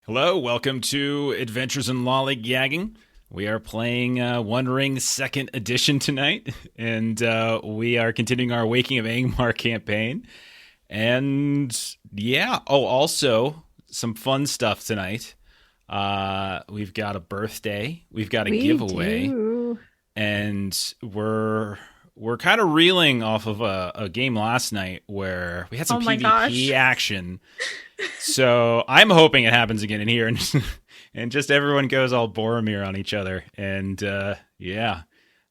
Hello, welcome to Adventures in Lollygagging. We are playing One Ring Second Edition tonight, and we are continuing our Waking of Angmar campaign. And yeah, also some fun stuff tonight. We've got a birthday, we've got a We giveaway, do. and we're kind of reeling off of a game last night where we had some Oh my PvP gosh. action. So I'm hoping it happens again in here, and and just everyone goes all Boromir on each other, and we have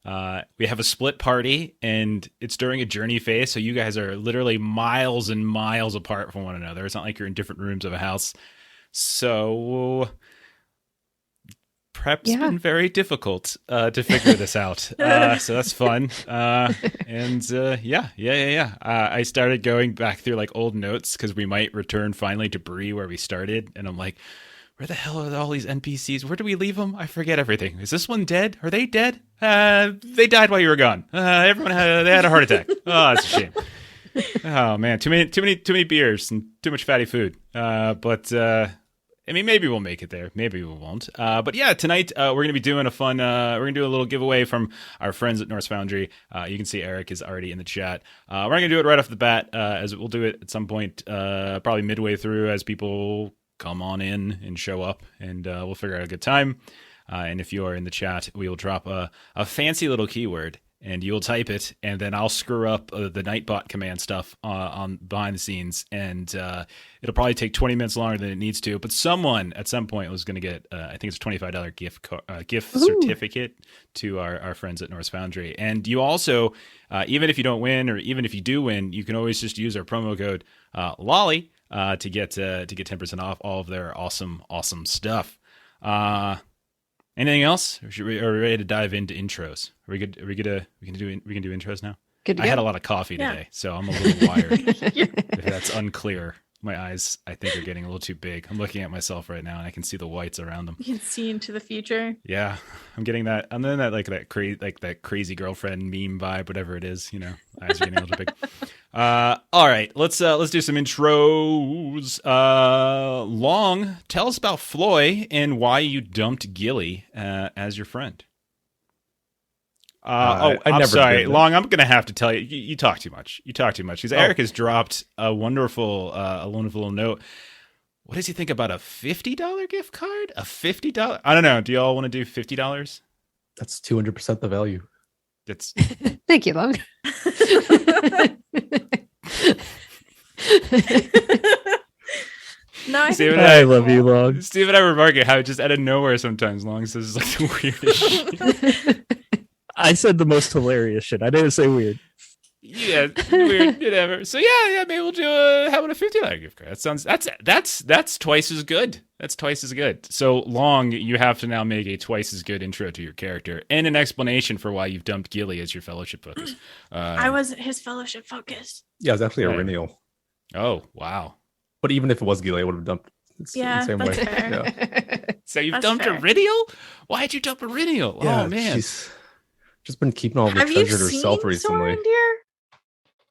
a split party, and it's during a journey phase, so you guys are literally miles and miles apart from one another. It's not like you're in different rooms of a house. So prep's been very difficult to figure this out. So that's fun. I started going back through like old notes because we might return finally to Bree where we started. And I'm like, where the hell are all these NPCs? Where do we leave them? I forget everything. Is this one dead? Are they dead? They died while you were gone. They had a heart attack. Oh, that's a shame. Oh man, too many beers and too much fatty food. I mean, maybe we'll make it there. Maybe we won't. But yeah, tonight we're going to be doing we're going to do a little giveaway from our friends at Norse Foundry. You can see Eric is already in the chat. We're going to do it right off the bat, as we'll do it at some point, probably midway through as people come on in and show up, and we'll figure out a good time. And if you are in the chat, we will drop a fancy little keyword, and you'll type it, and then I'll screw up the Nightbot command stuff on behind the scenes, and it'll probably take 20 minutes longer than it needs to. But someone at some point was going to get, I think it's a $25 gift certificate to our friends at Norse Foundry. And you also, even if you don't win, or even if you do win, you can always just use our promo code Lolly to get 10% off all of their awesome stuff. Anything else? Or are we ready to dive into intros? Are we good? We can do intros now. Good to I go. had a lot of coffee today, so I'm a little wired. Yeah. If that's unclear, my eyes I think are getting a little too big. I'm looking at myself right now, and I can see the whites around them. You can see into the future. Yeah, I'm getting that. I'm then that crazy girlfriend meme vibe, whatever it is. You know, eyes are getting a little big. All right, let's do some intros. Long, tell us about Floy and why you dumped Gilly as your friend. I'm never sorry, did that. Long. I'm gonna have to tell you. You talk too much. Because Eric has dropped a wonderful note. What does he think about a $50 gift card? A $50? I don't know. Do y'all want to do $50? That's 200% the value. That's Thank you, Long. No, I Steven, think I love you, Long. Steve and I remark it how just out of nowhere sometimes Long says like the weirdest shit. I said the most hilarious shit. I didn't say weird. Yeah, weird, whatever. So yeah, maybe we'll do how about a $50 gift card? That's twice as good. That's twice as good. So Long, you have to now make a twice as good intro to your character and an explanation for why you've dumped Gilly as your fellowship focus. I wasn't his fellowship focus. Yeah, it was actually a Right. renewal. Oh wow. But even if it was Gilly, I would have dumped it Yeah, the same that's way. fair. Yeah. So you've That's dumped fair. Iridial? Why'd you dump Iridial? Yeah, Oh man. she's just been keeping all the Have you treasure to seen herself recently. Sorendir?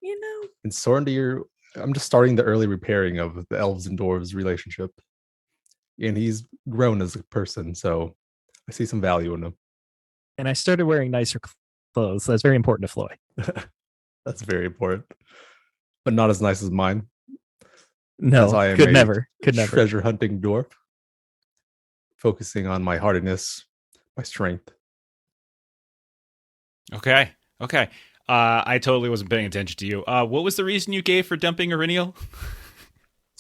You know, And Sorendir, I'm just starting the early repairing of the elves and dwarves relationship. And he's grown as a person, so I see some value in him. And I started wearing nicer clothes. That's very important to Floy. That's very important. But not as nice as mine. No, As I am could a never. treasure hunting dwarf. Focusing on my hardiness, my strength. Okay. I totally wasn't paying attention to you. What was the reason you gave for dumping Iridial?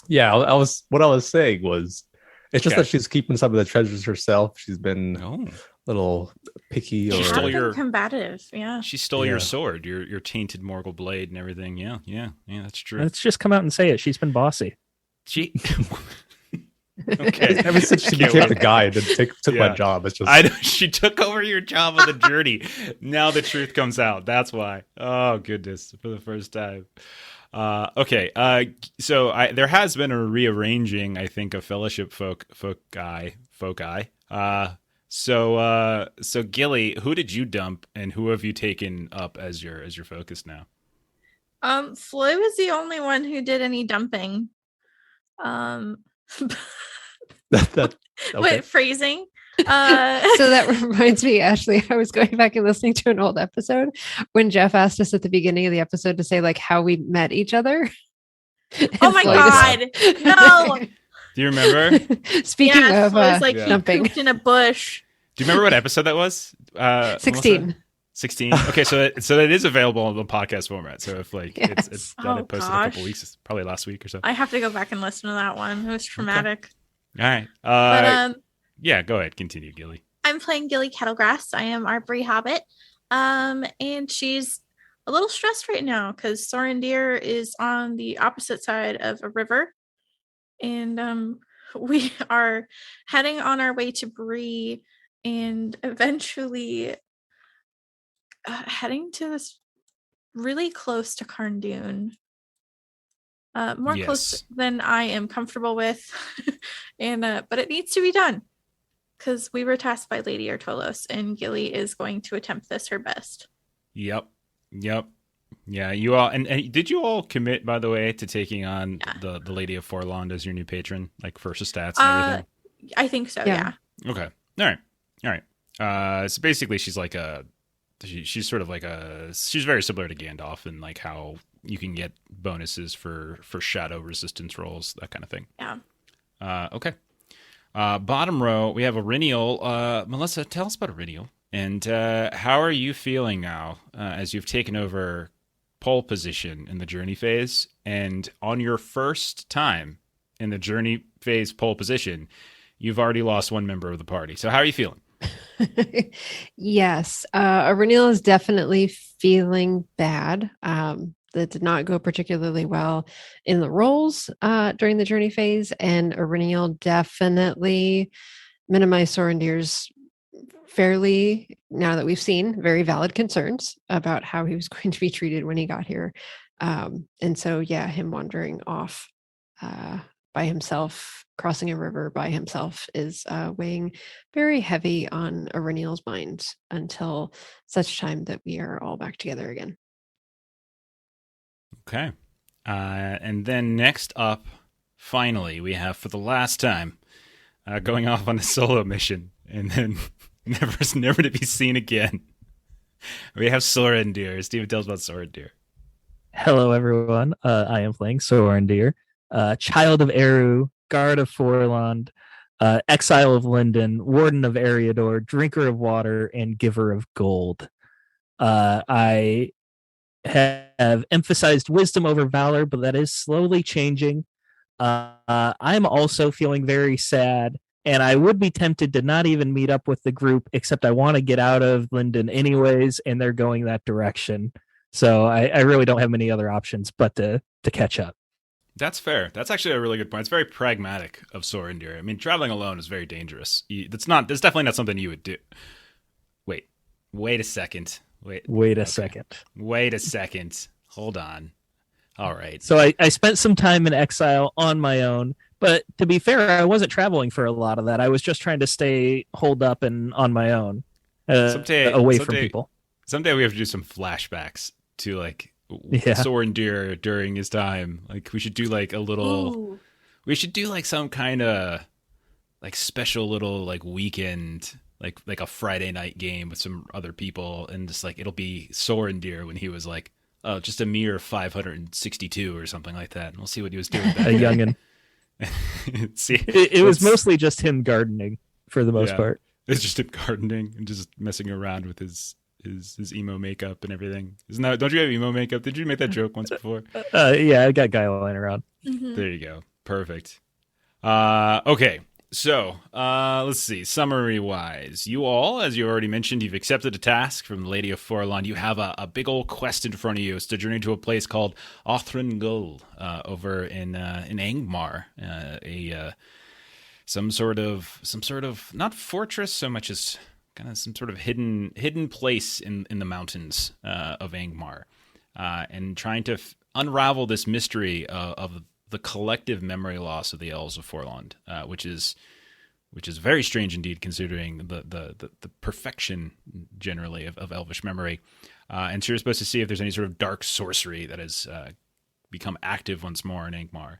Yeah, what I was saying was it's just Okay. that she's keeping some of the treasures herself. She's been Oh. a little picky She or stole have your- been combative. Yeah. She stole your Yeah. sword, your tainted Morgul blade and everything. Yeah, that's true. Let's just come out and say it. She's been bossy. She Okay. ever since she Can't became wait. the guide and took Yeah. my job. It's just I know she took over your job on the journey. Now the truth comes out. That's why. Oh goodness, for the first time. Okay. So there has been a rearranging, I think, of fellowship foci. So Gilly, who did you dump, and who have you taken up as your focus now? Flo was the only one who did any dumping. that okay. What phrasing? So that reminds me, Ashley, I was going back and listening to an old episode when Jeff asked us at the beginning of the episode to say like how we met each other. Oh my God. No. Do you remember? Speaking Yes, of it was like jumping. pooped in a bush. Do you remember what episode that was? 16. Melissa? 16. Okay, so it is available in the podcast format. So if like Yes. it's Oh, it posted a gosh. couple weeks, probably last week or so. I have to go back and listen to that one. It was traumatic. All right. But Yeah, go ahead. Continue, Gilly. I'm playing Gilly Kettlegrass. I am our Bree Hobbit. And she's a little stressed right now because Sorendir is on the opposite side of a river. And we are heading on our way to Bree and eventually heading to this really close to Carndoon. More close Yes. than I am comfortable with. And but it needs to be done. Because we were tasked by Lady Artolos, and Gilly is going to attempt this her best. Yep. Yeah, you all and did you all commit, by the way, to taking on the Lady of Forlond as your new patron, like first stats and everything? I think so, Yeah. yeah. Okay. All right. So basically she's like she's sort of like she's very similar to Gandalf in like how you can get bonuses for shadow resistance rolls, that kind of thing. Yeah. Okay. Bottom row, we have Aurinial. Melissa, tell us about Aurinial. And how are you feeling now as you've taken over pole position in the journey phase? And on your first time in the journey phase pole position, you've already lost one member of the party. So how are you feeling? Yes. Auriniel is definitely feeling bad. That did not go particularly well in the rolls during the journey phase. And Auriniel definitely minimized Sorendir's fairly, now that we've seen, very valid concerns about how he was going to be treated when he got here. And so, yeah, him wandering off by himself, crossing a river by himself is weighing very heavy on Auriniel's mind until such time that we are all back together again. Okay. And then next up, finally, we have for the last time going off on a solo mission and then never to be seen again. We have Sorendir. Steven, tell us about Sorendir. Hello, everyone. I am playing Sorendir, Child of Eru, Guard of Forlond, Exile of Linden, Warden of Eriador, Drinker of Water, and Giver of Gold. I have emphasized wisdom over valor, but that is slowly changing. I'm also feeling very sad, and I would be tempted to not even meet up with the group, except I want to get out of Linden anyways, and they're going that direction. So I really don't have many other options but to catch up. That's fair. That's actually a really good point. It's very pragmatic of Sorendir. I mean, traveling alone is very dangerous. That's definitely not something you would do. Wait a second. Wait a second. Hold on. All right. So I spent some time in exile on my own, but to be fair, I wasn't traveling for a lot of that. I was just trying to stay holed up and on my own, away from people. Someday we have to do some flashbacks to like Sorendir during his time. Like we should do like a little. Ooh. We should do like some kind of like special little like weekend. Like a Friday night game with some other people, and just like it'll be Sorendir when he was like, oh, just a mere 562 or something like that. And we'll see what he was doing. A youngin. See, it was mostly just him gardening for the most part. It's just him gardening and just messing around with his emo makeup and everything. Isn't that? Don't you have emo makeup? Did you make that joke once before? Yeah, I got guy lying around. Mhm. There you go. Perfect. Okay. So, let's see. Summary-wise, you all, as you already mentioned, you've accepted a task from the Lady of Forlond. You have a big old quest in front of you. It's to journey to a place called Othrengul, over in Angmar, some sort of not fortress so much as kind of some sort of hidden place in the mountains of Angmar, and trying to unravel this mystery of the collective memory loss of the elves of Forlond, which is very strange indeed, considering the perfection generally of elvish memory. And so you're supposed to see if there's any sort of dark sorcery that has become active once more in Angmar.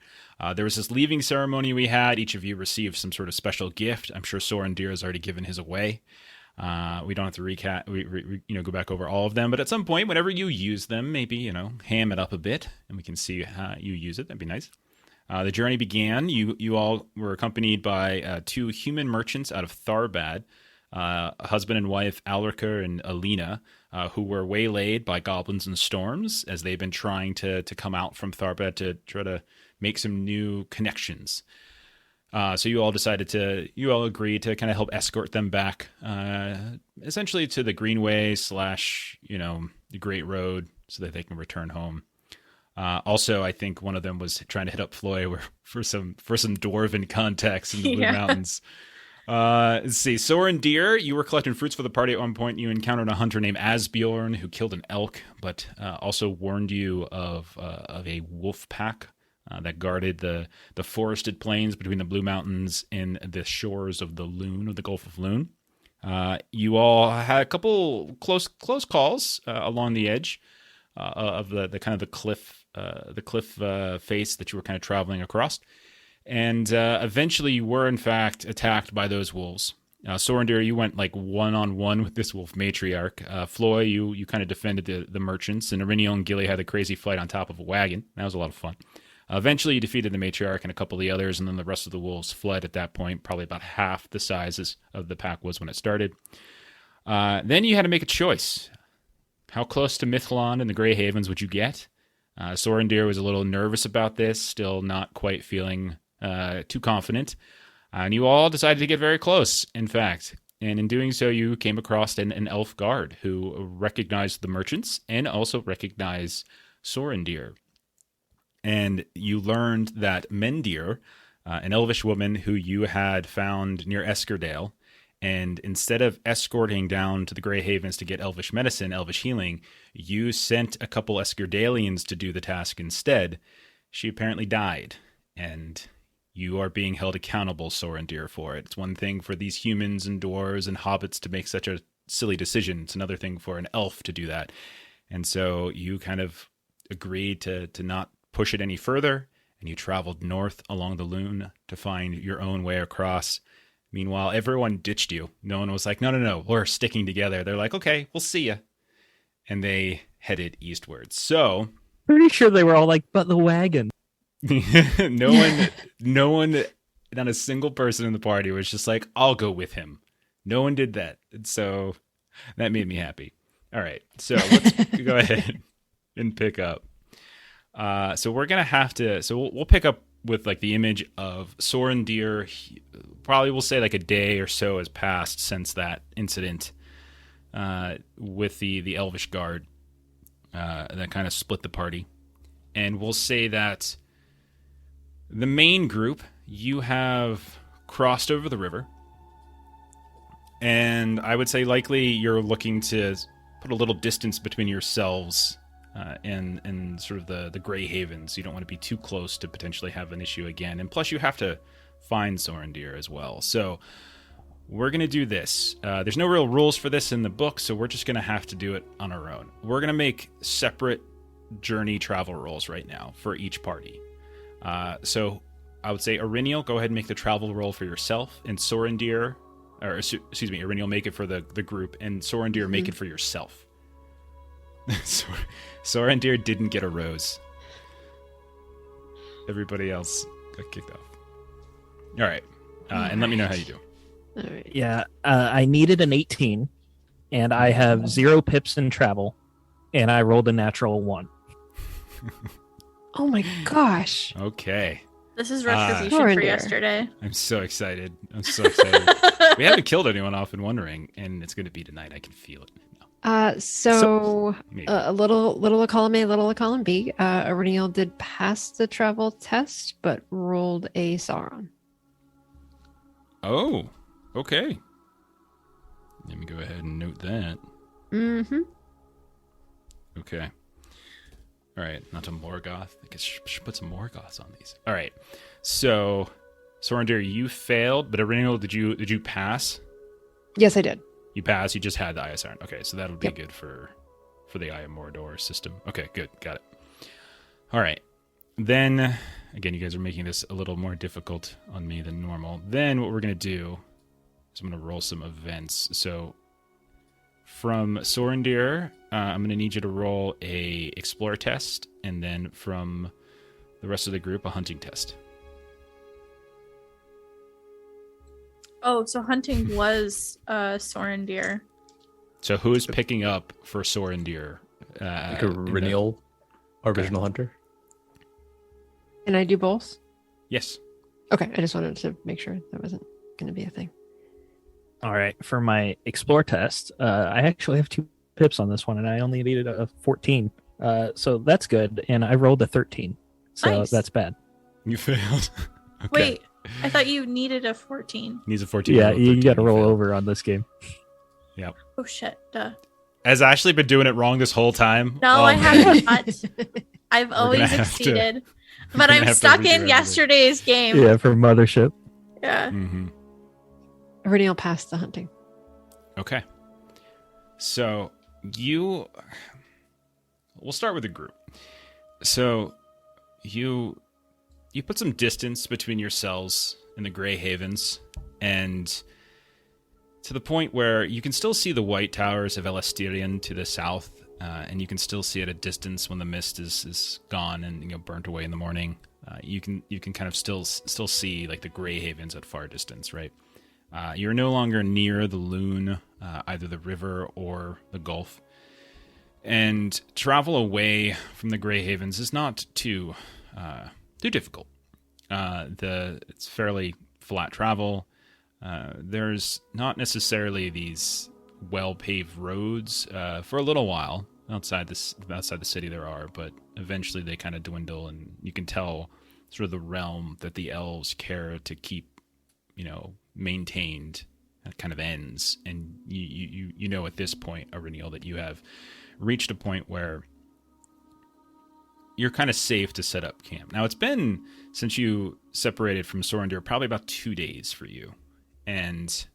There was this leaving ceremony we had. Each of you received some sort of special gift. I'm sure Sorendir has already given his away. We don't have to recap, go back over all of them, but at some point, whenever you use them, maybe, ham it up a bit and we can see how you use it. That'd be nice. The journey began. You all were accompanied by 2 human merchants out of Tharbad, a husband and wife, Alriker and Alina, who were waylaid by goblins and storms as they've been trying to come out from Tharbad to try to make some new connections. So you all agreed to kind of help escort them back, essentially to the Greenway / the Great Road so that they can return home. Also, I think one of them was trying to hit up Floy for some dwarven context in the Blue Mountains. Let's see. Sorendir, you were collecting fruits for the party at one point. You encountered a hunter named Asbjorn who killed an elk, but also warned you of a wolf pack that guarded the forested plains between the Blue Mountains and the shores of the Gulf of Loon. You all had a couple close calls along the edge of the kind of the cliff face that you were kind of traveling across. And eventually you were, in fact, attacked by those wolves. Sorendir, you went like one-on-one with this wolf matriarch. Floy, you kind of defended the merchants. And Irineo and Gilly had a crazy fight on top of a wagon. That was a lot of fun. Eventually you defeated the matriarch and a couple of the others, and then the rest of the wolves fled at that point, probably about half the sizes of the pack was when it started. Then you had to make a choice. How close to Mithlond and the Grey Havens would you get? Sorendir was a little nervous about this, still not quite feeling too confident. And you all decided to get very close, in fact. And in doing so, you came across an elf guard who recognized the merchants and also recognized Sorendir. And you learned that Mendir, an elvish woman who you had found near Eskerdale, and instead of escorting down to the Grey Havens to get elvish medicine, elvish healing, you sent a couple Eskerdalians to do the task instead. She apparently died, and you are being held accountable, Sorendir, for it. It's one thing for these humans and dwarves and hobbits to make such a silly decision. It's another thing for an elf to do that. And so you kind of agreed to not push it any further, and you traveled north along the Loon to find your own way across. Meanwhile, everyone ditched you. No one was like, no, we're sticking together. They're like, okay, we'll see ya. And they headed eastwards. So Pretty sure they were all like, but the wagon. no one, not a single person in the party was just like, I'll go with him. No one did that. And so that made me happy. All right. So let's go ahead and pick up. So we're going to have to, we'll pick up with like the image of Sorendir. Probably we'll say like a day or so has passed since that incident with the Elvish Guard that kind of split the party. And we'll say that the main group, you have crossed over the river. And I would say likely you're looking to put a little distance between yourselves and sort of the Grey Havens. You don't want to be too close to potentially have an issue again. And plus you have to find Sorendir as well. So we're going to do this. There's no real rules for this in the book, so we're just going to have to do it on our own. We're going to make separate journey travel rolls right now for each party. So I would say, Irineo, go ahead and make the travel roll for yourself, and Sorendir, or excuse me, Irineo, make it for the group, and Sorendir, make it for yourself. Sorendir didn't get a rose. Everybody else got kicked off. All right. And let me know how you do. All right. Yeah, I needed an 18, and I have 0 pips in travel, and I rolled a natural 1. Oh my gosh. Okay. This is retribution for Sorendir. yesterday. I'm so excited. We haven't killed anyone off in One Ring, and it's going to be tonight. I can feel it. No, maybe. A little column A, little column B. Irineo did pass the travel test, but rolled a Sauron. Oh, okay. Let me go ahead and note that. Mm-hmm. Okay. All right, not to Morgoth. I guess I should put some Morgoths on these. All right. So, Sorendir, you failed, but Irineo, did you pass? Yes, I did. You passed. You just had the Eye of Sauron. Okay, so that'll be Yep. good for the Eye of Mordor system. Okay, good, got it. All right. then, again, you guys are making this a little more difficult on me than normal. Then what we're going to do is I'm going to roll some events. So from Sorendir, I'm going to need you to roll a explore test, and then from the rest of the group, a hunting test. Oh, so hunting was Soren deer. So who is picking up for Sorendir? Like a Renial, our original hunter. Can I do both? Yes. Okay, I just wanted to make sure that wasn't going to be a thing. All right, for my explore test, I actually have 2 pips on this one, and I only needed a 14. So that's good, and I rolled a 13. So Nice. that's bad. You failed. Okay. Wait, I thought you needed a 14. Needs a 14. Yeah, roll a you 13, got to roll failed. over on this game. Yep. Oh shit. Duh. Has Ashley been doing it wrong this whole time? No, Oh, I man. have not. I've gonna always have to- exceeded. we're But gonna I'm have to stuck redo in everything. yesterday's game. Yeah, for Mothership. Yeah. Mm-hmm. Renial passed the hunting. Okay. So we'll start with the group. So you put some distance between yourselves and the Grey Havens, and to the point where you can still see the white towers of Elastirian to the south, and you can still see at a distance when the mist is gone and burnt away in the morning. You can kind of still see like the Grey Havens at far distance, right? You're no longer near the Loon, either the river or the Gulf. And travel away from the Grey Havens is not too difficult. It's fairly flat travel. There's not necessarily these well-paved roads for a little while. Outside the city there are, but eventually they kind of dwindle, and you can tell sort of the realm that the elves care to keep, maintained kind of ends. And you know at this point, Aurenial, that you have reached a point where you're kind of safe to set up camp. Now, it's been, since you separated from Sorendir, probably about 2 days for you. And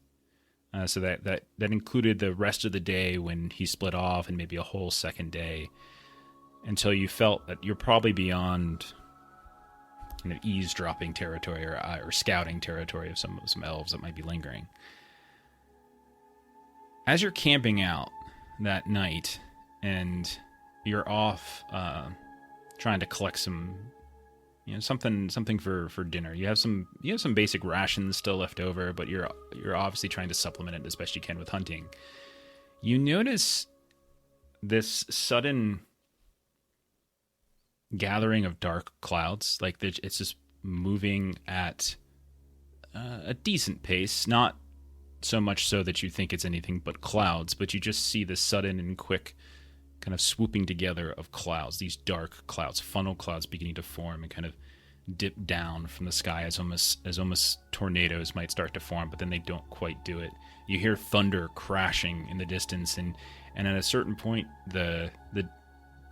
so that included the rest of the day when he split off, and maybe a whole second day, until you felt that you're probably beyond eavesdropping territory or scouting territory of some elves that might be lingering. As you're camping out that night, and you're off trying to collect some, something for dinner. You have some basic rations still left over, but you're obviously trying to supplement it as best you can with hunting. You notice this sudden gathering of dark clouds, like it's just moving at a decent pace, not so much so that you think it's anything but clouds, but you just see this sudden and quick kind of swooping together of clouds, these dark clouds, funnel clouds beginning to form and kind of dip down from the sky as almost tornadoes might start to form, but then they don't quite do it. You hear thunder crashing in the distance, and at a certain point the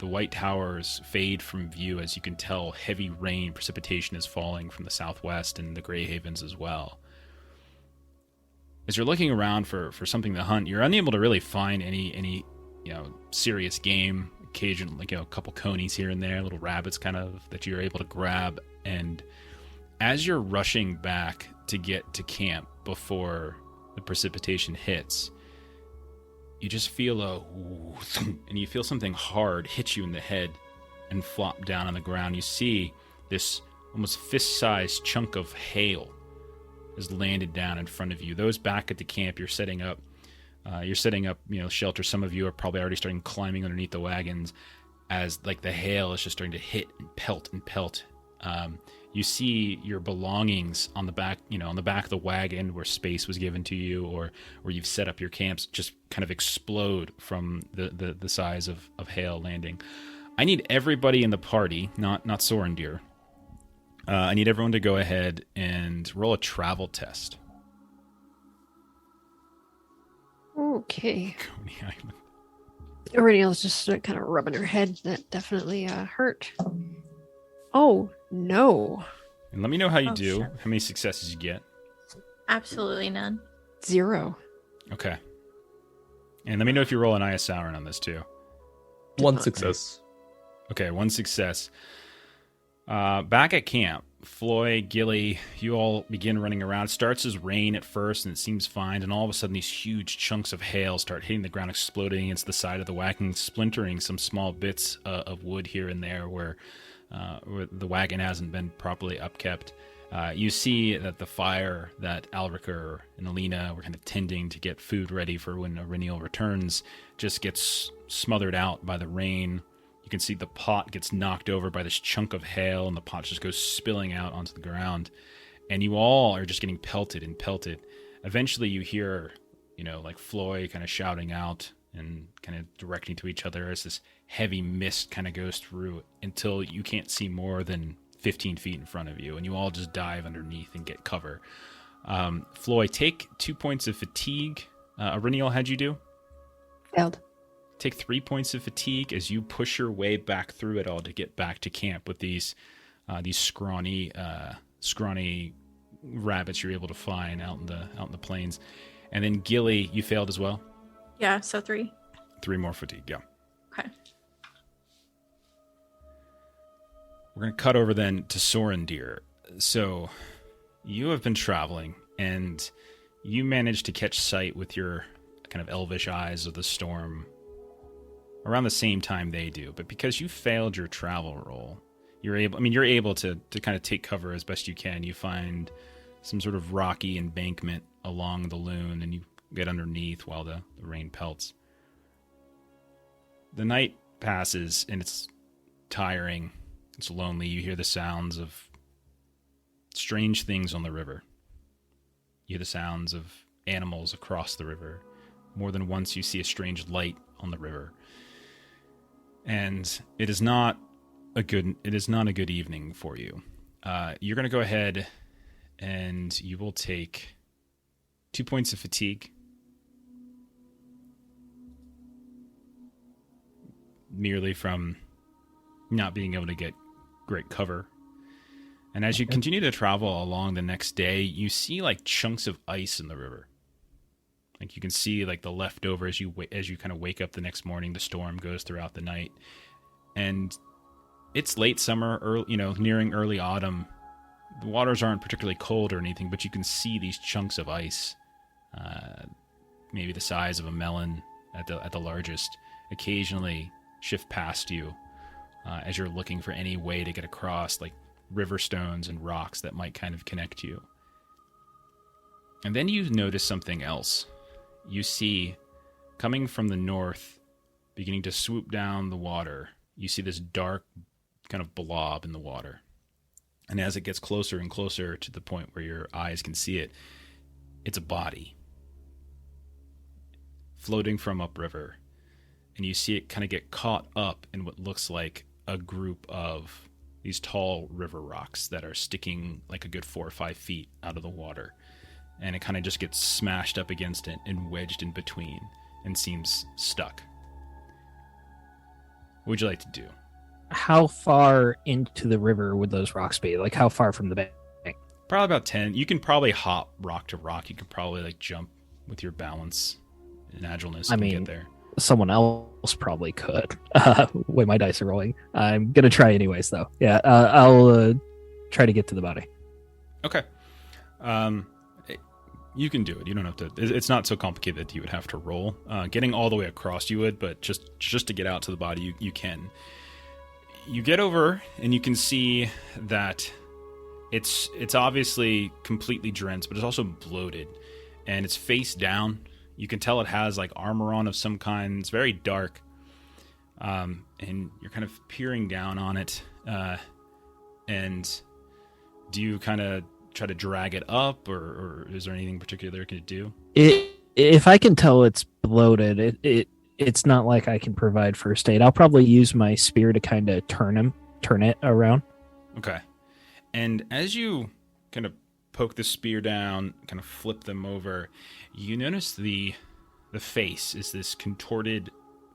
white towers fade from view as you can tell heavy rain, precipitation is falling from the southwest and the Grey Havens as well. As you're looking around for something to hunt, you're unable to really find any serious game. Occasionally, a couple conies here and there, little rabbits kind of that you're able to grab. And as you're rushing back to get to camp before the precipitation hits, you just feel and you feel something hard hit you in the head and flop down on the ground. You see this almost fist-sized chunk of hail has landed down in front of you. Those back at the camp, you're setting up shelter. Some of you are probably already starting climbing underneath the wagons as like the hail is just starting to hit and pelt and pelt. You see your belongings on the back of the wagon where space was given to you, or where you've set up your camps, just kind of explode from the size of hail landing. I need everybody in the party, not Sorendir. I need everyone to go ahead and roll a travel test. Okay. Coney Island. Renial's just kind of rubbing her head. That definitely hurt. Oh, no. And let me know how you Oh, do, shit. how many successes you get. Absolutely none. 0. Okay. And let me know if you roll an ISR on this too. One not. success. Okay, one success. Back at camp, Floy, Gilly, you all begin running around. It starts as rain at first, and it seems fine. And all of a sudden, these huge chunks of hail start hitting the ground, exploding against the side of the wagon, splintering some small bits of wood here and there where the wagon hasn't been properly upkept. You see that the fire that Alriker and Alina were kind of tending to get food ready for when Aurenial returns just gets smothered out by the rain. You can see the pot gets knocked over by this chunk of hail, and the pot just goes spilling out onto the ground. And you all are just getting pelted and pelted. Eventually you hear, like Floy kind of shouting out and kind of directing to each other as this heavy mist kind of goes through until you can't see more than 15 feet in front of you, and you all just dive underneath and get cover. Floy, take 2 points of fatigue. Aurenial, how'd you do? Failed. Take 3 points of fatigue as you push your way back through it all to get back to camp with these scrawny rabbits you're able to find out in the plains. And then Gilly, you failed as well. Yeah, so 3. 3 more fatigue. Yeah. Okay. We're going to cut over then to Sorendir. So you have been traveling, and you managed to catch sight with your kind of elvish eyes of the storm around the same time they do. But because you failed your travel roll, you're able to kind of take cover as best you can. You find some sort of rocky embankment along the Loon, and you get underneath while the rain pelts. The night passes, and it's tiring. It's lonely. You hear the sounds of strange things on the river. You hear the sounds of animals across the river. More than once you see a strange light on the river. And it is not a good evening for you. You're going to go ahead and you will take 2 points of fatigue. Merely from not being able to get great cover. And as you continue to travel along the next day, you see like chunks of ice in the river. Like you can see like the leftover as you kind of wake up the next morning. The storm goes throughout the night, and it's late summer, nearing early autumn. The waters aren't particularly cold or anything, but you can see these chunks of ice, maybe the size of a melon at the largest, occasionally shift past you as you're looking for any way to get across, like river stones and rocks that might kind of connect you. And then you notice something else. You see, coming from the north, beginning to swoop down the water, you see this dark kind of blob in the water. And as it gets closer and closer to the point where your eyes can see it, it's a body floating from upriver. And you see it kind of get caught up in what looks like a group of these tall river rocks that are sticking like a good 4 or 5 feet out of the water. And it kind of just gets smashed up against it and wedged in between and seems stuck. What would you like to do? How far into the river would those rocks be? Like how far from the bank? Probably about 10. You can probably hop rock to rock. You can probably like jump with your balance and agileness and get there. Someone else probably could. Way my dice are rolling. I'm going to try anyways, though. Yeah, I'll try to get to the body. Okay. You can do it. You don't have to. It's not so complicated that you would have to roll. Getting all the way across you would, but just to get out to the body, you can. You get over, and you can see that it's obviously completely drenched, but it's also bloated, and it's face down. You can tell it has like armor on of some kind. It's very dark, and you're kind of peering down on it. And do you kind of try to drag it up, or is there anything particular you could do? If I can tell it's bloated, it's not like I can provide first aid. I'll probably use my spear to kind of turn it around. Okay. And as you kind of poke the spear down, kind of flip them over, you notice the face is this contorted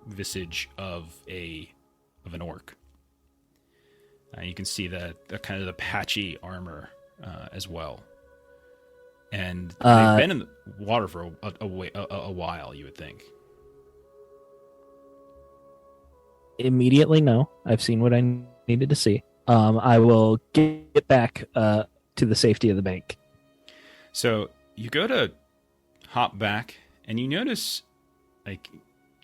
visage of an orc. You can see the kind of the patchy armor as well, and they've been in the water for a while. You would think. Immediately, no. I've seen what I needed to see. I will get back to the safety of the bank. So you go to hop back, and you notice, like,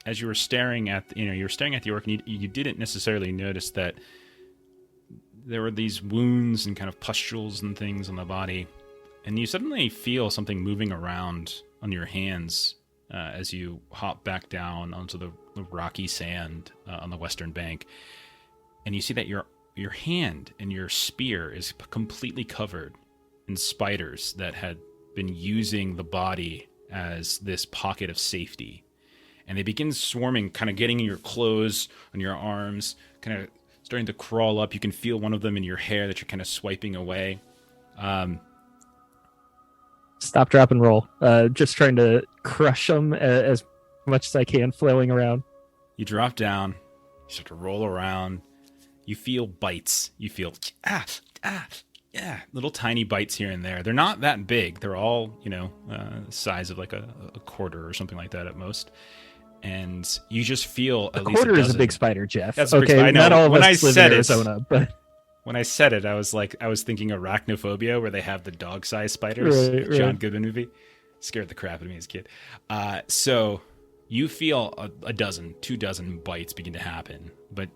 as you were staring at, you were staring at the orc, and you didn't necessarily notice that there were these wounds and kind of pustules and things on the body, and you suddenly feel something moving around on your hands as you hop back down onto the rocky sand on the western bank, and you see that your hand and your spear is completely covered in spiders that had been using the body as this pocket of safety. And they begin swarming, kind of getting in your clothes, on your arms, kind of starting to crawl up. You can feel one of them in your hair that you're kind of swiping away. Stop, drop, and roll. Just trying to crush them as much as I can, flailing around. You drop down. You start to roll around. You feel bites. You feel, little tiny bites here and there. They're not that big. They're all, size of like a quarter or something like that at most. And you just feel a at least quarter is a big spider, Jeff. That's a big spider. I know. Not all of When us I live said in it, Arizona, but when I said it, I was thinking Arachnophobia, where they have the dog-sized spiders. Right. John Goodman movie. Scared the crap out of me as a kid. So you feel a dozen, 24 bites begin to happen. But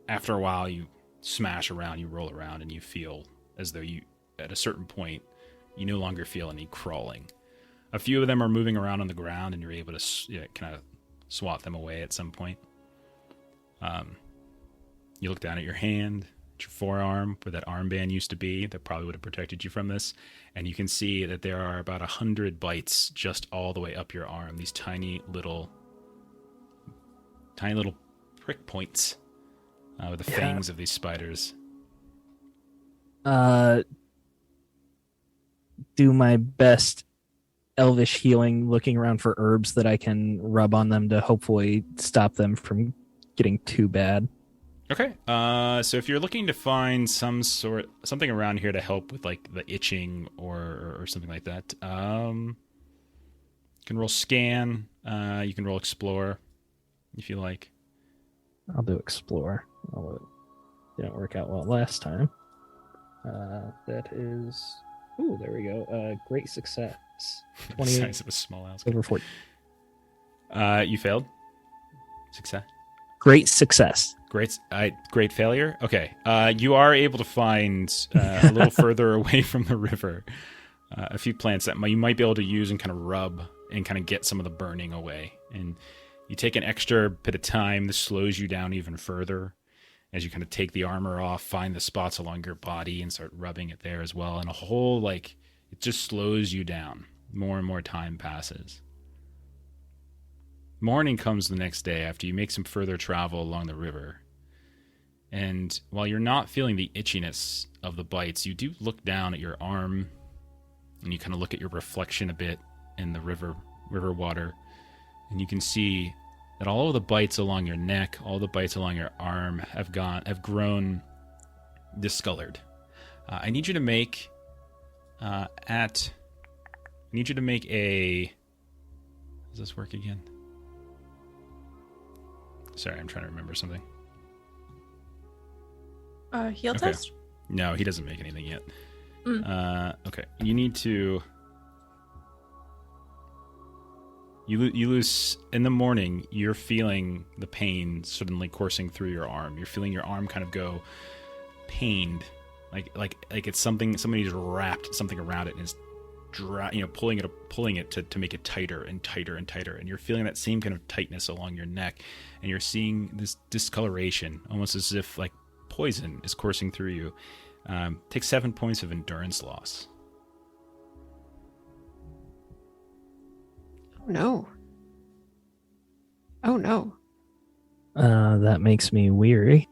after a while, you smash around, you roll around, and you feel as though you, at a certain point, you no longer feel any crawling. A few of them are moving around on the ground, and you're able to kind of swat them away at some point. You look down at your hand, at your forearm, where that armband used to be, that probably would have protected you from this, and you can see that there are about 100 bites just all the way up your arm. These tiny little prick points with the fangs of these spiders. Do my best elvish healing, looking around for herbs that I can rub on them to hopefully stop them from getting too bad. Okay. So if you're looking to find something around here to help with like the itching or something like that, you can roll scan. You can roll explore if you like. I'll do explore. Although it didn't work out well last time. That is... Ooh, there we go. Great success. 20 size of a small house. Over 40. You failed? Success? Great success. Great failure? Okay. You are able to find a little further away from the river a few plants that you might be able to use and kind of rub and kind of get some of the burning away. And you take an extra bit of time. This slows you down even further as you kind of take the armor off, find the spots along your body and start rubbing it there as well. And it just slows you down. More and more time passes. Morning comes the next day after you make some further travel along the river. And while you're not feeling the itchiness of the bites, you do look down at your arm and you kind of look at your reflection a bit in the river water. And you can see that all of the bites along your neck, all the bites along your arm have grown discolored. I need you to make a... Does this work again? Sorry, I'm trying to remember something. Heal test? No, he doesn't make anything yet. Okay, you need to... You lose... In the morning, you're feeling the pain suddenly coursing through your arm. You're feeling your arm kind of go pained. Like it's something... Somebody's wrapped something around it and is pulling it to make it tighter and tighter and tighter. And you're feeling that same kind of tightness along your neck. And you're seeing this discoloration, almost as if like poison is coursing through you. Take 7 points of endurance loss. No. Oh, no. That makes me weary.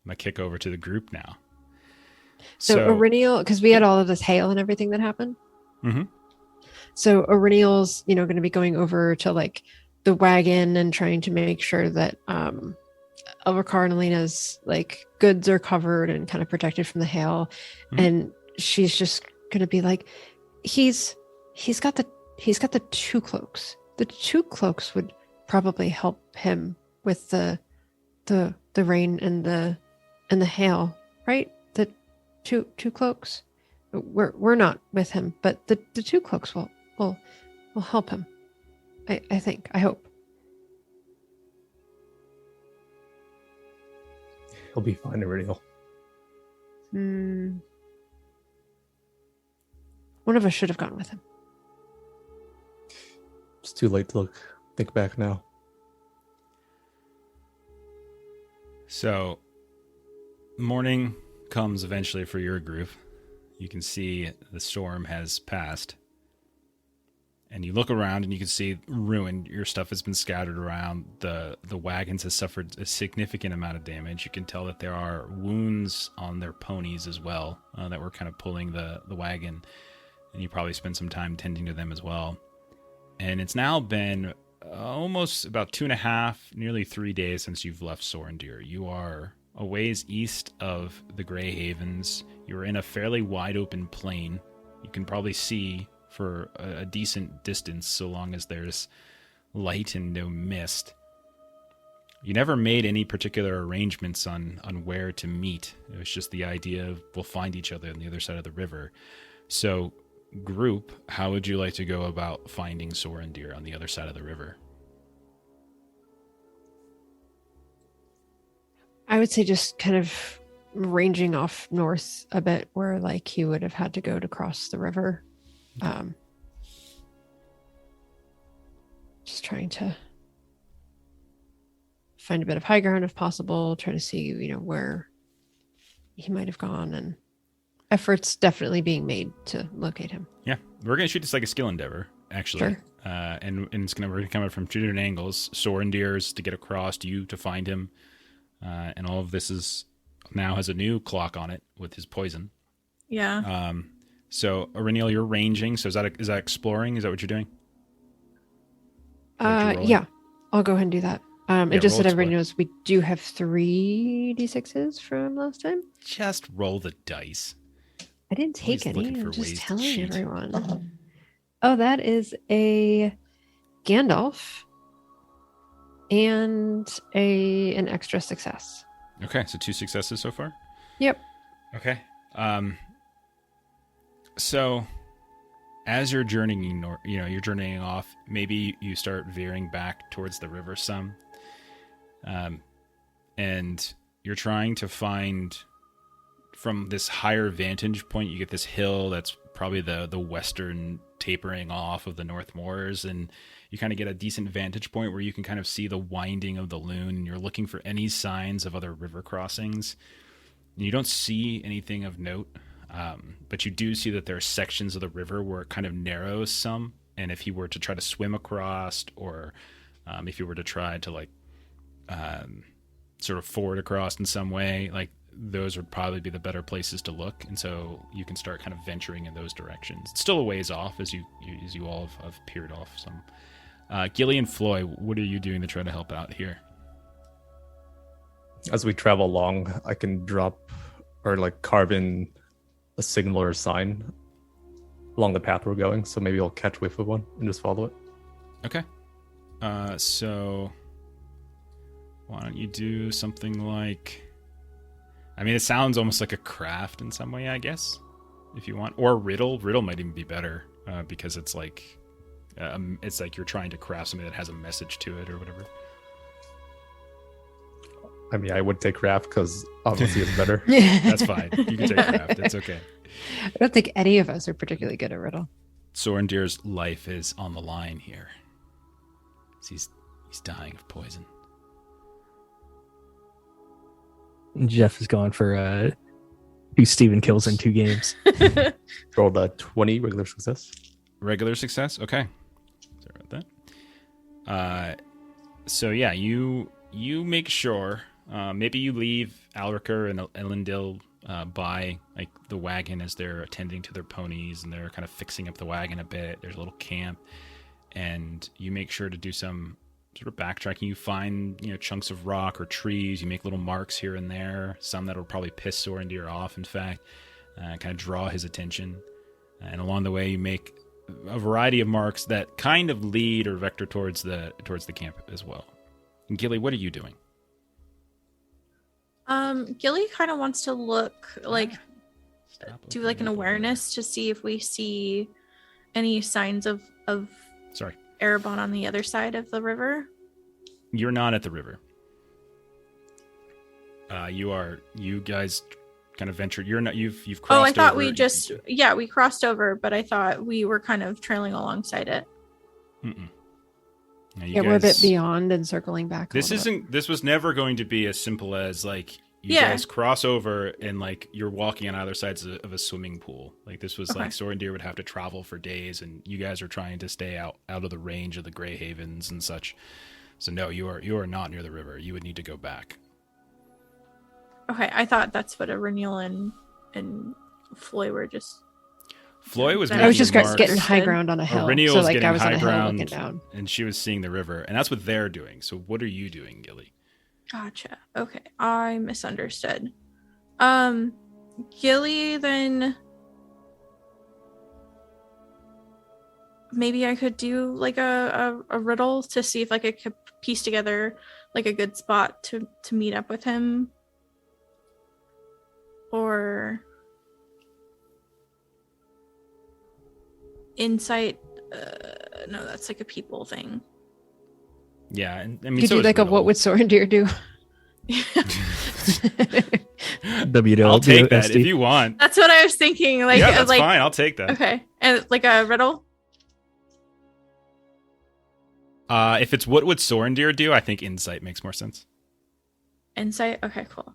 I'm going to kick over to the group now. So Aurinial, because we had all of this hail and everything that happened. Mm-hmm. So Aurinial's, going to be going over to like the wagon and trying to make sure that Elricar and Alina's like goods are covered and kind of protected from the hail. Mm-hmm. And she's just going to be like, he's got the 2 cloaks. The 2 cloaks would probably help him with the rain and the hail, right? The two cloaks. We're not with him, but the two cloaks will help him. I think. I hope. He'll be fine, Iridial. One of us should have gone with him. It's too late to think back now. So, morning comes eventually for your group. You can see the storm has passed. And you look around and you can see ruin. Your stuff has been scattered around. The wagons have suffered a significant amount of damage. You can tell that there are wounds on their ponies as well that were kind of pulling the wagon. And you probably spent some time tending to them as well. And it's now been almost about 2.5, nearly 3 days since you've left Sorendir. You are a ways east of the Grey Havens. You're in a fairly wide open plain. You can probably see for a decent distance so long as there's light and no mist. You never made any particular arrangements on where to meet. It was just the idea of we'll find each other on the other side of the river. So, group, how would you like to go about finding Sorendir on the other side of the river? I would say just kind of ranging off north a bit where like he would have had to go to cross the river. Just trying to find a bit of high ground if possible, try to see, where he might have gone, and efforts definitely being made to locate him. Yeah, we're going to treat this like a skill endeavor, actually. Sure. And we're going to come at from 2 different angles. Sorendir's to get across to you to find him. And all of this now has a new clock on it with his poison. Yeah. So, Iriniel, you're ranging. So is that exploring? Is that what you're doing? Yeah, I'll go ahead and do that. Yeah, it just roll that everybody explore. knows we do have 3 d6s from last time. Just roll the dice. I didn't take Always looking any. for I'm just ways to telling cheat. everyone. Oh, that is a Gandalf and an extra success. Okay, so 2 successes so far? Yep. Okay. So as you're journeying, you're journeying off, maybe you start veering back towards the river some. And you're trying to find, from this higher vantage point, you get this hill that's probably the western tapering off of the North Moors, and you kind of get a decent vantage point where you can kind of see the winding of the Loon, and you're looking for any signs of other river crossings. And you don't see anything of note, but you do see that there are sections of the river where it kind of narrows some, and if you were to try to swim across, or if you were to try to sort of ford across in some way, those would probably be the better places to look, and so you can start kind of venturing in those directions. It's still a ways off as you all have peered off some. Gilly and Floy, what are you doing to try to help out here? As we travel along, I can drop or carve in a signal or a sign along the path we're going, so maybe I'll catch whiff of one and just follow it. Okay. So why don't you do something like, it sounds almost like a craft in some way, I guess, if you want, or riddle. Riddle might even be better because it's like you're trying to craft something that has a message to it or whatever. I would take craft because obviously it's better. That's fine. You can take craft. It's okay. I don't think any of us are particularly good at riddle. Sorendir's life is on the line here. He's dying of poison. Jeff is going for 2 Steven kills in 2 games. Rolled a 20 regular success. Regular success? Okay. Sorry about that. So yeah, you make sure, maybe you leave Alriker and Elendil by the wagon as they're attending to their ponies, and they're kind of fixing up the wagon a bit. There's a little camp, and you make sure to do some sort of backtracking. You find chunks of rock or trees. You make little marks here and there, some that'll probably piss Sorendir off, in fact, kind of draw his attention. And along the way, you make a variety of marks that kind of lead or vector towards the camp as well. And Gilly, what are you doing? Gilly kind of wants to look like do like an opening up over awareness to see if we see any signs of there. Sorry, Erebon on the other side of the river. you're not at the river. You guys kind of ventured. You're not. You've crossed. Oh, I thought over. we crossed over, but I thought we were kind of trailing alongside it. Mm-mm. No, you Yeah, we're a bit guys- beyond and circling back. This was never going to be as simple as like you Yeah. guys cross over and like you're walking on either sides of a swimming pool. Like this was Okay. like Sorendir would have to travel for days, and you guys are trying to stay out of the range of the Grey Havens and such. So no, you are not near the river. You would need to go back. Okay, I thought that's what Iriniel and Floy were just. Floy was. I I was making just marks, getting high ground on a hill. Iriniel So was like getting I was on high a hill ground, looking down. and she was seeing the river, and that's what they're doing. So what are you doing, Gilly? Gotcha. Okay, I misunderstood. Gilly, then maybe I could do like a riddle to see if like I could piece together like a good spot to meet up with him, or insight. No, that's like a people thing. Yeah, and I mean, Could so you is like a riddle. what would Sorendir do? I'll take that if you want. That's what I was thinking. Like, yeah, that's like fine. I'll take that. okay, and like a riddle. If it's what would Sorendir do, I think insight makes more sense. Insight. Okay, cool.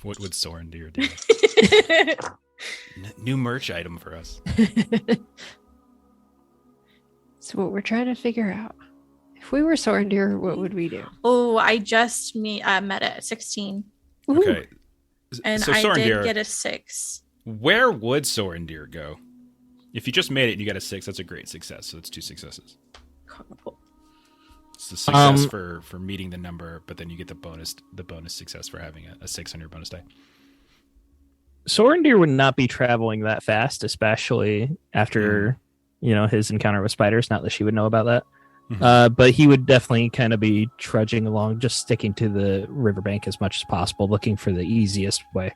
What would Sorendir do? New merch item for us. So what we're trying to figure out. If we were Sorendir, what would we do? Oh, I just met it at 16, Ooh. Okay. and So I Sorendir, did get a 6. where would Sorendir go? If you just made it and you got a 6, that's a great success. So it's 2 successes. Cool. It's a success for meeting the number, but then you get the bonus success for having a 6 on your bonus die. Sorendir would not be traveling that fast, especially after his encounter with spiders. Not that she would know about that. Mhm. But he would definitely kind of be trudging along, just sticking to the riverbank as much as possible, looking for the easiest way.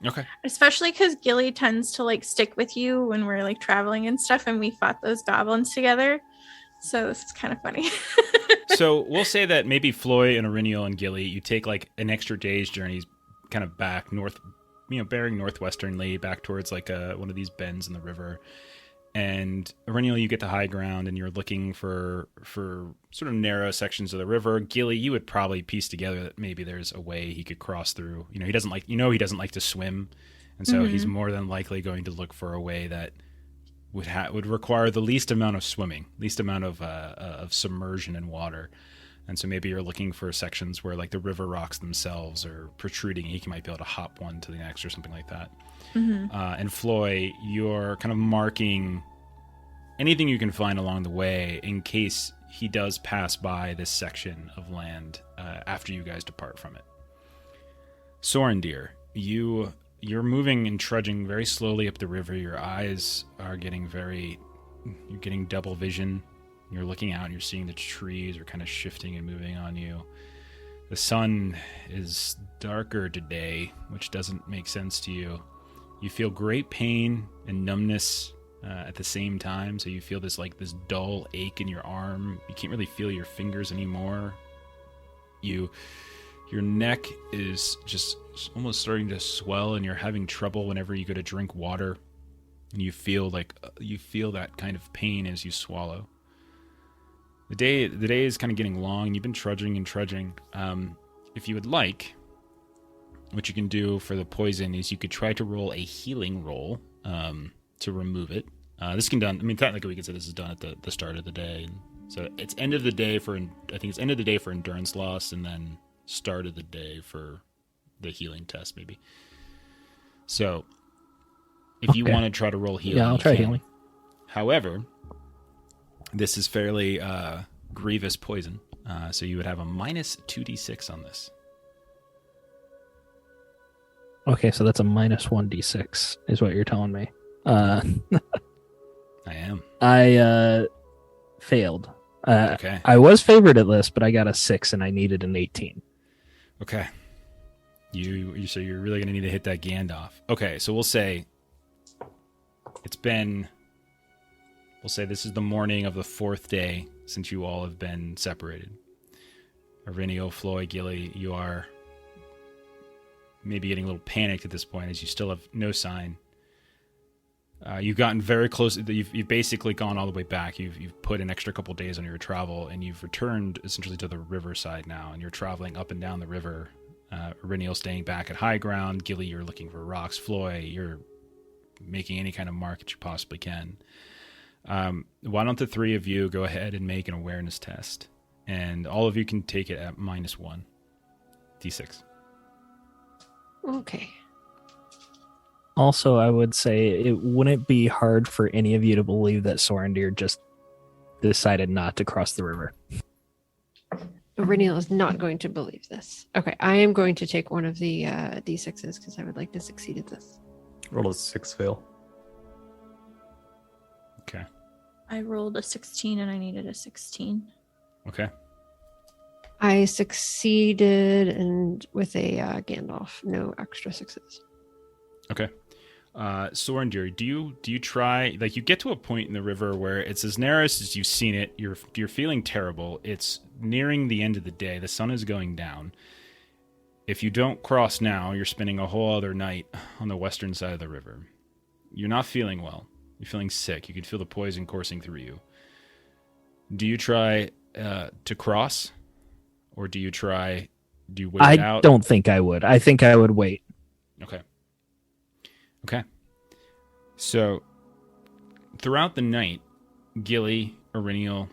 Okay. Especially because Gilly tends to like stick with you when we're like traveling and stuff, and we fought those goblins together. So it's kind of funny. So we'll say that maybe Floy and Iriniel and Gilly, you take like an extra day's journey kind of back north, bearing northwesternly back towards like one of these bends in the river. And Iriniel, you get to high ground and you're looking for sort of narrow sections of the river. Gilly, you would probably piece together that maybe there's a way he could cross through. He doesn't like to swim. And so he's more than likely going to look for a way that would require the least amount of swimming, least amount of submersion in water. And so maybe you're looking for sections where like the river rocks themselves are protruding. He might be able to hop one to the next or something like that. And Floy, you're kind of marking anything you can find along the way in case he does pass by this section of land after you guys depart from it. Sorendir, you're moving and trudging very slowly up the river. Your eyes are you're getting double vision. You're looking out and you're seeing the trees are kind of shifting and moving on you. The sun is darker today, which doesn't make sense to you. You feel great pain and numbness at the same time. So you feel this dull ache in your arm. You can't really feel your fingers anymore. Your neck is just almost starting to swell, and you're having trouble whenever you go to drink water. And you feel that kind of pain as you swallow. The day is kind of getting long. You've been trudging and trudging. If you would like, what you can do for the poison is you could try to roll a healing roll to remove it. This can done. I mean, technically, we could say this is done at the start of the day. So it's end of the day for endurance loss, and then start of the day for the healing test, maybe. So if you want to try to roll healing, Yeah, I'll try healing. However, this is fairly grievous poison, so you would have a minus 2d6 on this. Okay, so that's a minus 1d6 is what you're telling me. I am. I failed. Okay. I was favored at this, but I got a 6 and I needed an 18. Okay. So you're really going to need to hit that Gandalf. Okay, so we'll say this is the morning of the 4th day since you all have been separated. Arinio, Floyd, Gilly, you are maybe getting a little panicked at this point as you still have no sign. You've gotten very close. You've basically gone all the way back. You've put an extra couple days on your travel, and you've returned essentially to the riverside now, and you're traveling up and down the river. Arinio staying back at high ground. Gilly, you're looking for rocks. Floy, you're making any kind of mark that you possibly can. Why don't the 3 of you go ahead and make an awareness test, and all of you can take it at -1 d6. Okay. Also, I would say it wouldn't be hard for any of you to believe that Sorendir just decided not to cross the river. Auriniel is not going to believe this. Okay, I am going to take one of the D6s because I would like to succeed at this. Roll a 6 fail. Okay. I rolled a 16 and I needed a 16. Okay. I succeeded and with a Gandalf, no extra 6s. Okay. Sorendir, do you try, like, you get to a point in the river where it's as narrow as you've seen it. You're feeling terrible. It's nearing the end of the day. The sun is going down. If you don't cross now, you're spending a whole other night on the western side of the river. You're not feeling well. You're feeling sick. You could feel the poison coursing through you. Do you try to cross, or do you wait it out? I don't think I would. I think I would wait. Okay. So, throughout the night, Gilly, Auriniel,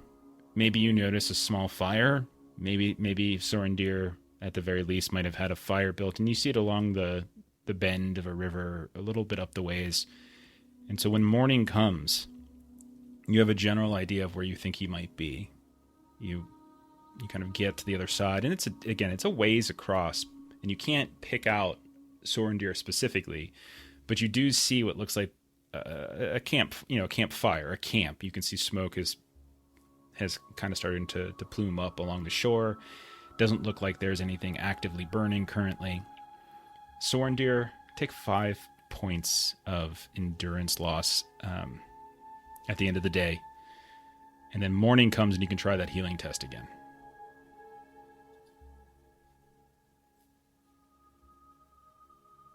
maybe you notice a small fire. Maybe Sorendir, at the very least, might have had a fire built, and you see it along the bend of a river, a little bit up the ways. And so when morning comes, you have a general idea of where you think he might be. You kind of get to the other side, and it's a ways across, and you can't pick out Sorendir specifically. But you do see what looks like a camp, a campfire, a camp. You can see smoke has kind of started to plume up along the shore. Doesn't look like there's anything actively burning currently. Sorendir, take 5 points of endurance loss at the end of the day. And then morning comes and you can try that healing test again.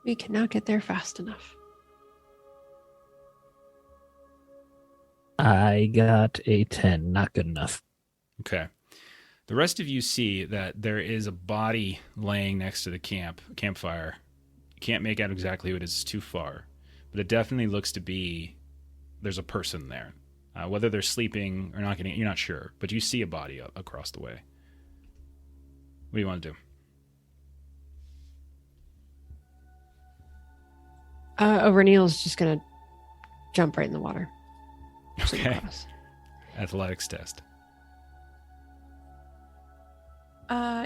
We cannot get there fast enough. I got a 10. Not good enough. Okay. The rest of you see that there is a body laying next to the campfire. You can't make out exactly who it is. It's too far. But it definitely looks to be there's a person there. Whether they're sleeping or not, you're not sure. But you see a body across the way. What do you want to do? Auriniel's just going to jump right in the water. Okay. Athletics test.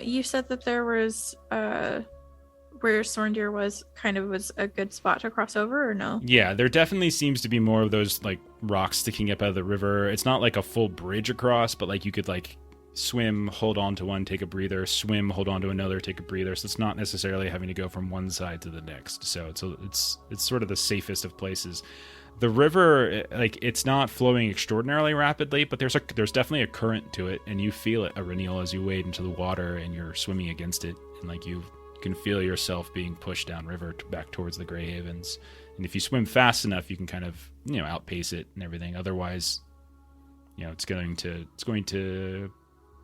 You said that there was where Sorendir was a good spot to cross over, or no? Yeah, there definitely seems to be more of those like rocks sticking up out of the river. It's not like a full bridge across, but like you could like swim, hold on to one, take a breather, swim, hold on to another, take a breather. So it's not necessarily having to go from one side to the next. So it's sort of the safest of places. The river, like, it's not flowing extraordinarily rapidly, but there's definitely a current to it, and you feel it, Auriniel, as you wade into the water and you're swimming against it, and like you can feel yourself being pushed downriver back towards the Grey Havens. And if you swim fast enough, you can kind of outpace it and everything. Otherwise, it's going to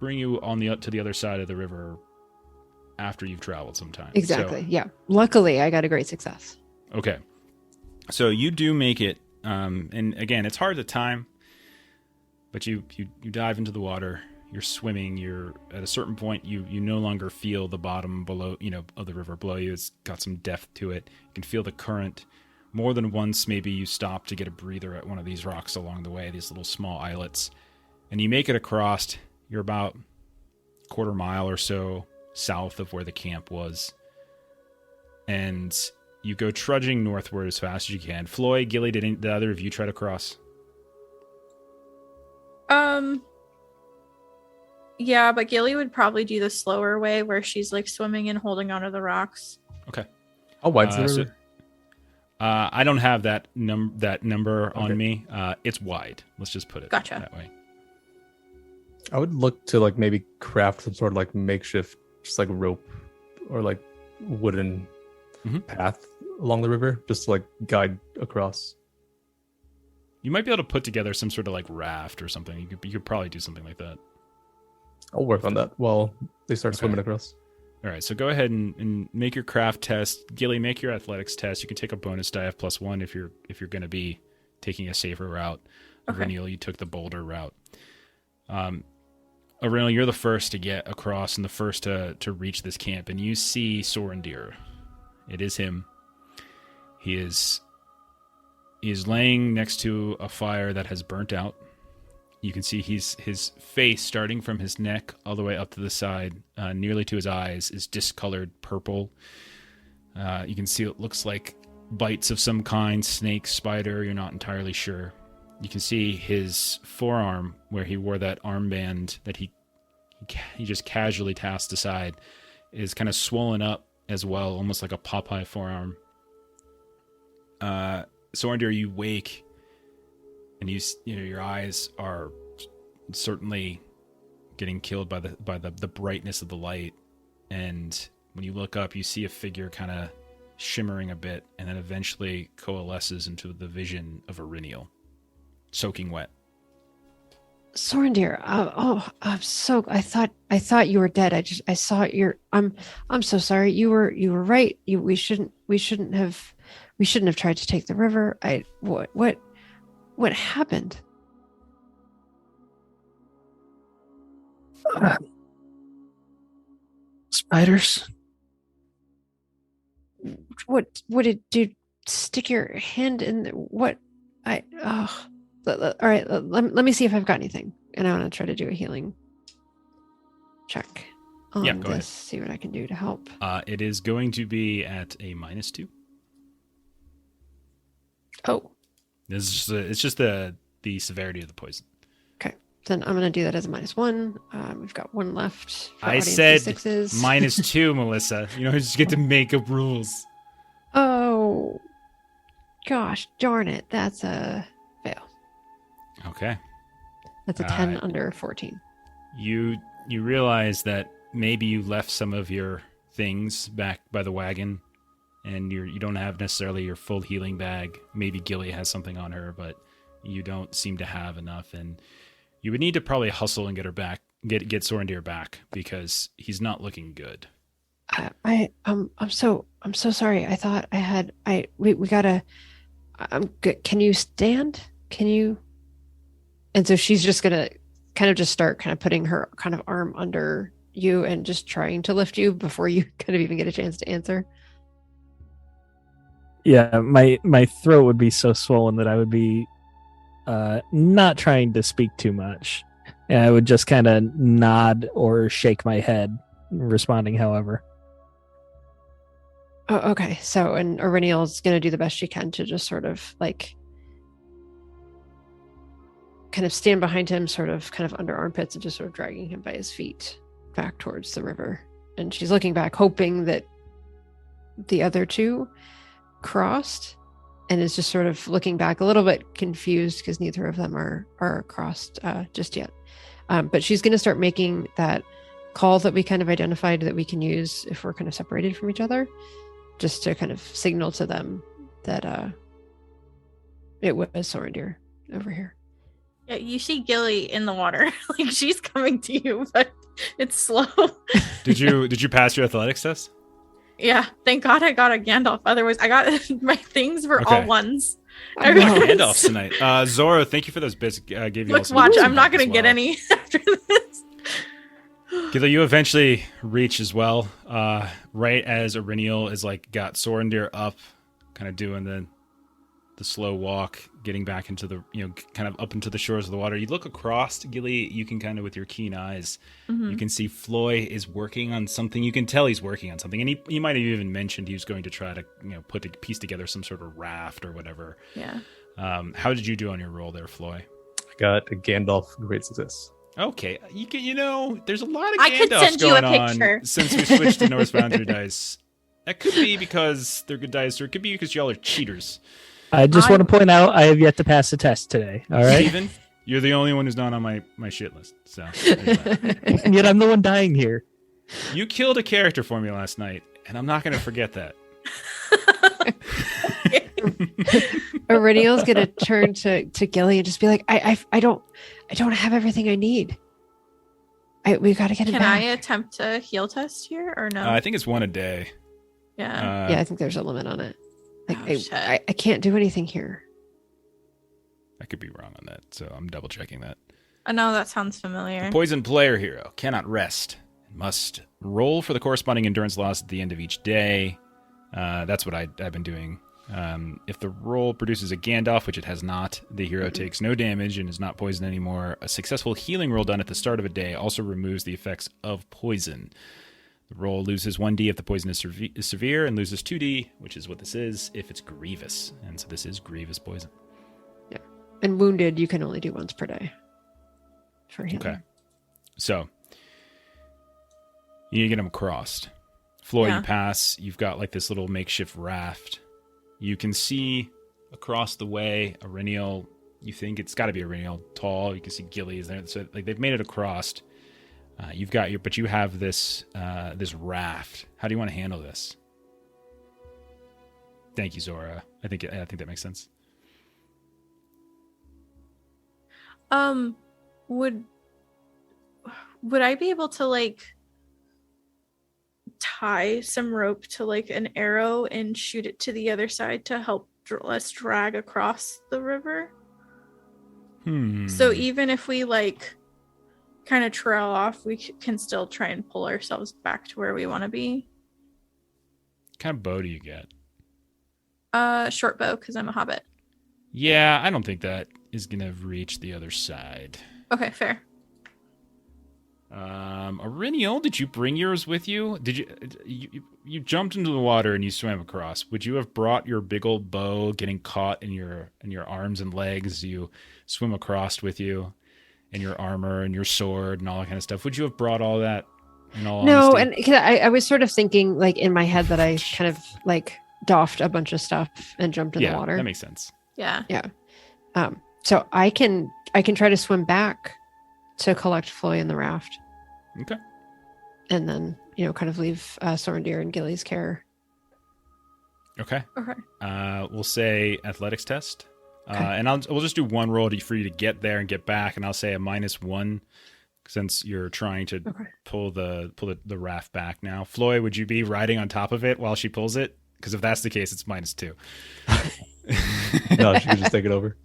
bring you to the other side of the river after you've traveled some time. Exactly. So, yeah. Luckily, I got a great success. Okay. So you do make it. And again, it's hard to time, but you dive into the water, you're swimming, you're at a certain point, you no longer feel the bottom below, of the river below you. It's got some depth to it. You can feel the current. More than once, maybe you stop to get a breather at one of these rocks along the way, these little small islets, and you make it across. You're about a quarter mile or so south of where the camp was. And you go trudging northward as fast as you can. Floyd, Gilly, did either of you try to cross? Yeah, but Gilly would probably do the slower way where she's like swimming and holding onto the rocks. Okay. How wide's the So- river? I don't have that number Okay. on me. It's wide. Let's just put it Gotcha. that way. I would look to like maybe craft some sort of like makeshift, just like rope or like wooden Mhm. path along the river, just to like guide across. You might be able to put together some sort of like raft or something. You could probably do something like that. I'll work on that while they start Okay. swimming across. All right, so go ahead and make your craft test. Gilly, make your athletics test. You can take a bonus die of +1 if you're going to be taking a safer route. Okay. Aurelial, you took the boulder route. Aurelial, you're the first to get across and the first to reach this camp, and you see Sorendir. It is him. He is laying next to a fire that has burnt out. You can see his face, starting from his neck all the way up to the side, nearly to his eyes, is discolored purple. You can see it looks like bites of some kind, snake, spider, you're not entirely sure. You can see his forearm, where he wore that armband that he just casually tossed aside, is kind of swollen up as well, almost like a Popeye forearm. Sorendir, you wake, and you know your eyes are certainly getting killed by the brightness of the light, and when you look up, you see a figure kind of shimmering a bit, and then eventually coalesces into the vision of Aurelial, soaking wet. Sorendir, I thought you were dead. I saw your. I'm so sorry. You were right. We shouldn't have tried to take the river. What happened? Spiders. What did you stick your hand in? What all right. Let me see if I've got anything, and I want to try to do a healing check on Yeah, go ahead. this. See what I can do to help. It is going to be at a -2. Oh, It's just the severity of the poison. then I'm gonna do that as a -1. We've got one left. for I audience said D6s. -2, Melissa. You just get to make up rules. Oh, gosh darn it! That's a fail. Okay. That's a 10 under 14. You realize that maybe you left some of your things back by the wagon, and you don't have necessarily your full healing bag. Maybe Gilly has something on her, but you don't seem to have enough, and you would need to probably hustle and get her back, get Sorendir back, because he's not looking good. I'm so sorry. I thought I had we gotta. I'm good. Can you stand? Can you? And so she's just gonna kind of just start kind of putting her kind of arm under you and just trying to lift you before you kind of even get a chance to answer. Yeah, my throat would be so swollen that I would be not trying to speak too much. And I would just kind of nod or shake my head, responding however. Oh, okay. So, and Aurelial's going to do the best she can to just sort of like kind of stand behind him, sort of kind of under armpits, and just sort of dragging him by his feet back towards the river. And she's looking back, hoping that the other two crossed, and is just sort of looking back a little bit confused because neither of them are crossed just yet. But she's going to start making that call that we kind of identified that we can use if we're kind of separated from each other, just to kind of signal to them that it was Sorendir over here. Yeah, you see Gilly in the water. Like she's coming to you, but it's slow. Did you pass your athletics test? Yeah, thank God I got a Gandalf. Otherwise, I got my things were all Okay. ones. Oh, no. Gandalf tonight. Zoro, thank you for those bits. Gave you Look, also watch. some I'm not help gonna as get well. any after this. Gilly, you eventually reach as well. Right as Aurelial is like got Sorendir up, kind of doing the slow walk, getting back into the kind of up into the shores of the water. You look across, Gilly. You can kind of with your keen eyes, you can see Floy is working on something. You can tell he's working on something, and he might have even mentioned he was going to try to piece together some sort of raft or whatever. Yeah. How did you do on your roll there, Floy? got a Gandalf great success. Okay, there's a lot of I could Gandalfs send you a going picture. on since we switched to Norse Foundry dice. That could be because they're good dice, or it could be because y'all are cheaters. I just want to point out I have yet to pass the test today. All right, Steven, you're the only one who's not on my shit list. So there's that. and yet I'm the one dying here. You killed a character for me last night, and I'm not going to forget that. Aureliel's gonna turn to Gilly and just be like, I don't have everything I need. We've got to get it Can back. I attempt a heal test here or no? I think it's one a day. Yeah. Yeah, I think there's a limit on it. Like, Oh, shit. I can't do anything here. I could be wrong on that, so I'm double checking that. I know that sounds familiar. The poison player hero cannot rest and must roll for the corresponding endurance loss at the end of each day. That's what I've been doing. If the roll produces a Gandalf, which it has not, the hero takes no damage and is not poisoned anymore. A successful healing roll done at the start of a day also removes the effects of poison. The roll loses 1d if the poison is severe and loses 2d, which is what this is, if it's grievous. And so this is grievous poison. Yeah. And wounded, you can only do once per day. For healing. Okay. So, you need to get them crossed. Floyd, Yeah. you pass. You've got like this little makeshift raft. You can see across the way a Reniel. You think it's got to be a Reniel, tall. You can see Gillies there. So like they've made it across. But you have this this raft. How do you want to handle this? Thank you, Zora. I think that makes sense. Would I be able to like tie some rope to like an arrow and shoot it to the other side to help us drag across the river? So even if we like kind of trail off, we can still try and pull ourselves back to where we want to be. What kind of bow do you get? Short bow, because I'm a hobbit. Yeah, I don't think that is gonna reach the other side. Okay, fair. Auriniel, did you bring yours with you? Did you jumped into the water and you swam across? Would you have brought your big old bow, getting caught in your arms and legs? You swim across with you, and your armor and your sword and all that kind of stuff. Would you have brought all that? In all No, honesty? and 'cause I was sort of thinking like in my head that I kind of like doffed a bunch of stuff and jumped in yeah, the water. that makes sense. Yeah. So I can try to swim back to collect Floy in the raft. Okay. And then, kind of leave Sorendir and Gilly's care. Okay. Okay. We'll say athletics test. Okay. And we'll just do one roll for you to get there and get back, and I'll say a -1 since you're trying to pull the raft back now. Floy, would you be riding on top of it while she pulls it? Because if that's the case, it's -2. No, she can just take it over.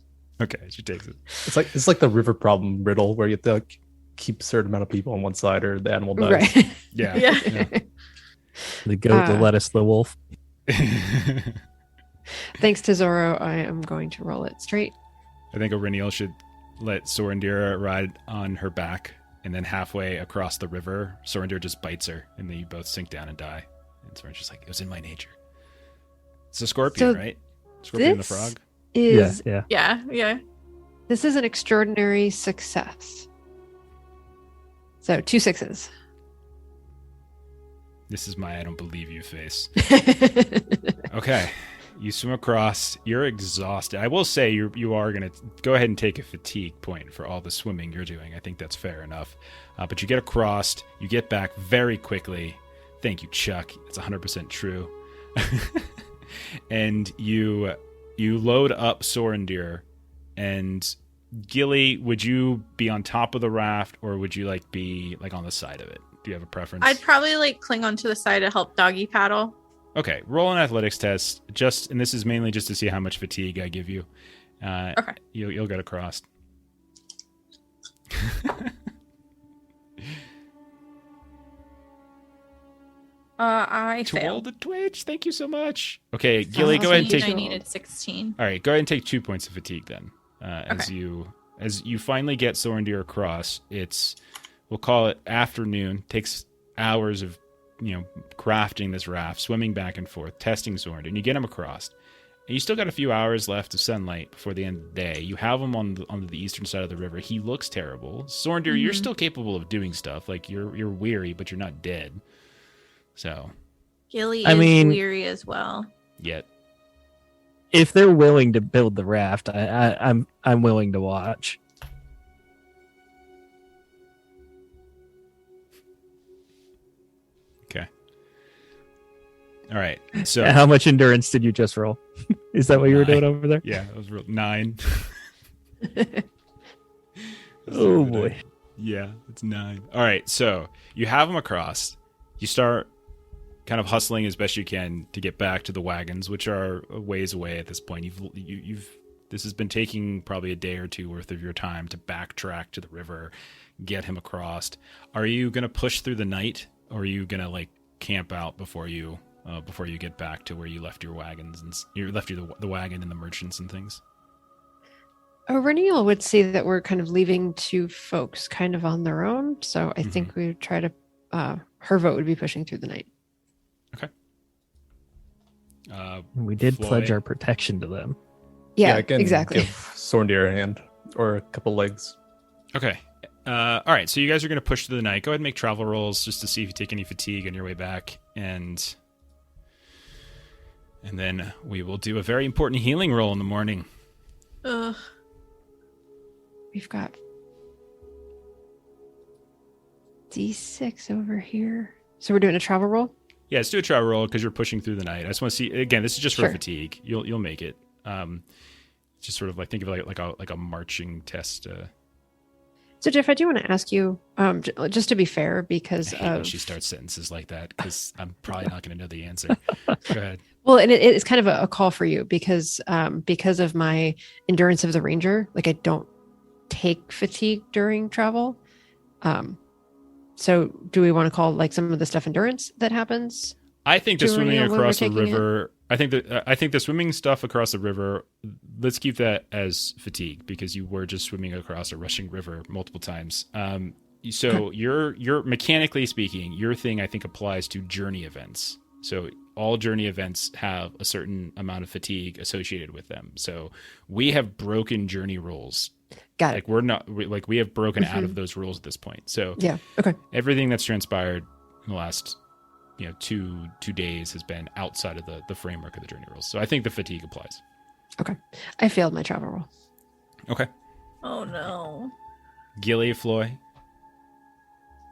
Okay, she takes it. It's like the river problem riddle where you have to like, keep a certain amount of people on one side or the animal dies. Right. Yeah. Yeah. The goat, the lettuce, the wolf. Thanks to Zoro, I am going to roll it straight. I think Auriniel should let Sorendira ride on her back, and then halfway across the river, Sorendira just bites her, and then you both sink down and die. And Sorendira's just like, it was in my nature. It's a scorpion, So right? Scorpion the this frog? is Yeah. Yeah. this is an extraordinary success. So 2 6s. This is my I don't believe you face. Okay. You swim across. You're exhausted. I will say you are going to go ahead and take a fatigue point for all the swimming you're doing. I think that's fair enough. But you get across. You get back very quickly. Thank you, Chuck. It's 100% true. And you load up Sorendir. And Gilly, would you be on top of the raft or would you be on the side of it? Do you have a preference? I'd probably cling onto the side to help doggy paddle. Okay, roll an athletics test. And this is mainly just to see how much fatigue I give you. Okay. You'll get across. I Twirl failed. the twitch. Thank you so much. Okay, Gilly, go ahead and take. I needed 16. All right, go ahead and take 2 points of fatigue then. As you finally get Sorendir across, we'll call it afternoon. Takes hours of crafting this raft, swimming back and forth, testing Sorendir, and you get him across. And you still got a few hours left of sunlight before the end of the day. You have him on the eastern side of the river. He looks terrible. Sorendir, you're still capable of doing stuff. Like you're weary, but you're not dead. So Gilly I is mean- weary as well. yet. If they're willing to build the raft, I'm willing to watch. Okay. All right. So How much endurance did you just roll? Is that what you were doing over there? yeah, it was real 9. Oh boy. Yeah, it's 9. All right, so you have them across. You start kind of hustling as best you can to get back to the wagons, which are a ways away at this point. This has been taking probably a day or two worth of your time to backtrack to the river, get him across. Are you going to push through the night, or are you going to like camp out before you get back to where you left your wagons and the wagon and the merchants and things? Reniel would say that we're kind of leaving 2 folks kind of on their own. So I think we would try to, her vote would be pushing through the night. Okay. We did Floyd. pledge our protection to them. Yeah, I can exactly. give Sorendir a hand or a couple legs. Okay. All right, so you guys are going to push through the night. Go ahead and make travel rolls just to see if you take any fatigue on your way back. And then we will do a very important healing roll in the morning. Ugh. We've got D6 over here. So we're doing a travel roll? Yeah, let's do a travel roll because you're pushing through the night. I just want to see, again, this is just for Sure. fatigue. You'll make it. Just sort of like think of it like a marching test. So Jeff, I do want to ask you, just to be fair, because I hate when of she starts sentences like that because I'm probably not going to know the answer. Go ahead. well, and it's kind of a call for you because of my endurance of the ranger, like I don't take fatigue during travel. So do we want to call like some of the stuff endurance that happens? I think the Do swimming we know when we're across the taking it? river. I think the swimming stuff across the river. Let's keep that as fatigue because you were just swimming across a rushing river multiple times. So you're mechanically speaking, your thing I think applies to journey events. So all journey events have a certain amount of fatigue associated with them. So we have broken journey rules. Got it. Like we have broken out of those rules at this point. So Yeah. Okay. everything that's transpired in the last 2 days has been outside of the framework of the journey rules. So I think the fatigue applies. Okay. I failed my travel roll. Okay. Oh no. Gilly, Floy.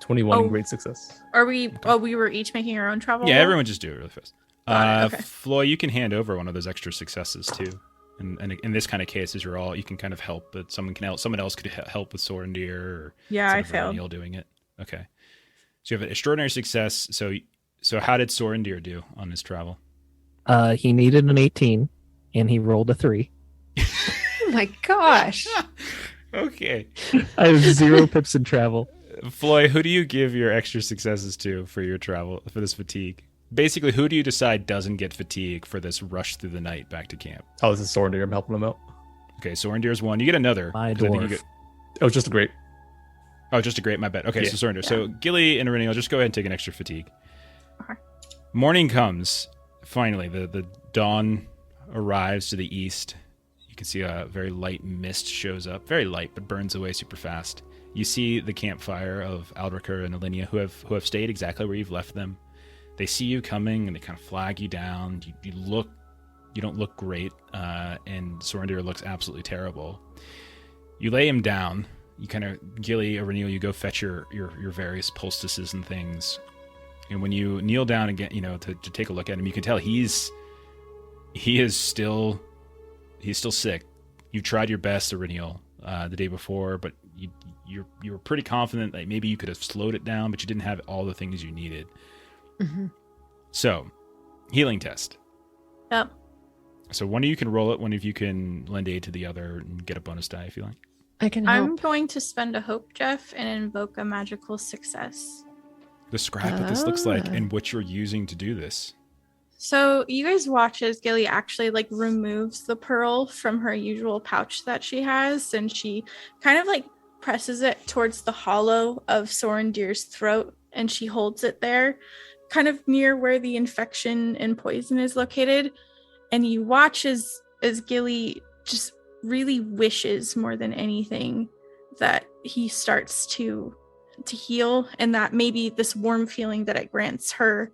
21, Oh. great success. Are we? Oh, we were each making our own travel. Yeah, roll? everyone just do it really fast. Got it, okay. Floy, you can hand over one of those extra successes too. And in this kind of case, as you can kind of help, but someone else could help with Sorendir or Yeah, I instead of failed. Reniel doing it. Okay. So you have an extraordinary success. So how did Sorendir do on his travel? He needed an 18, and he rolled a 3. Oh my gosh. Okay. I have 0 pips in travel. Floy, who do you give your extra successes to for your travel, for this fatigue? Basically, who do you decide doesn't get fatigue for this rush through the night back to camp? Oh, this is Sorendir. I'm helping him out. Okay, Sorendir's 1. You get another. My 'cause I think you dwarf. get- Oh, just a great. Oh, just a great, my bad. Okay, Yeah. so Sorendir. So Gilly and Reniel, just go ahead and take an extra fatigue. Okay. Morning comes. Finally, the dawn arrives to the east. You can see a very light mist shows up. Very light, but burns away super fast. You see the campfire of Aldricher and Alinea who have stayed exactly where you've left them. They see you coming and they kind of flag you down. You don't look great, and Sorendir looks absolutely terrible. You lay him down. You kind of, Gilly or Reniel, you go fetch your various poultices and things. And when you kneel down again, to take a look at him, you can tell he is still sick. You tried your best, Reniel, the day before, but you were pretty confident that maybe you could have slowed it down, but you didn't have all the things you needed. Mm-hmm. So, healing test. Yep. So one of you can roll it, one of you can lend aid to the other and get a bonus die if you like. I can I'm help. going to spend a hope, Jeff, and invoke a magical success. Describe what this looks like Ah. and what you're using to do this. So you guys watch as Gilly actually removes the pearl from her usual pouch that she has, and she kind of presses it towards the hollow of Sorendir's throat, and she holds it there, kind of near where the infection and poison is located. and you watch as Gilly just really wishes more than anything that he starts to heal, and that maybe this warm feeling that it grants her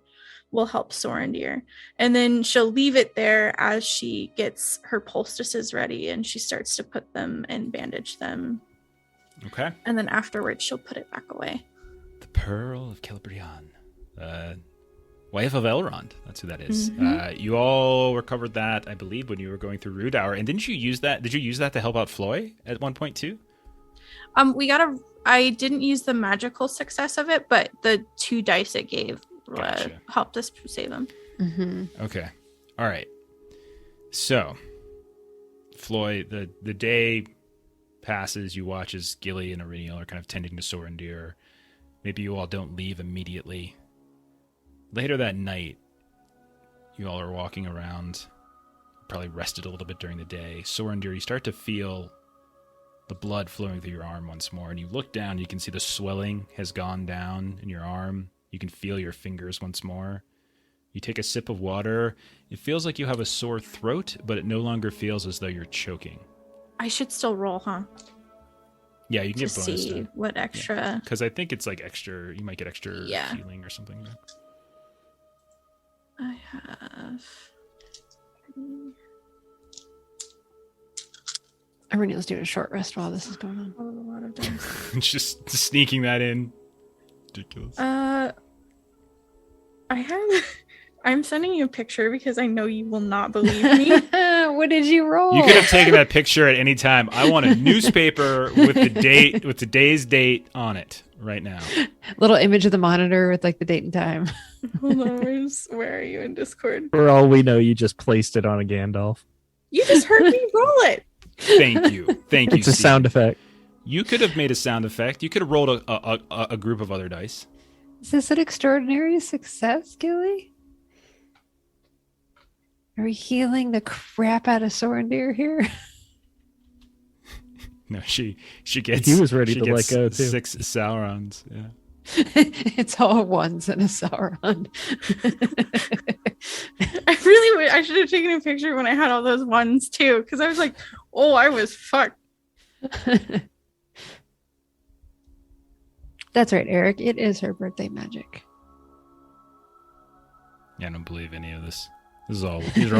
will help Sorendir. And then she'll leave it there as she gets her poultices ready, and she starts to put them and bandage them. Okay. And then afterwards, she'll put it back away. The Pearl of Celebrian. Wife of Elrond. That's who that is. Mhm. You all recovered that, I believe, when you were going through Rude Hour. And didn't you use that? Did you use that to help out Floy at one point too? I didn't use the magical success of it, but the 2 dice it gave Gotcha. helped us save him. Mm-hmm. Okay. All right. So, Floy, the day passes. You watch as Gilly and Iriniel are kind of tending to Sorendir. Maybe you all don't leave immediately. Later that night, you all are walking around, probably rested a little bit during the day. Sorendir, you start to feel the blood flowing through your arm once more, and you look down, you can see the swelling has gone down in your arm. You can feel your fingers once more. You take a sip of water. It feels like you have a sore throat, but it no longer feels as though you're choking. I should still roll, huh? Yeah, you can To get bonus see to, what extra. because I think it's like extra. You might get extra Yeah. healing or something. I have. Iriniel's doing a short rest while this is going on. A lot of dice. Just sneaking that in. Ridiculous. I have. I'm sending you a picture because I know you will not believe me. What did you roll? You could have taken that picture at any time. I want a newspaper with the date, with today's date on it right now. Little image of the monitor with like the date and time. Hold on, where are you in Discord? For all we know, you just placed it on a Gandalf. You just heard me roll it. Thank you. Thank you, It's a Steve. sound effect. You could have made a sound effect. You could have rolled a group of other dice. Is this an extraordinary success, Gilly? Are we healing the crap out of Sorendir here? No, she gets. He was ready she to let gets go, too. 6 Saurons. Yeah. It's all ones and a Sauron. I should have taken a picture when I had all those ones too, because I was like, oh, I was fucked. That's right, Eric. It is her birthday magic. Yeah, I don't believe any of this. These are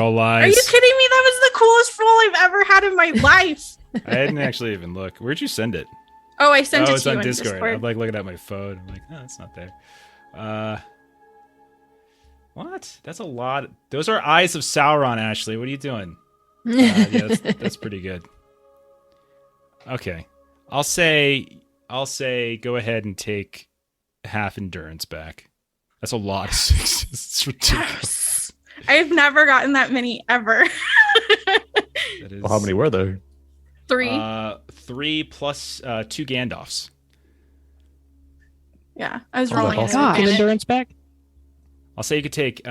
all Are lies. you kidding me? That was the coolest roll I've ever had in my life. I didn't actually even look. Where'd you send it? Oh, I sent it it's to you on in Discord. Discord. I'm like looking at my phone. I'm like, oh, it's not there. What? That's a lot. Those are eyes of Sauron, Ashley. What are you doing? Yeah, that's pretty good. Okay, I'll say, go ahead and take half endurance back. That's a lot of sixes. It's ridiculous. Yes. I've never gotten that many ever. That is, Well, how many were there? 3. 3 plus 2 Gandalfs. Yeah, I was Oh my rolling it. gosh. Get endurance back? I'll say you could take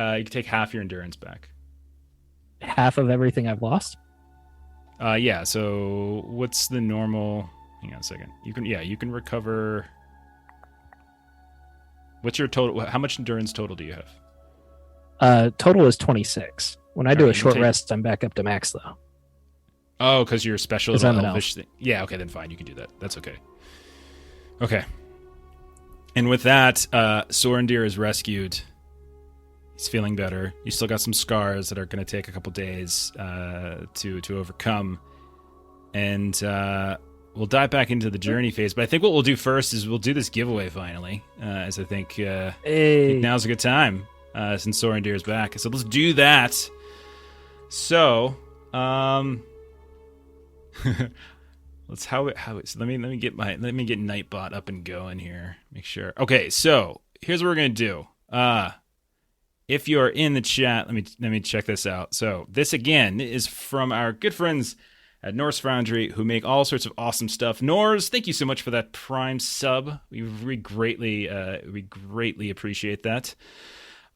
half your endurance back. Half of everything I've lost? Yeah. So what's the normal? Hang on a second. You can recover. What's your total? How much endurance total do you have? Total is 26. When I do Alright, a you short take- rest, I'm back up to max, though. Oh, because you're special 'Cause little I'm an elvish thing. Yeah. Okay, then fine. You can do that. That's okay. Okay. And with that, Sorendir is rescued. He's feeling better. You still got some scars that are going to take a couple days to overcome. And we'll dive back into the journey phase. But I think what we'll do first is we'll do this giveaway finally, as I think Hey. now's a good time since Sorendir is back. So let's do that. So, let's so let me get Nightbot up and going here. Make sure. Okay, so here's what we're gonna do. If you're in the chat, let me check this out. So this again is from our good friends at Norse Foundry, who make all sorts of awesome stuff. Norse, thank you so much for that Prime sub. We greatly appreciate that.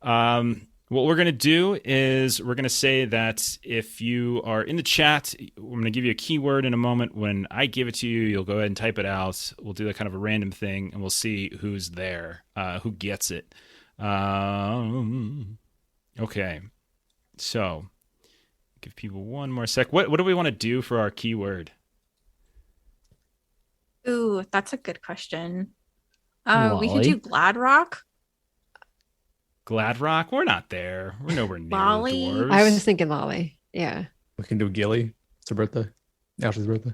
What we're going to do is we're going to say that if you are in the chat, I'm going to give you a keyword in a moment. When I give it to you, you'll go ahead and type it out. We'll do that kind of a random thing, and we'll see who's there, who gets it. Okay. So Give people one more sec. What do we want to do for our keyword? Ooh, that's a good question. We could Lolly. do Glad Rock. Glad Rock? We're not there. We're nowhere near Lolly. dwarves. I was thinking Lolly. Yeah. We can do Gilly. It's her birthday. Ashley's birthday.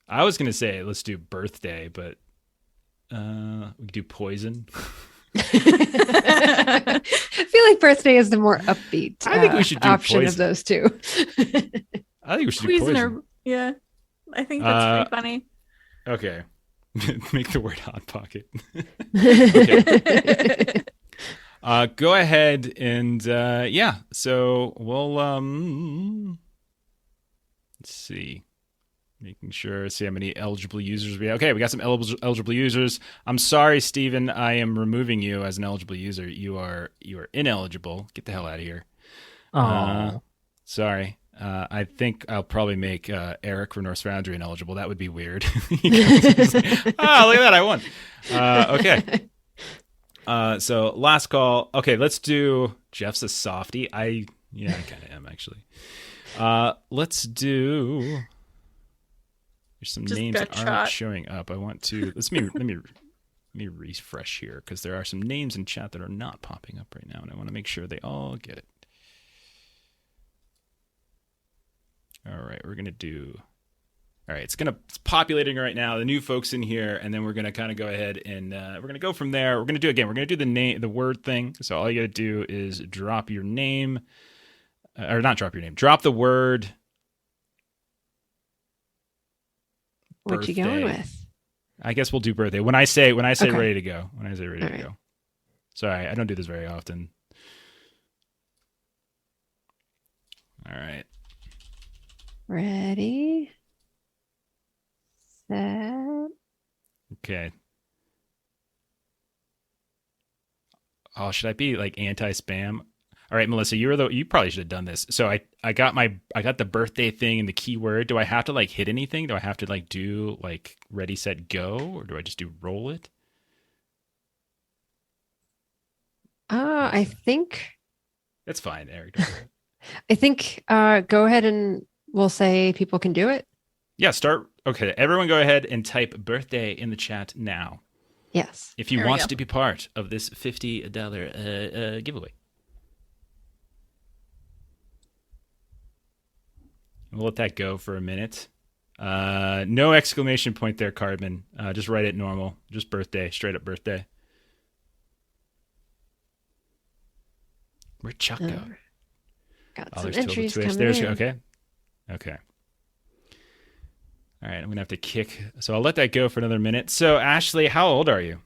I was gonna say let's do birthday, but we could do poison. I feel like birthday is the more upbeat I think we should do option of poison. those two. I think we should do poison. Poisoner. Yeah. I think that's pretty funny. Okay. Make the word hot pocket. Go ahead and yeah. So we'll let's see. Making sure, see how many eligible users we have. Okay, we got some eligible users. I'm sorry, Steven, I am removing you as an eligible user. You are ineligible. Get the hell out of here. Oh, Sorry. I think I'll probably make Eric for Norse Foundry ineligible. That would be weird. Look at that, I won. Okay. So last call. Okay, let's do Jeff's a softie. I kind of am actually. Let's do. There's some Just names that gunshot. aren't showing up. I want to. Let me refresh here because there are some names in chat that are not popping up right now, and I want to make sure they all get it. All right, we're gonna do. All right, it's populating right now. The new folks in here, and then we're gonna kind of go ahead and we're gonna go from there. We're gonna do again. We're gonna do the word thing. So all you gotta do is drop your name, or not drop your name. Drop the word. What you going Birthday. with? I guess we'll do birthday. When I say Okay. ready to go. When I say ready All to right. go. Sorry, I don't do this very often. All right. Ready, set. Okay. Oh, should I be like anti-spam? All right, Melissa, you probably should have done this. So I got the birthday thing and the keyword. Do I have to like hit anything? Do I have to like do like ready, set, go, or do I just do roll it? I think That's fine, Eric. Don't worry. go ahead and we'll say people can do it. Yeah, start. Okay, everyone go ahead and type birthday in the chat now Yes. if you There we want go. to be part of this $50 giveaway. We'll let that go for a minute. No exclamation point there, Cardman. Just write it normal. Just birthday, straight up birthday. Where'd Chuck go? Got Oh, some there's Tilda entries Twitch. coming There's in. okay. All right, I'm gonna have to kick. So I'll let that go for another minute. So Ashley, how old are you?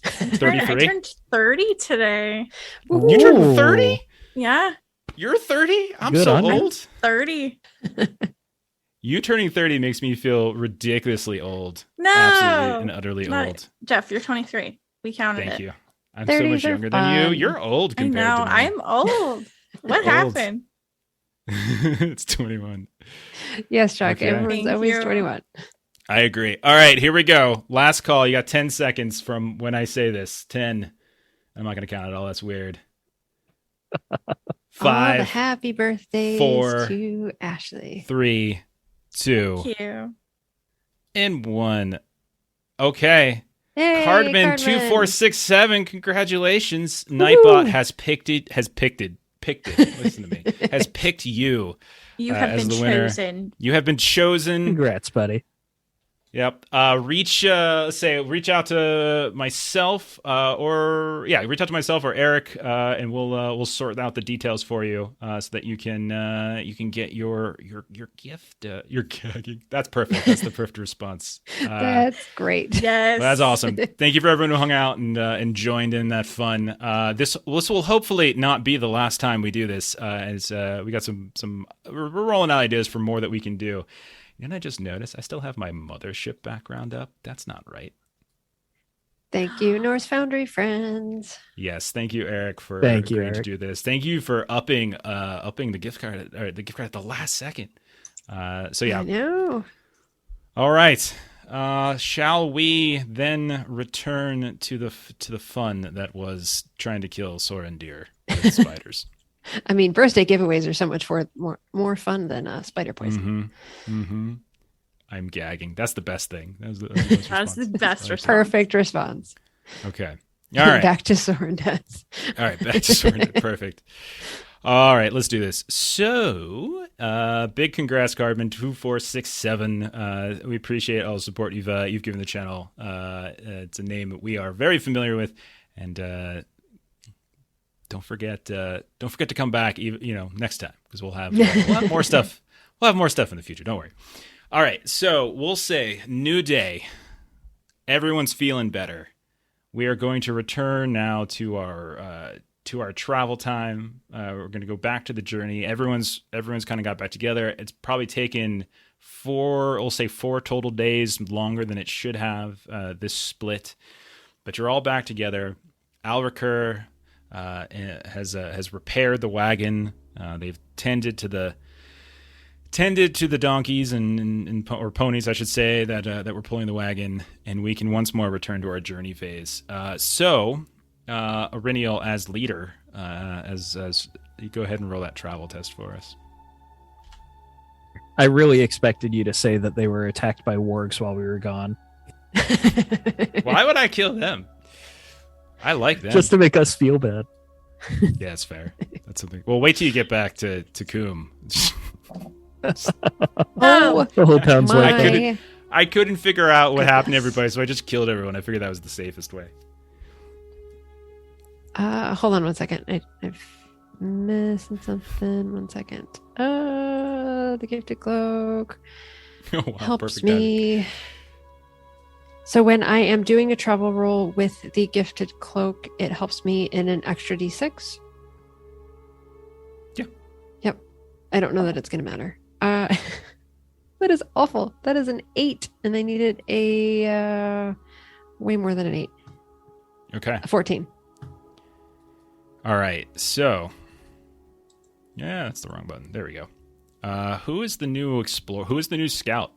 I 33. turned 30 today. You turned Ooh. 30? Yeah, You're 30? I'm Good so on you. old. 30. You turning 30 makes me feel ridiculously old. No. Absolutely and utterly Not- old. Jeff, you're 23. We counted Thank it. you. I'm so 30s much are younger than you. fun. You're old I compared know. to me. I'm old. What Old. happened? It's 21. Yes, Chuck. Okay. Everyone's Thank always you. 21. I agree. All right, here we go. Last call. You got 10 seconds from when I say this. 10. I'm not going to count it all. That's weird. All the 5, happy birthdays 4, to Ashley. 3, 2, Thank you. and 1. Okay. Hey, Cardman 2467. Congratulations. Nightbot has picked it. Listen to me. Has picked you. You have as been the winner. chosen. You have been chosen. Congrats, buddy. Yep. Reach out to myself, reach out to myself or Eric, and we'll sort out the details for you, so that you can get your gift. Your gagging. That's perfect. That's the perfect response. That's great. Yes. Well, that's awesome. Thank you for everyone who hung out and joined in that fun. This will hopefully not be the last time we do this. As we got we're rolling out ideas for more that we can do. And I just noticed I still have my mothership background up. That's not right. Thank you, Norse Foundry friends. Yes, thank you, Eric, for Thank you, agreeing to Eric. do this. Thank you for upping the gift card at the last second. So yeah. I know. All right. Shall we then return to the fun that was trying to kill Soren deer with spiders? I mean, birthday giveaways are so much more fun than spider poison. I'm gagging. That's the best thing. That was the best That's the response. best I like response. Perfect response. that. Okay. All right. Back to Sorendez. All right. Back to Sword. Perfect. All right. Let's do this. So, big congrats, Cardman 2467. We appreciate all the support you've given the channel. It's a name that we are very familiar with, and don't forget to come back. Next time, because we'll have more stuff. We'll have more stuff in the future. Don't worry. All right, so we'll say new day. Everyone's feeling better. We are going to return now to our travel time. We're going to go back to the journey. Everyone's kind of got back together. It's probably taken four total days longer than it should have, this split. But you're all back together. Alriker has repaired the wagon. They've tended to the donkeys or ponies, I should say, that were pulling the wagon, and we can once more return to our journey phase. So, Auriniel as leader, as you go ahead and roll that travel test for us. I really expected you to say that they were attacked by wargs while we were gone, Why would I kill them? I like them. just to make us feel bad. Yeah, it's fair. That's something. Well, wait till you get back to Coombe. Oh, The whole town's I like that. couldn't- I couldn't figure out what happened to everybody, so I just killed everyone. I figured that was the safest way. Hold on one second. I'm missing something. 1 second. The gifted cloak Oh, wow, helps perfect timing. me. So when I am doing a travel roll with the gifted cloak, it helps me in an extra d6. Yeah. Yep. I don't know that it's going to matter. That is awful. That is an 8, and I needed a way more than an 8. Okay. A 14. All right. So, yeah, that's the wrong button. There we go. Who is the new explorer? Who is the new scout?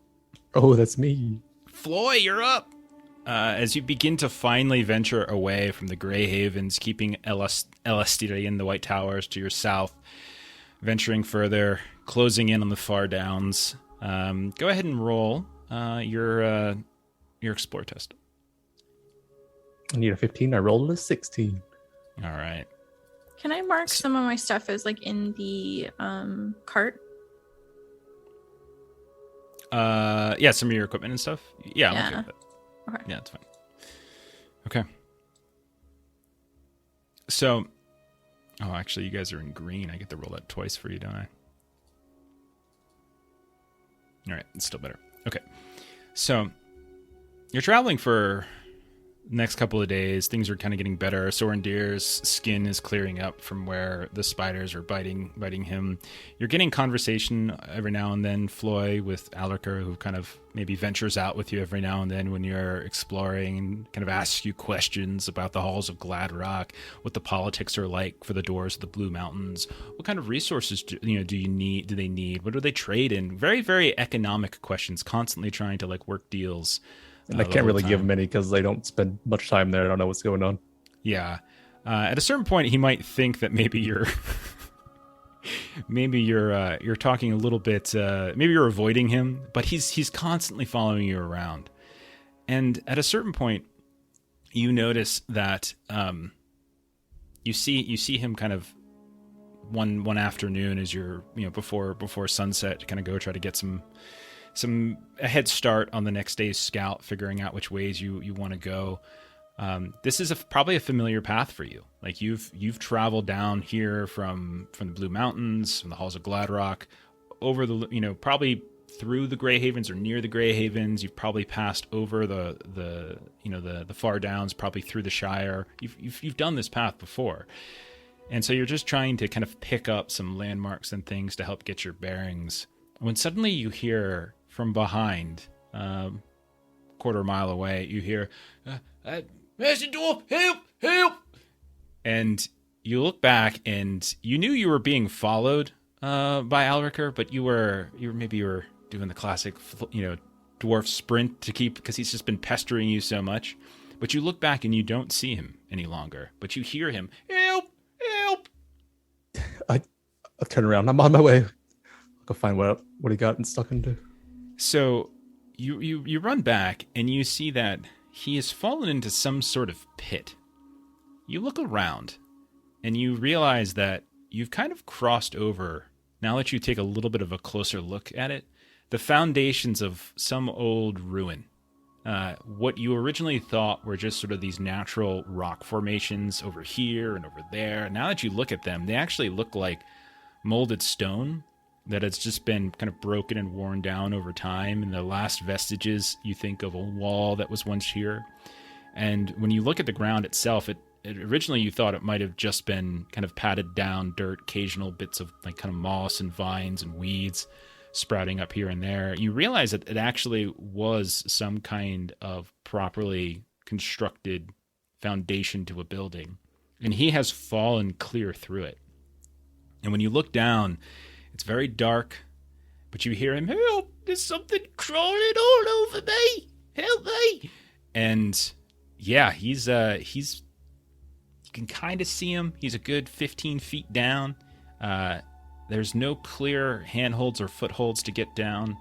Oh, that's me. Floy, you're up. As you begin to finally venture away from the Grey Havens, keeping Elastiri in the White Towers to your south, venturing further, closing in on the far downs. Go ahead and roll your explore test. I need a 15. I rolled a 16. All right. Can I mark some of my stuff as like in the cart? Yeah, some of your equipment and stuff. Yeah, I'm okay Yeah. with it. Okay. Yeah, it's fine. Okay. So, actually, you guys are in green. I get to roll that twice for you, don't I? All right, it's still better. Okay. So, you're traveling for the next couple of days. Things are kind of getting better. Sorendir's skin is clearing up from where the spiders are biting him. You're getting conversation every now and then, Floy, with Alriker, who kind of maybe ventures out with you every now and then when you're exploring and kind of asks you questions about the halls of Gladrock, what the politics are like for the doors of the Blue Mountains, what kind of resources do they need, what do they trade in? Very, very economic questions, constantly trying to work deals. And I the can't whole really give time. him any because I don't spend much time there. I don't know what's going on. Yeah. At a certain point, he might think that maybe you're talking a little bit. Maybe you're avoiding him, but he's constantly following you around. And at a certain point, you notice that you see him kind of one afternoon as you're before sunset, kind of go try to get a head start on the next day's scout, figuring out which ways you want to go. This is probably a familiar path for you. You've traveled down here from the Blue Mountains, from the halls of Gladrock, over the probably through the Grey Havens or near the Grey Havens. You've probably passed over the far downs, probably through the Shire. You've done this path before, and so you're just trying to kind of pick up some landmarks and things to help get your bearings. When suddenly you hear from behind, quarter mile away, you hear, Master Dwarf, help! And you look back, and you knew you were being followed by Alriker, but you were doing the classic, dwarf sprint to keep, because he's just been pestering you so much. But you look back and you don't see him any longer, but you hear him, help! I'll turn around. I'm on my way. I'll go find what he got stuck into. So you run back and you see that he has fallen into some sort of pit. You look around and you realize that you've kind of crossed over, now that you take a little bit of a closer look at it, the foundations of some old ruin. What you originally thought were just sort of these natural rock formations over here and over there. Now that you look at them, they actually look like molded stone that has just been kind of broken and worn down over time, and the last vestiges, you think, of a wall that was once here. And when you look at the ground itself, it originally you thought it might have just been kind of patted down dirt, occasional bits of like kind of moss and vines and weeds sprouting up here and there. You realize that it actually was some kind of properly constructed foundation to a building, and he has fallen clear through it. And when you look down, it's very dark, but you hear him, "Help! There's something crawling all over me! Help me!" And yeah, he's you can kind of see him. He's a good 15 feet down. There's no clear handholds or footholds to get down.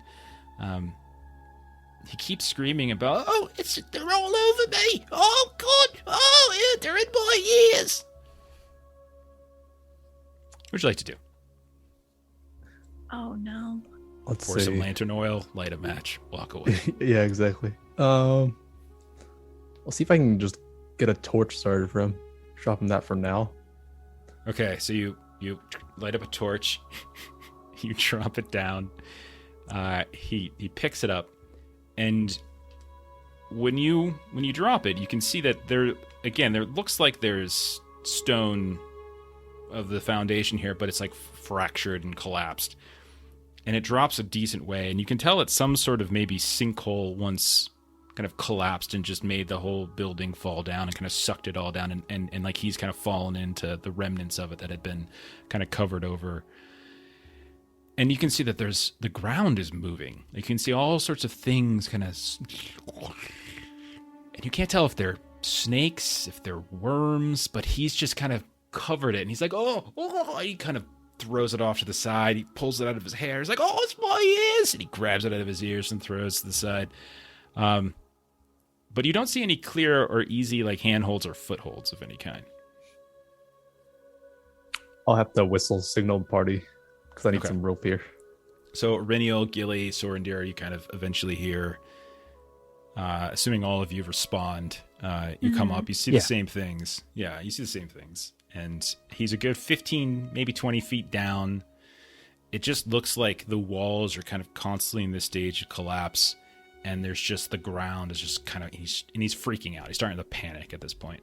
He keeps screaming about, "Oh, they're all over me! Oh, God! Oh, they're in my ears!" What would you like to do? Oh no. Let's Pour see. some lantern oil, light a match, walk away. Yeah, exactly. I'll see if I can just get a torch started for him. Drop him that for now. Okay, so you light up a torch, you drop it down. He picks it up, and when you drop it, you can see that there looks like there's stone of the foundation here, but it's like fractured and collapsed, and it drops a decent way, and you can tell it's some sort of maybe sinkhole once kind of collapsed and just made the whole building fall down and kind of sucked it all down, and like he's kind of fallen into the remnants of it that had been kind of covered over. And you can see that the ground is moving. You can see all sorts of things kind of, and you can't tell if they're snakes, if they're worms, but he's just kind of covered it, and he's like, oh, he kind of throws it off to the side. He pulls it out of his hair. He's like, "Oh, it's my ears!" And he grabs it out of his ears and throws it to the side. But you don't see any clear or easy like handholds or footholds of any kind. I'll have to whistle signal party because I need Okay. some rope here. So Reniel, Gilly, Sorendir, you kind of eventually hear, assuming all of you respond, you come up, you see the Yeah. same things. Yeah, you see the same things. And he's a good 15, maybe 20 feet down. It just looks like the walls are kind of constantly in this stage of collapse. And there's just the ground is just kind of, he's freaking out. He's starting to panic at this point.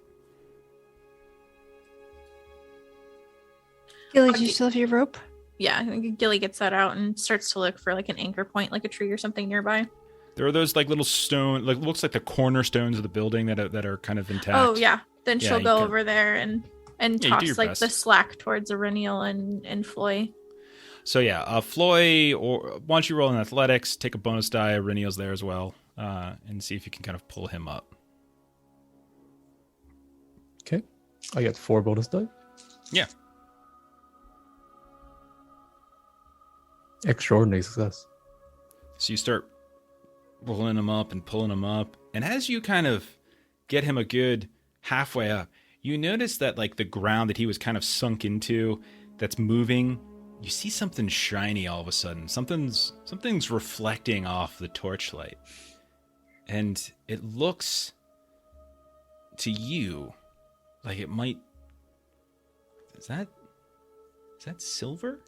Gilly, do you still have your rope? Yeah, I think Gilly gets that out and starts to look for like an anchor point, like a tree or something nearby. There are those like little stone, like looks like the cornerstones of the building that are kind of intact. Oh yeah, then Yeah, she'll you go can- over there and Yeah, you do your toss like best. the slack towards Aureliel and Floy. So yeah, Floy, or why don't you roll in athletics, take a bonus die, Reniel's there as well, and see if you can kind of pull him up. Okay. I get 4 bonus die. Yeah. Extraordinary success. So you start rolling him up and pulling him up, and as you kind of get him a good halfway up, you notice that like the ground that he was kind of sunk into that's moving, you see something shiny all of a sudden. Something's reflecting off the torchlight. And it looks to you like it might, is that silver?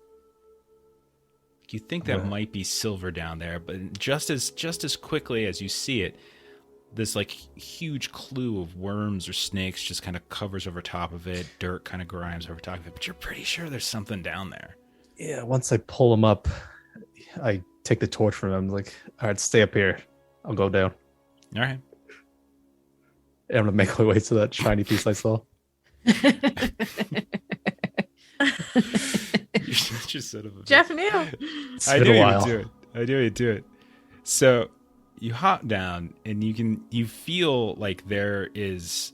You think that might be silver down there, but just as quickly as you see it, this like huge clue of worms or snakes just kind of covers over top of it. Dirt kind of grinds over top of it, but you're pretty sure there's something down there. Yeah, once I pull him up, I take the torch from him. Like, all right, stay up here. I'll go down. All right. And I'm gonna make my way to that shiny piece I saw. You're such a son of a bitch. Jeff knew. It's I been knew a you'd while. do it. I knew you'd do it. So you hop down, and you feel like there is,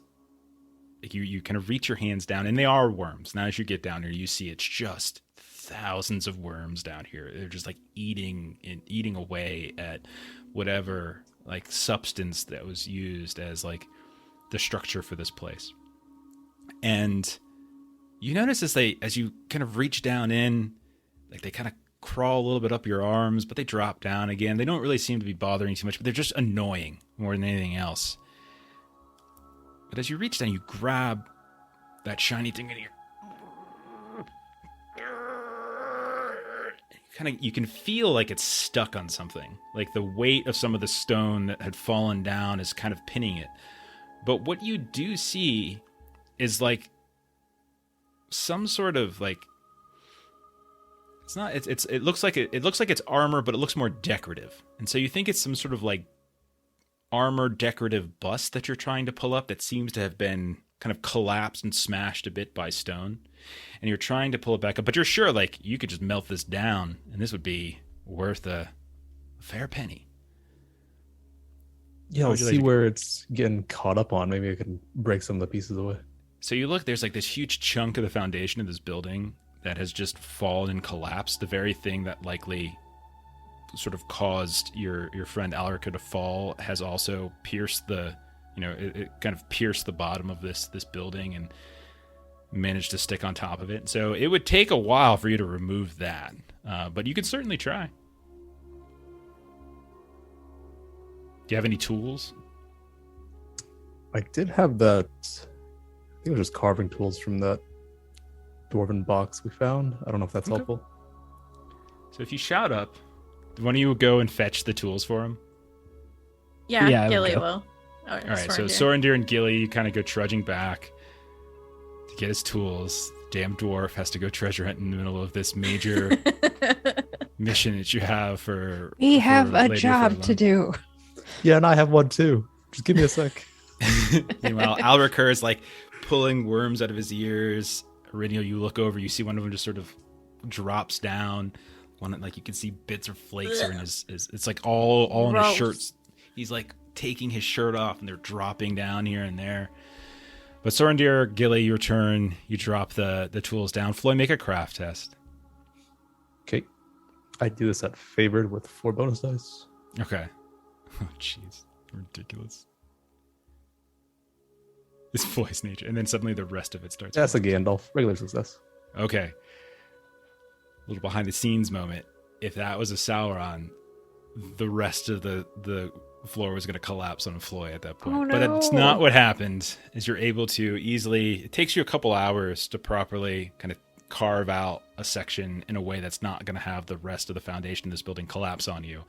like you kind of reach your hands down, and they are worms. Now as you get down here, you see it's just thousands of worms down here. They're just like eating away at whatever like substance that was used as like the structure for this place. And you notice as you kind of reach down in, like they kind of crawl a little bit up your arms, but they drop down again. They don't really seem to be bothering you too much, but they're just annoying more than anything else. But as you reach down, you grab that shiny thing in here. You can feel like it's stuck on something. Like the weight of some of the stone that had fallen down is kind of pinning it. But what you do see is like some sort of like it looks like it's armor, but it looks more decorative. And so you think it's some sort of like armor decorative bust that you're trying to pull up that seems to have been kind of collapsed and smashed a bit by stone. And you're trying to pull it back up, but you're sure like you could just melt this down and this would be worth a fair penny. Yeah, let's see where it's getting caught up on. Maybe I can break some of the pieces away. So you look, there's like this huge chunk of the foundation of this building that has just fallen and collapsed. The very thing that likely sort of caused your friend Alarica to fall has also pierced it kind of pierced the bottom of this building and managed to stick on top of it. So it would take a while for you to remove that, but you could certainly try. Do you have any tools? I did have that. I think it was just carving tools from that dwarven box we found. I don't know if that's helpful. So if you shout up, one of you will go and fetch the tools for him. Yeah, Gilly will. All right, so Sorendir and Gilly, you kind of go trudging back to get his tools. Damn dwarf has to go treasure hunt in the middle of this major mission that you have for. We have a job to do. Yeah, and I have one too. Just give me a sec. Meanwhile, Alriker is like pulling worms out of his ears. Aurynio, you look over, you see one of them just sort of drops down. One like you can see bits or flakes are in his it's like all in his shirts. He's like taking his shirt off and they're dropping down here and there. But Sorendir, Gilly, your turn. You drop the tools down. Floyd, make a craft test. Okay. I do this at favored with 4 bonus dice. Okay. Oh, jeez. Ridiculous. This Floyd's nature. And then suddenly the rest of it starts. That's a Gandalf. Regular success. Okay. A little behind the scenes moment. If that was a Sauron, the rest of the floor was going to collapse on Floyd at that point. Oh, no. But that's not what happened. Is you're able to easily, it takes you a couple hours to properly kind of carve out a section in a way that's not going to have the rest of the foundation of this building collapse on you.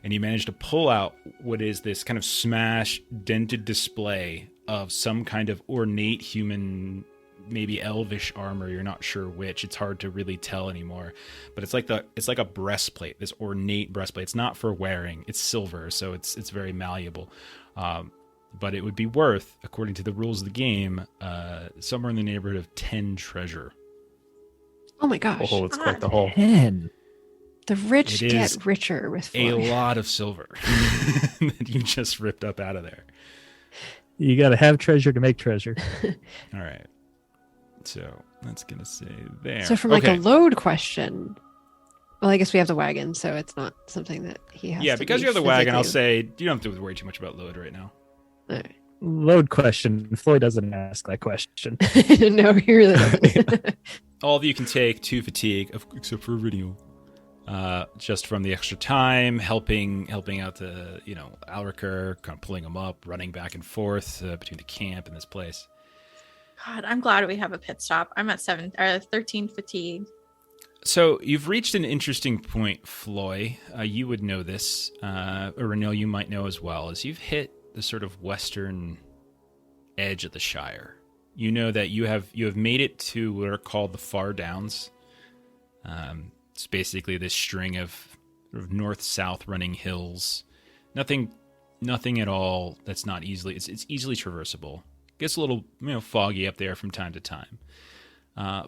And you manage to pull out what is this kind of smashed, dented display of some kind of ornate human, maybe elvish armor. You're not sure which. It's hard to really tell anymore. But it's like a breastplate, this ornate breastplate. It's not for wearing. It's silver, so it's very malleable. But it would be worth, according to the rules of the game, somewhere in the neighborhood of 10 treasure. Oh my gosh. Oh, it's quite the haul. 10. The rich It is get richer with a Floyd. lot of silver that you just ripped up out of there. You got to have treasure to make treasure. All right. So that's going to say there. So from like a load question, well, I guess we have the wagon, so it's not something that he has Yeah, to because be you have the wagon, I'll physically- say you don't have to worry too much about load right now. All right. Load question. Floyd doesn't ask that question. No, he really doesn't. All of you can take 2 fatigue, except for Aurynio. Just from the extra time, helping out the Alriker, kind of pulling him up, running back and forth between the camp and this place. God, I'm glad we have a pit stop. I'm at 13 fatigue. So you've reached an interesting point, Floy. You would know this. Aurynio, you might know as well, as you've hit the sort of western edge of the Shire. You know that you have made it to what are called the Far Downs. It's basically this string of sort of north-south running hills. Nothing at all that's not easily. It's easily traversable. Gets a little foggy up there from time to time.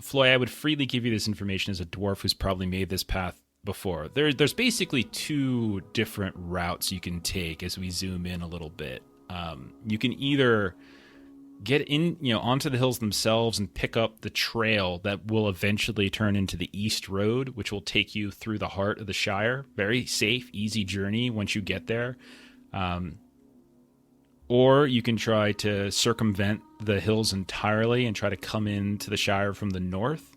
Floy, I would freely give you this information as a dwarf who's probably made this path before. There's basically 2 different routes you can take as we zoom in a little bit. You can either get in, onto the hills themselves and pick up the trail that will eventually turn into the East Road, which will take you through the heart of the Shire. Very safe, easy journey once you get there. Or you can try to circumvent the hills entirely and try to come into the Shire from the north.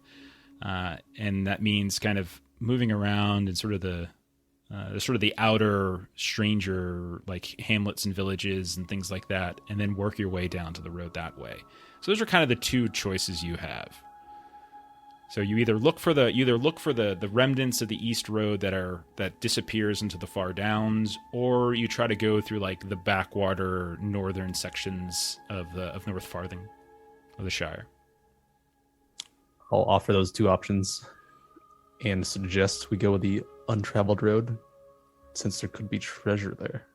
And that means kind of moving around and sort of the outer stranger, like hamlets and villages and things like that, and then work your way down to the road that way. So those are kind of the two choices you have. So you either look for the remnants of the East Road that disappears into the far downs, or you try to go through like the backwater northern sections of North Farthing of the Shire. I'll offer those two options and suggest we go with the untraveled road, since there could be treasure there.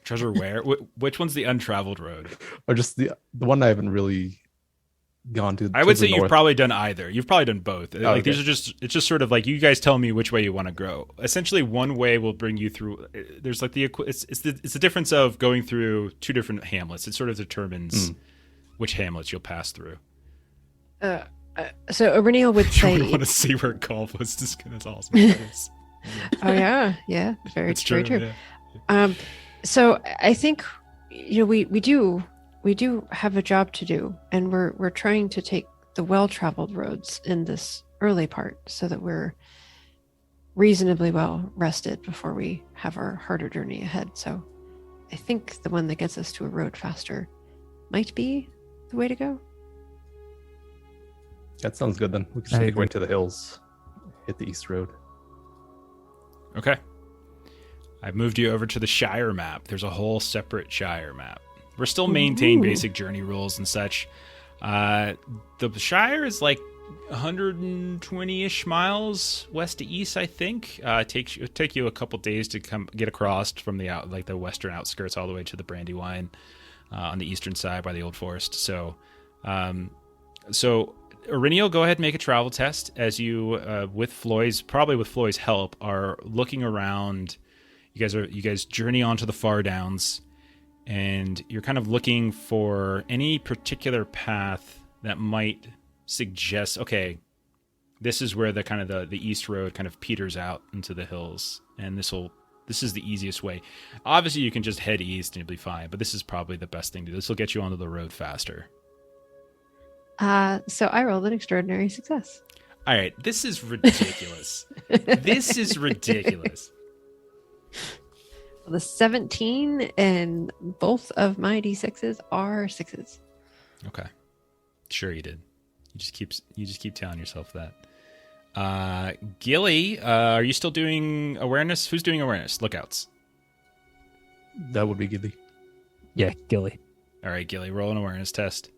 Treasure where? Which one's the untraveled road? Or just the one I haven't really gone to. I would say north. you've probably done either. You've probably done both. Oh, like okay. it's just sort of like you guys tell me which way you want to go. Essentially, one way will bring you through. There's like it's the difference of going through two different hamlets. It sort of determines which hamlets you'll pass through. So Aurenial would You say, would want to see where golf was. That's awesome. That is. "Oh yeah, very It's very true." Yeah. So I think we do have a job to do, and we're trying to take the well-traveled roads in this early part so that we're reasonably well rested before we have our harder journey ahead. So I think the one that gets us to a road faster might be the way to go. That sounds good then. We can I make our agree. way to the hills, hit the East Road. Okay. I've moved you over to the Shire map. There's a whole separate Shire map. We're still maintain Ooh. basic journey rules and such. The Shire is like 120-ish miles west to east, I think. It'll take you a couple days to get across from the western outskirts all the way to the Brandywine on the eastern side by the Old Forest. So Aurenial, go ahead and make a travel test as you, with Floyd's help, are looking around. You guys journey onto the far downs, and you're kind of looking for any particular path that might suggest, okay, this is where the East Road kind of peters out into the hills, and this is the easiest way. Obviously, you can just head east and you'll be fine, but this is probably the best thing to do. This will get you onto the road faster. So I rolled an extraordinary success. All right, this is ridiculous. This is ridiculous. The 17 and both of my d6s are 6s. Okay, sure you did. You just keep telling yourself that. Gilly, are you still doing awareness? Who's doing awareness? Lookouts. That would be Gilly. Yeah, Gilly. All right, Gilly, roll an awareness test.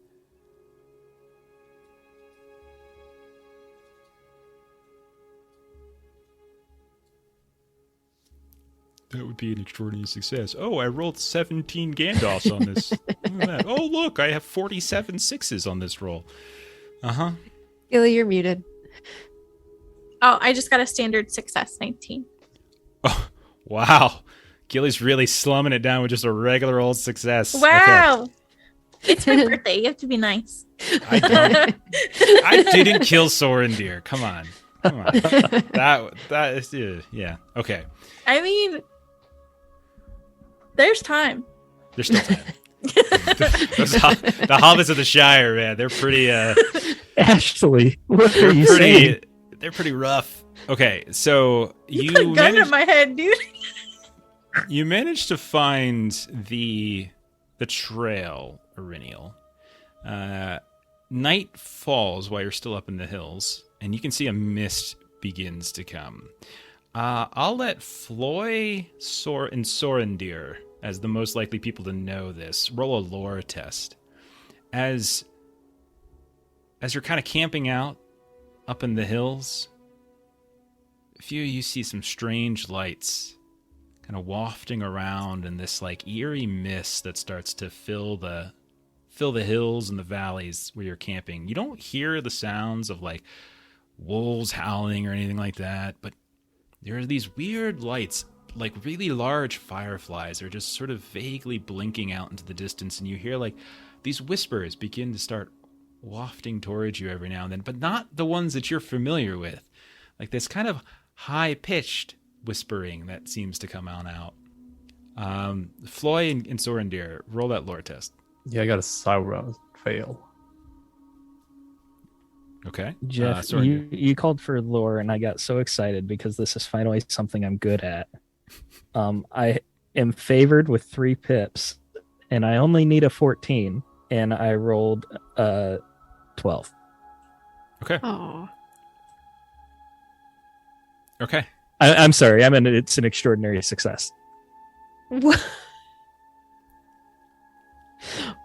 That would be an extraordinary success. Oh, I rolled 17 Gandalfs on this. Look at that. Oh, look, I have 47 sixes on this roll. Uh-huh. Gilly, you're muted. Oh, I just got a standard success, 19. Oh, wow. Gilly's really slumming it down with just a regular old success. Wow. Okay. It's my birthday. You have to be nice. I didn't kill Soren deer. Come on. That is, yeah. Okay. I mean, there's time. There's still time. The hobbits of the Shire, man, they're pretty Ashley, what are you saying? they're pretty rough. Okay, so You put a gun in my head, dude. you managed to find the trail, Aurenial. Night falls while you're still up in the hills, and you can see a mist begins to come. I'll let Floy, and Sorendir, as the most likely people to know this, roll a lore test. As you're kind of camping out up in the hills, you see some strange lights kind of wafting around in this like eerie mist that starts to fill the hills and the valleys where you're camping. You don't hear the sounds of like wolves howling or anything like that, but there are these weird lights, like really large fireflies, are just sort of vaguely blinking out into the distance, and you hear like these whispers begin to start wafting towards you every now and then, but not the ones that you're familiar with. Like this kind of high-pitched whispering that seems to come on out. Floy and Sorendir, roll that lore test. Yeah, I got a Sauron fail. Okay. Jeff, you called for lore, and I got so excited because this is finally something I'm good at. I am favored with 3 pips, and I only need a 14, and I rolled 12. Okay. Oh, Okay. I'm sorry. I mean, it's an extraordinary success. wow!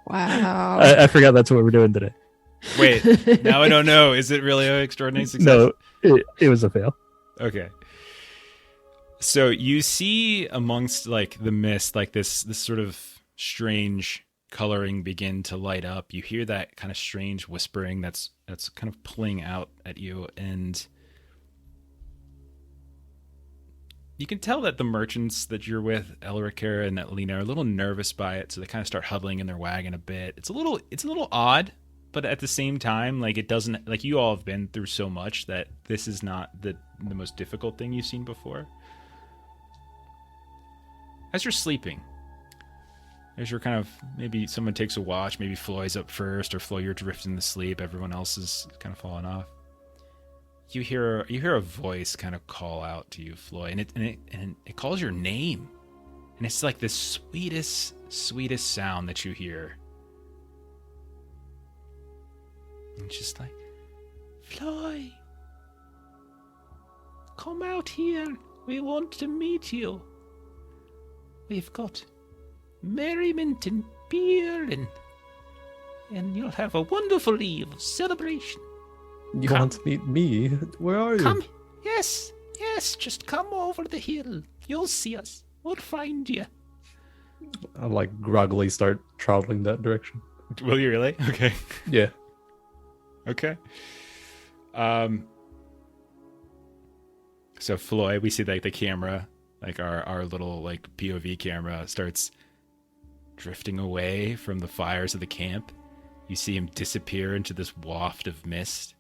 I forgot that's what we're doing today. Wait, now I don't know. Is it really an extraordinary success? No, it was a fail. Okay. So you see amongst like the mist, like this sort of strange coloring begin to light up. You hear that kind of strange whispering that's kind of pulling out at you, and you can tell that the merchants that you're with, Elric and Lena, are a little nervous by it, so they kind of start huddling in their wagon a bit. It's a little odd, but at the same time, like it doesn't, like you all have been through so much that this is not the most difficult thing you've seen before. As you're sleeping, as you're kind of, maybe someone takes a watch, maybe Floy's up first, or Floy, you're drifting to sleep, everyone else is kind of falling off. You hear a voice kind of call out to you, Floy, and it calls your name, and it's like the sweetest sound that you hear. And it's just like, Floy, come out here. We want to meet you. We've got merriment and beer, and you'll have a wonderful eve of celebration. You Come. want to meet me? Where are you? Come, yes, just come over the hill. You'll see us. We'll find you. I'll like groggily start traveling that direction. Will you really? Okay. Yeah. Okay. So Floyd, we see like the camera, like our little like POV camera starts drifting away from the fires of the camp. You see him disappear into this waft of mist.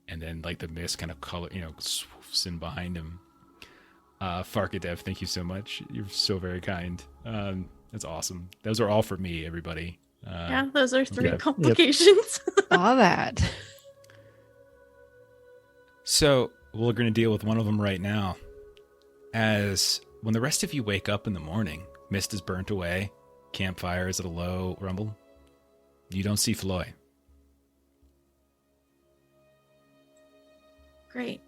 And then like the mist kind of swoofs in behind him. Farkadev, thank you so much. You're so very kind. That's awesome. Those are all for me, everybody. Yeah, those are 3 okay. complications. Saw that. So we're going to deal with one of them right now. As when the rest of you wake up in the morning, mist is burnt away, campfire is at a low rumble. You don't see Floy. Great.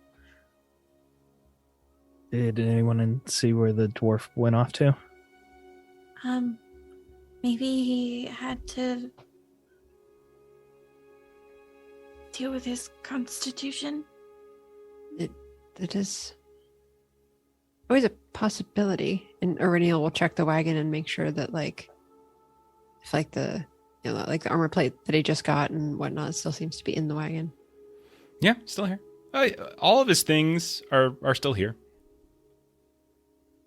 Did anyone see where the dwarf went off to? Maybe he had to deal with his constitution. It is always a possibility. And Aurelian will check the wagon and make sure that like if like the like the armor plate that he just got and whatnot still seems to be in the wagon. Yeah, still here. All of his things are still here.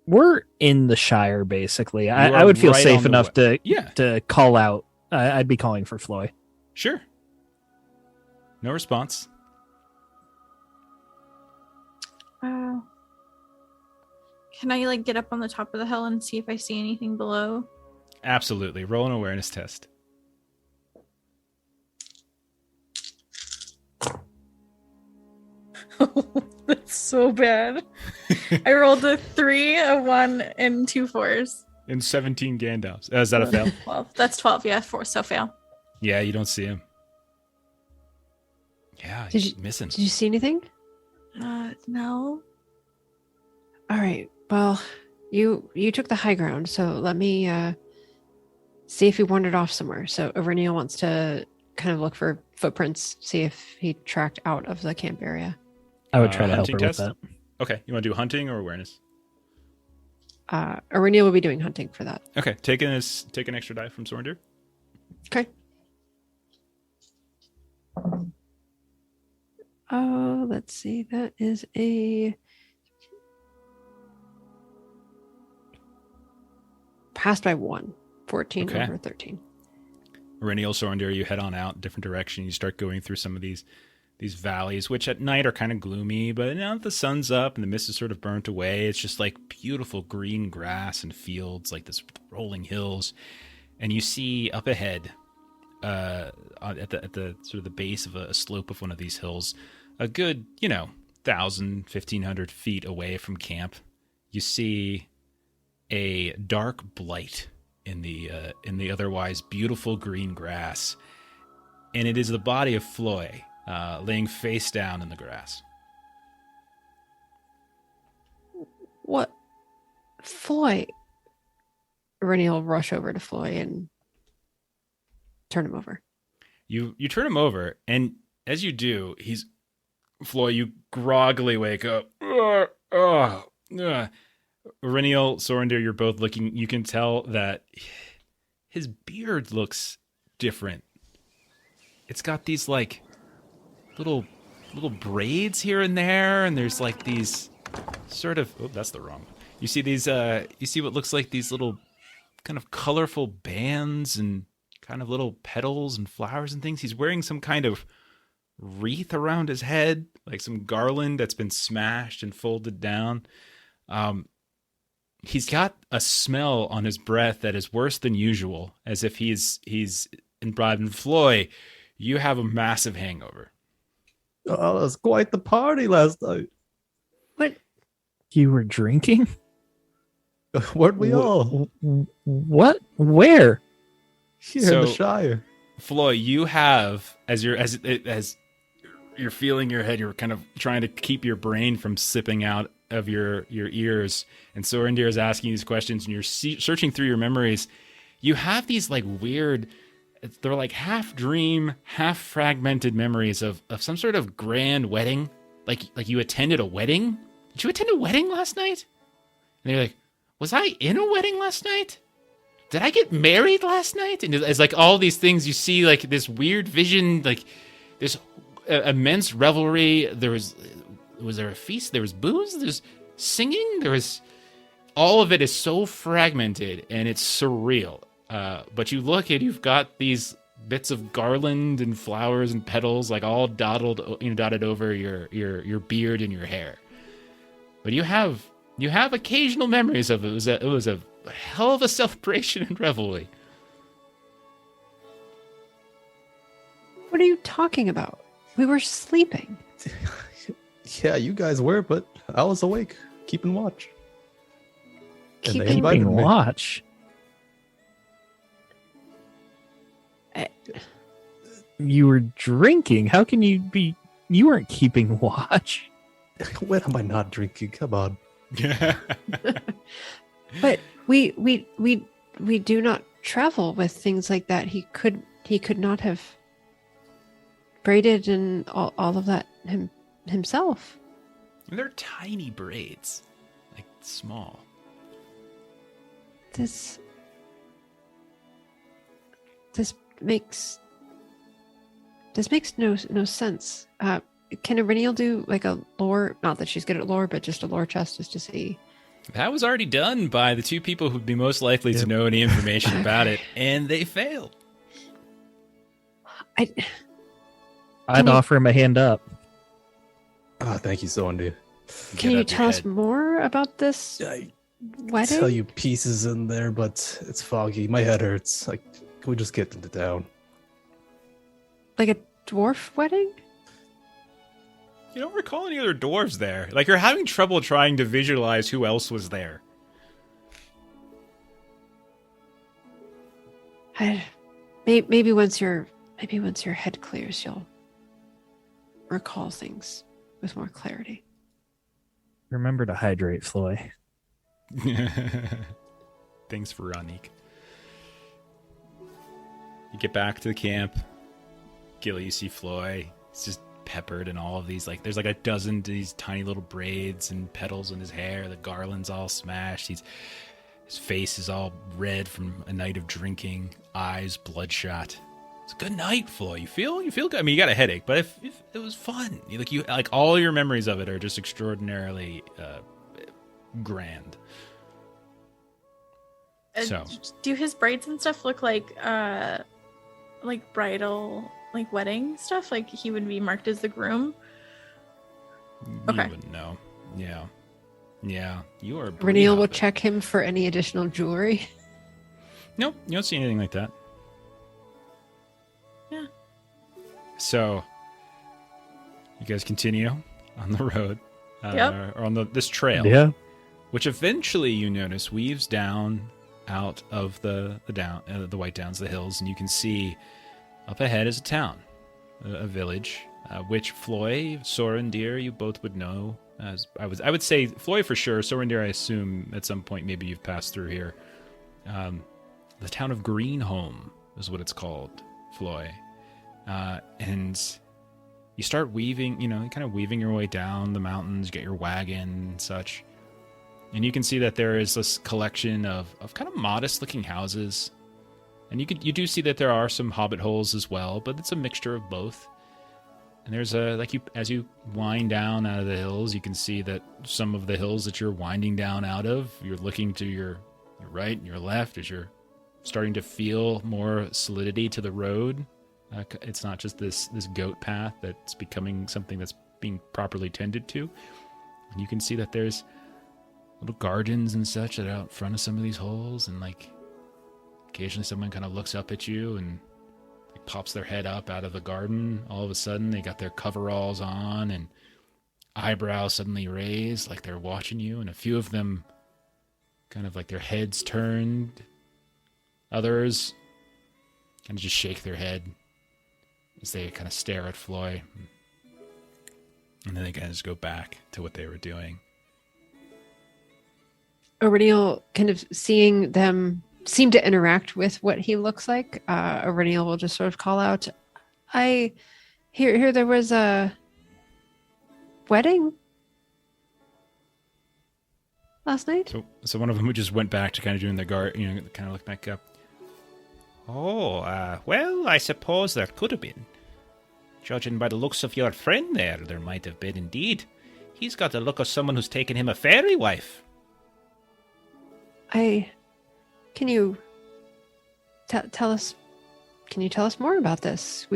We're in the Shire, basically. You I are would feel right safe on the enough Yeah, to call out. I'd be calling for Floy. sure. No response. Can I like get up on the top of the hill and see if I see anything below? Absolutely. Roll an awareness test. That's so bad. I rolled a 3, a 1, and 2 4s. And 17 Gandalfs. Is that a fail? 12. That's 12, yeah, 4, so fail. Yeah, you don't see him. Yeah, Did he's you- missing. Did you see anything? No. All right. Well, you took the high ground, so let me see if he wandered off somewhere. So Aurelian wants to kind of look for footprints, see if he tracked out of the camp area. I would try to help hunting her with test? that. Okay, you want to do hunting or awareness? Aurelian will be doing hunting for that. Okay, take an extra die from Sornder. Okay. Oh, let's see. That is a passed by 1. 14 Okay. over 13. Rennial Sorendir, you head on out different direction. You start going through some of these valleys, which at night are kind of gloomy, but now that the sun's up and the mist is sort of burnt away, it's just like beautiful green grass and fields, like this rolling hills. And you see up ahead, at the sort of the base of a slope of one of these hills, a good 1,000-1,500 feet away from camp, you see a dark blight in the otherwise beautiful green grass, and it is the body of Floy, laying face down in the grass. What? Floy. Rennie will rush over to Floy and turn him over. You turn him over, and as you do, Floy, you groggily wake up. Renniel, Sorendir, you're both looking. You can tell that his beard looks different. It's got these like little braids here and there, and there's like these sort of. Oh, that's the wrong one. You see these. You see what looks like these little kind of colorful bands and kind of little petals and flowers and things. He's wearing some kind of wreath around his head, like some garland that's been smashed and folded down. He's got a smell on his breath that is worse than usual, as if he's imbibed in Floy. You have a massive hangover. Oh, it was quite the party last night. What? You were drinking? Weren't we all? What? Where? Here in the Shire. Floy, you have, as you're feeling your head, you're kind of trying to keep your brain from sipping out of your ears, and Sorendir is asking these questions, and you're searching through your memories. You have these like weird, they're like half dream, half fragmented memories of some sort of grand wedding. Like you attended a wedding? Did you attend a wedding last night? And you're like, was I in a wedding last night? Did I get married last night? And it's like all these things you see, like this weird vision, like this immense revelry. Was there a feast? There was booze? There's singing? All of it is so fragmented and it's surreal. But you look and you've got these bits of garland and flowers and petals, like all dotted over your beard and your hair. But you have occasional memories of it. It was a hell of a celebration and revelry. What are you talking about? We were sleeping. Yeah, you guys were, but I was awake, keeping watch. And they Keeping invited me. watch. You were drinking. How can you be? You weren't keeping watch. When am I not drinking? Come on. But we do not travel with things like that. He could not have braided and all of that himself. They're tiny braids, like small. This makes no sense. Can Iriniel do like a lore? Not that she's good at lore, but just a lore chest just to see. That was already done by the two people who'd be most likely to know any information about it, and they failed. I'd offer him a hand up. Oh, thank you, Sondi. Can you tell us more about this I wedding? tell you pieces in there, but it's foggy. My head hurts. Like, can we just get into town? Like a dwarf wedding? You don't recall any other dwarves there. Like, you're having trouble trying to visualize who else was there. Maybe once your head clears, you'll recall things with more clarity. Remember to hydrate, Floy. Thanks for Ronique. You get back to the camp. Gilly, you see Floy. He's just peppered in all of these, like, there's like a dozen of these tiny little braids and petals in his hair. The garland's all smashed. His face is all red from a night of drinking. Eyes bloodshot. It's a good night, Floy. You feel good. I mean, you got a headache, but if it was fun. You all your memories of it are just extraordinarily grand. Do his braids and stuff look like like bridal, like wedding stuff? Like he would be marked as the groom? Okay. You wouldn't know. Yeah. Yeah. You are. Reniel will check him for any additional jewelry. Nope. You don't see anything like that. Yeah. So, you guys continue on the road. Yep. Or on this trail. Yeah. Which eventually you notice weaves down out of the White Downs, the hills, and you can see up ahead is a town, a village, which Floy, Soren, Deer, you both would know. As I would say Floy for sure. Soren, Deer, I assume at some point maybe you've passed through here. The town of Greenholm is what it's called, Floy, and you start weaving. Kind of weaving your way down the mountains. You get your wagon and such. And you can see that there is this collection of kind of modest-looking houses. And you do see that there are some hobbit holes as well, but it's a mixture of both. And there's as you wind down out of the hills, you can see that some of the hills that you're winding down out of, you're looking to your right and your left as you're starting to feel more solidity to the road. It's not just this goat path that's becoming something that's being properly tended to. And you can see that there's little gardens and such that are out front of some of these holes, and occasionally someone kind of looks up at you and pops their head up out of the garden. All of a sudden they got their coveralls on and eyebrows suddenly raised like they're watching you, and a few of them kind of like their heads turned. Others kind of just shake their head as they kind of stare at Floy, and then they kind of just go back to what they were doing. Aureliel, kind of seeing them seem to interact with what he looks like, Aureliel will just sort of call out, I hear there was a wedding last night. So one of them who just went back to kind of doing their guard, kind of looked back up. Oh, well, I suppose there could have been. Judging by the looks of your friend there might have been indeed. He's got the look of someone who's taken him a fairy wife. Can you tell us more about this?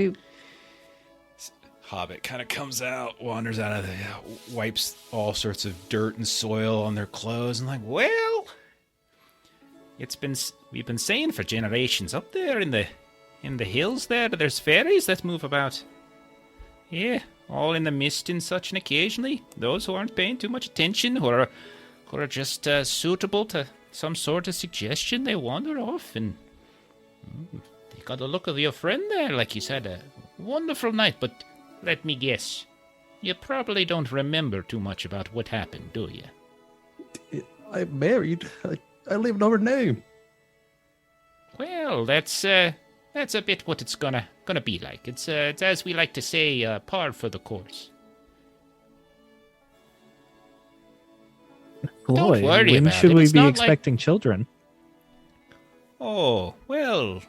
Hobbit kind of comes out, wanders out of the, wipes all sorts of dirt and soil on their clothes, and well, we've been saying for generations up there in the hills there's fairies that move about. Yeah, all in the mist and such, and occasionally those who aren't paying too much attention, who are just suitable to some sort of suggestion, they wander off, and you got the look of your friend there, like he's had a wonderful night, but let me guess, you probably don't remember too much about what happened, do you? I'm married. I leave no name. Well, that's a bit what it's gonna be like. It's as we like to say, par for the course. Floyd, Don't worry when about should it. we It's be not expecting children? Oh, well,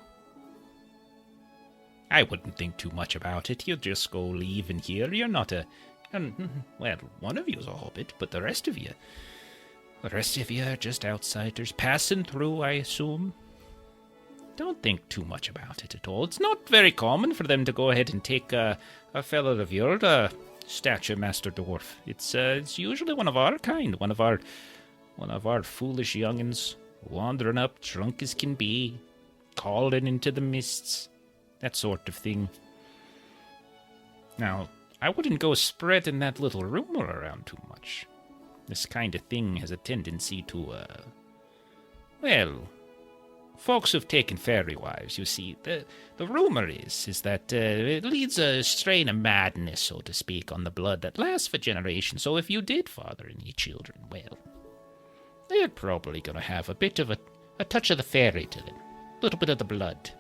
I wouldn't think too much about it. You'll just go leaving here. You're not well, one of you's a hobbit, but the rest of you are just outsiders passing through, I assume. Don't think too much about it at all. It's not very common for them to go ahead and take a fellow of your stature, Master Dwarf. It's usually one of our kind, one of our foolish young'uns wandering up, drunk as can be, calling into the mists, that sort of thing. Now, I wouldn't go spreading that little rumor around too much. This kind of thing has a tendency to, folks who've taken fairy wives, you see, the rumor is that it leads a strain of madness, so to speak, on the blood that lasts for generations. So if you did father any children, well, they're probably going to have a bit of a touch of the fairy to them, a little bit of the blood.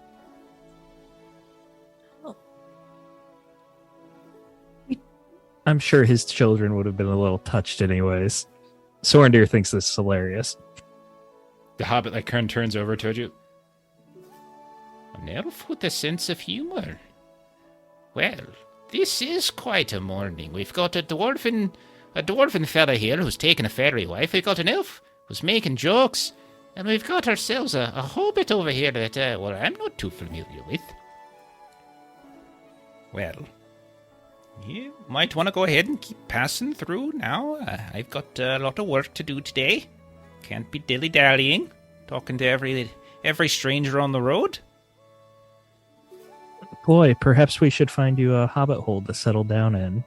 I'm sure his children would have been a little touched anyways. Sorendir thinks this is hilarious. The hobbit turns over toward you. An elf with a sense of humor. Well, this is quite a morning. We've got a dwarven fella here who's taken a fairy wife. We've got an elf who's making jokes, and we've got ourselves a hobbit over here that I'm not too familiar with. Well, you might want to go ahead and keep passing through now. I've got a lot of work to do today. Can't be dilly-dallying, talking to every stranger on the road. Boy, perhaps we should find you a hobbit hole to settle down in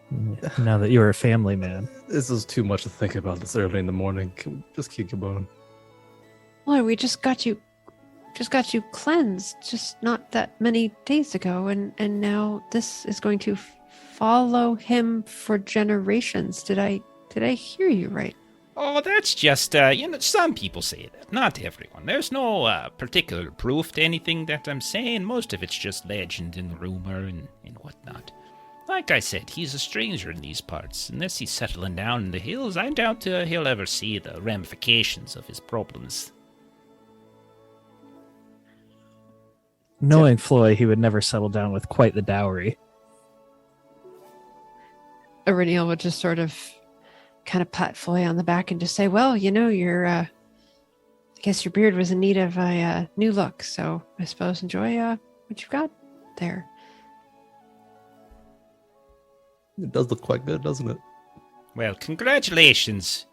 now that you're a family man. This is too much to think about this early in the morning. Can we just keep going? Boy, we just got you cleansed just not that many days ago, and now this is going to follow him for generations. Did I hear you right? Oh, that's just, some people say that. Not everyone. There's no particular proof to anything that I'm saying. Most of it's just legend and rumor and whatnot. Like I said, he's a stranger in these parts. Unless he's settling down in the hills, I doubt he'll ever see the ramifications of his problems. Knowing Floy, he would never settle down with quite the dowry. Iriniel would just sort of kind of pat Floy on the back and just say, well, I guess your beard was in need of a new look, so I suppose enjoy what you've got there. It does look quite good, doesn't it? Well, congratulations.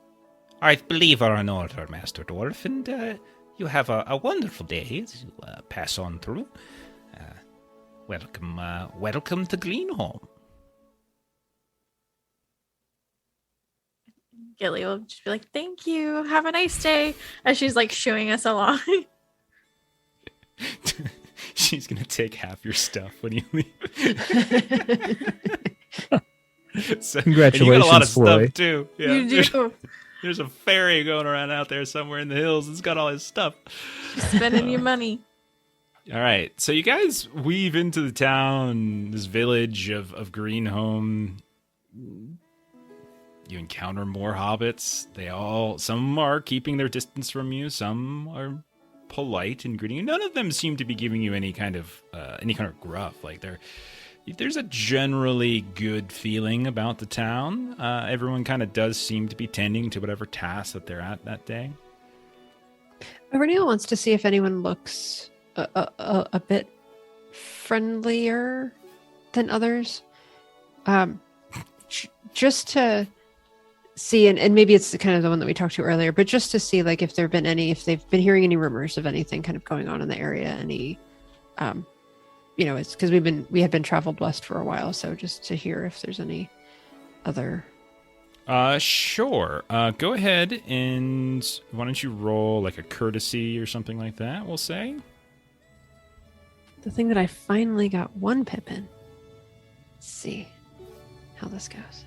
I believe are in order, Master Dwarf, and you have a wonderful day as you pass on through. Welcome to Greenholm. Gilly will just be like, thank you. Have a nice day. As she's like shooing us along. She's going to take half your stuff when you leave. So, Congratulations, and you got a lot of Floy. stuff, too. Yeah, You do. There's a fairy going around out there somewhere in the hills. It's got all his stuff. Spending your money. All right. So you guys weave into the town, this village of Greenholm. You encounter more hobbits. Some are keeping their distance from you. Some are polite and greeting you. None of them seem to be giving you any kind of gruff. Like there's a generally good feeling about the town. Everyone kind of does seem to be tending to whatever task that they're at that day. Iriniel wants to see if anyone looks a bit friendlier than others. Just to see, and maybe it's kind of the one that we talked to earlier, but just to see like if they've been hearing any rumors of anything kind of going on in the area, any it's because we had been traveled west for a while, so just to hear if there's any other. Sure. Go ahead and why don't you roll like a courtesy or something like that, we'll say. The thing that I finally got one pip in. Let's see how this goes.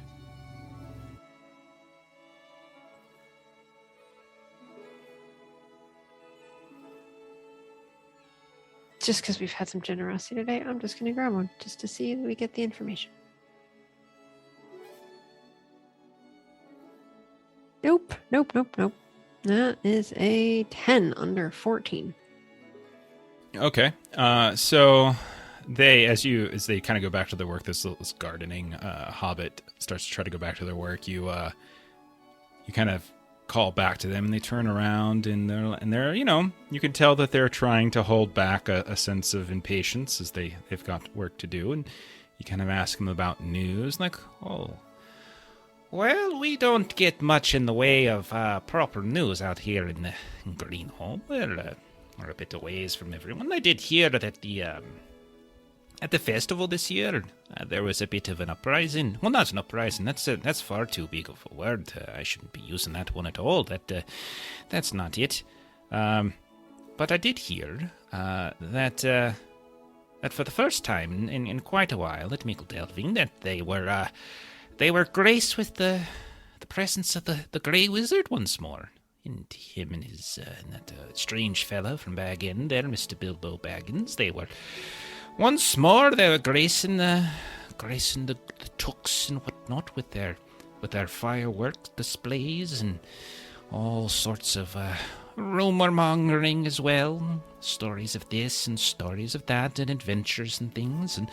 Just because we've had some generosity today, I'm just going to grab one just to see that we get the information. Nope. That is a 10 under 14. Okay. So as they kind of go back to their work, this gardening hobbit starts to try to go back to their work. You kind of call back to them, and they turn around, and they're you can tell that they're trying to hold back a sense of impatience as they've got work to do, and you kind of ask them about news, like, oh, well, we don't get much in the way of proper news out here in Greenholm. We're a bit a ways from everyone. I did hear that at the festival this year, there was a bit of an uprising. Well, not an uprising. That's far too big of a word. I shouldn't be using that one at all. That's not it. But I did hear that for the first time in quite a while at Mickledelving, that they were graced with the presence of the Grey Wizard once more. And him and his that strange fellow from Bag End there, Mr. Bilbo Baggins, they were once more gracing the tooks and whatnot with their fireworks displays and all sorts of rumor mongering as well. Stories of this and stories of that and adventures and things. And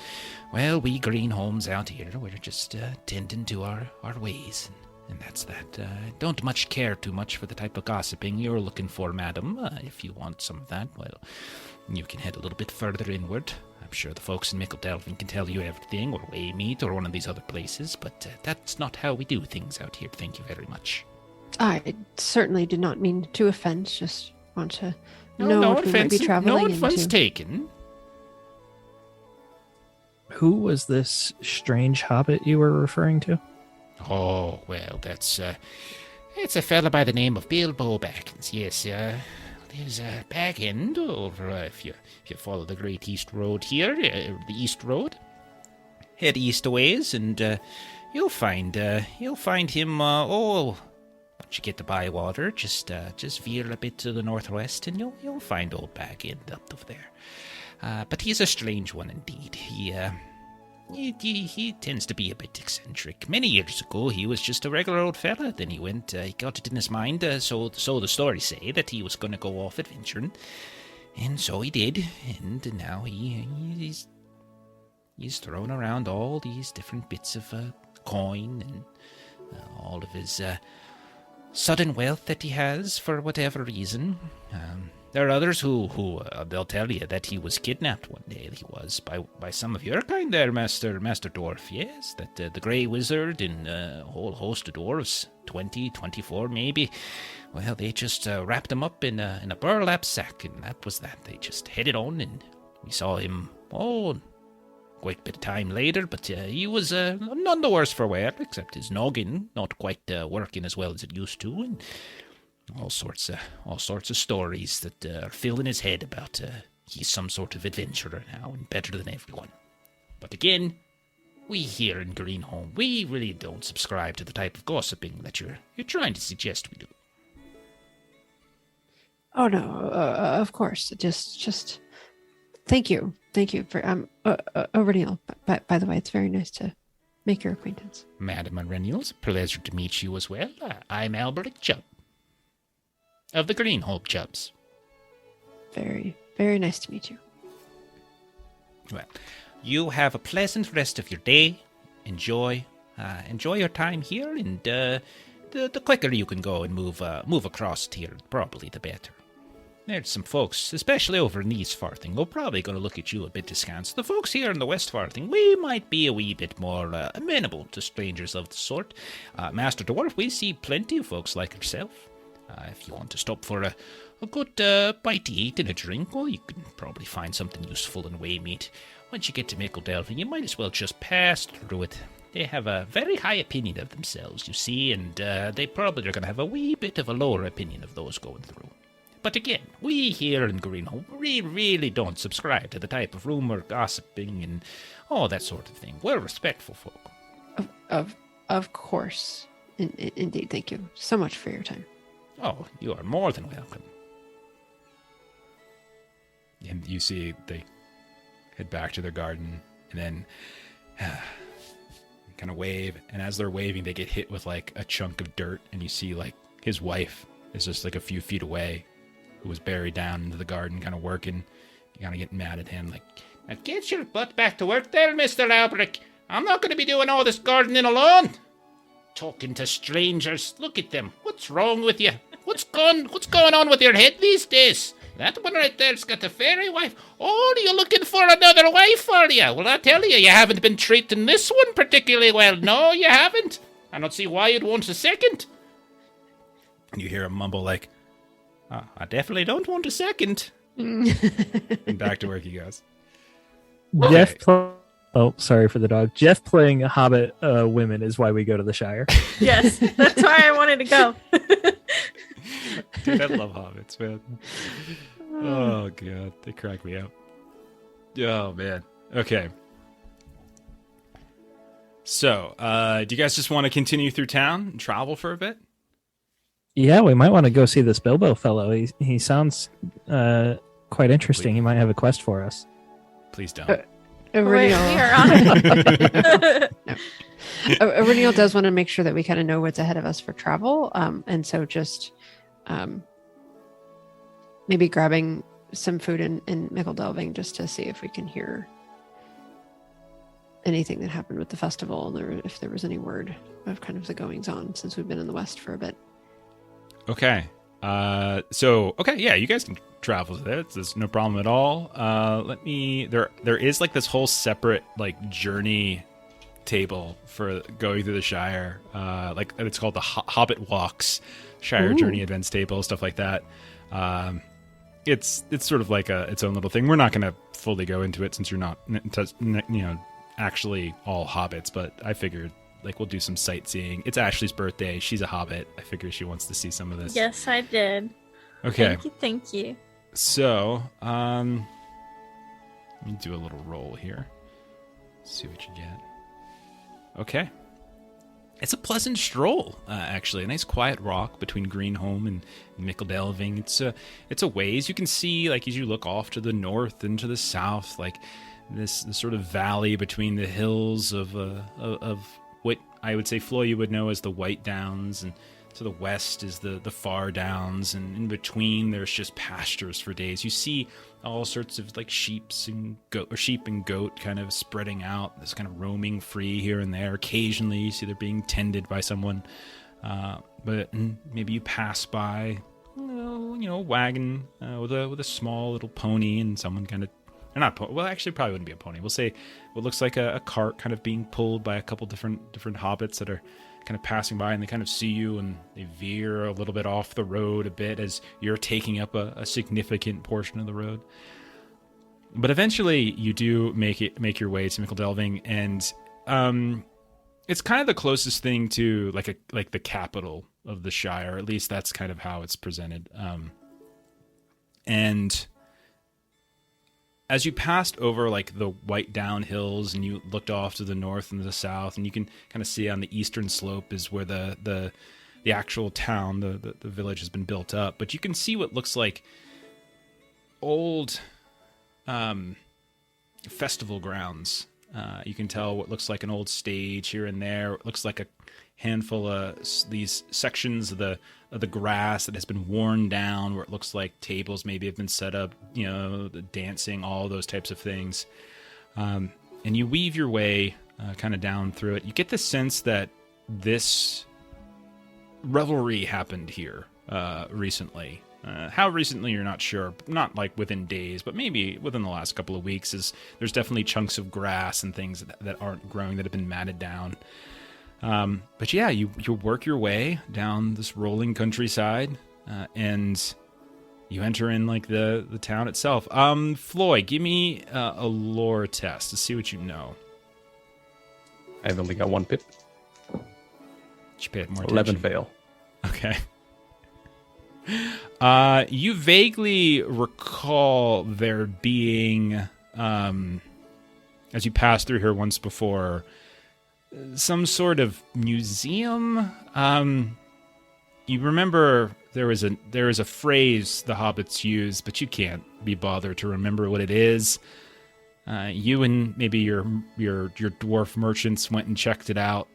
well, we Greenholms out here, we're just tending to our ways. And that's that. Don't much care too much for the type of gossiping you're looking for, madam. If you want some of that, well, you can head a little bit further inward. I'm sure the folks in Delving can tell you everything, or Waymeet, or one of these other places, but that's not how we do things out here. Thank you very much. I certainly did not mean to offend. Just want to know no what we might be offense, traveling no offense into. taken. Who was this strange hobbit you were referring to? Oh, well, it's a fella by the name of Bilbo Baggins. Yes, there's a back end over, if you follow the Great East Road here, the East Road. Head east a ways, and you'll find him, once you get to Bywater, just veer a bit to the northwest, and you'll find old Bag End up there. But he's a strange one indeed. He tends to be a bit eccentric. Many years ago, he was just a regular old fella. Then he got it in his mind, so the stories say, that he was going to go off adventuring. And so he did, and now he's thrown around all these different bits of coin and all of his sudden wealth that he has for whatever reason. There are others who they'll tell you that he was kidnapped one day. He was by some of your kind there, Master Dwarf. Yes, that the Grey Wizard and a whole host of dwarves, 20, 24 maybe. Well, they just wrapped him up in a burlap sack, and that was that. They just headed on, and we saw him, quite a bit of time later, but he was none the worse for wear, except his noggin not quite working as well as it used to, and all sorts of stories that are filling his head about he's some sort of adventurer now and better than everyone. But again, we here in Greenholm, we really don't subscribe to the type of gossiping that you're trying to suggest we do. Oh no, of course. Just thank you for O'Reilly. By the way, it's very nice to make your acquaintance. Madam Arennials, pleasure to meet you as well. I'm Alberic Chubb of the Greenholm Chubbs. Very, very nice to meet you. Well, you have a pleasant rest of your day. Enjoy your time here, and the quicker you can go and move across here, probably the better. There's some folks, especially over in the East Farthing, who are probably going to look at you a bit askance. The folks here in the West Farthing, we might be a wee bit more amenable to strangers of the sort. Master Dwarf, we see plenty of folks like yourself. If you want to stop for a good bite to eat and a drink, well, you can probably find something useful in Waymeet. Once you get to Delving, you might as well just pass through it. They have a very high opinion of themselves, you see, and they probably are going to have a wee bit of a lower opinion of those going through. But again, we here in Greenholm, we really don't subscribe to the type of rumor, gossiping, and all that sort of thing. We're respectful folk. Of course. Indeed, thank you so much for your time. Oh, you are more than welcome. And you see they head back to their garden, and then kind of wave, and as they're waving, they get hit with like a chunk of dirt, and you see like his wife is just like a few feet away, who was buried down into the garden, kind of working. You kind of get mad at him, like, now get your butt back to work there, Mr. Albrecht. I'm not going to be doing all this gardening alone. Talking to strangers. Look at them. What's wrong with you? What's going on with your head these days? That one right there's got a fairy wife. Oh, are you looking for another wife, are you? Well, I tell you, you haven't been treating this one particularly well. No, you haven't. I don't see why you'd want a second. You hear him mumble like, I definitely don't want a second. And back to work he goes. Jeff Oh, sorry for the dog. Jeff playing Hobbit women is why we go to the Shire. Yes, that's why I wanted to go. Dude, I love hobbits, man. Oh, God. They crack me up. Oh, man. Okay. So, do you guys just want to continue through town and travel for a bit? Yeah, we might want to go see this Bilbo fellow. He sounds quite interesting. He might have a quest for us. Please don't. Wait, we are on it. Aurelial does want to make sure that we kind of know what's ahead of us for travel. And so just maybe grabbing some food in Delving just to see if we can hear anything that happened with the festival, or if there was any word of kind of the goings on since we've been in the West for a bit. Okay. So okay, yeah, you guys can travel there. There's no problem at all. There is like this whole separate like journey table for going through the Shire. Like it's called the Hobbit Walks Shire Ooh. Journey Events table, stuff like that. It's sort of like its own little thing. We're not going to fully go into it since you're not actually all hobbits, but I figured like we'll do some sightseeing. It's Ashley's birthday. She's a hobbit. I figure she wants to see some of this. Yes, I did. Okay. Thank you. So, let me do a little roll here. See what you get. Okay. It's a pleasant stroll, actually. A nice quiet walk between Greenholm and Mickledelving. It's a ways. You can see, like, as you look off to the north and to the south, like this sort of valley between the hills of what I would say, Flo, you would know as the White Downs, and to the west is the Far Downs, and in between there's just pastures for days. You see all sorts of like sheep and goat kind of spreading out, this kind of roaming free here and there. Occasionally you see they're being tended by someone, but maybe you pass by, a wagon with a small little pony and someone kind of, or not pony, well actually probably wouldn't be a pony. We'll say what looks like a cart kind of being pulled by a couple different hobbits that are kind of passing by, and they kind of see you and they veer a little bit off the road a bit as you're taking up a significant portion of the road. But eventually you do make your way to Mickledelving, and it's kind of the closest thing to like the capital of the Shire. At least that's kind of how it's presented. And as you passed over like the White Down Hills and you looked off to the north and the south, and you can kind of see on the eastern slope is where the actual town, the village has been built up. But you can see what looks like old festival grounds. You can tell what looks like an old stage here and there. It looks like a handful of these sections of the grass that has been worn down, where it looks like tables maybe have been set up, the dancing, all those types of things. And you weave your way kind of down through it. You get the sense that this revelry happened here recently. How recently, you're not sure. Not like within days, but maybe within the last couple of weeks. There's definitely chunks of grass and things that aren't growing, that have been matted down. But yeah, you work your way down this rolling countryside, and you enter in like the town itself. Floyd, give me a lore test to see what you know. I've only got one pip. You paid more 11 attention. fail. Okay. You vaguely recall there being, as you passed through here once before, some sort of museum. You remember there is a phrase the hobbits use, but you can't be bothered to remember what it is. You and maybe your dwarf merchants went and checked it out,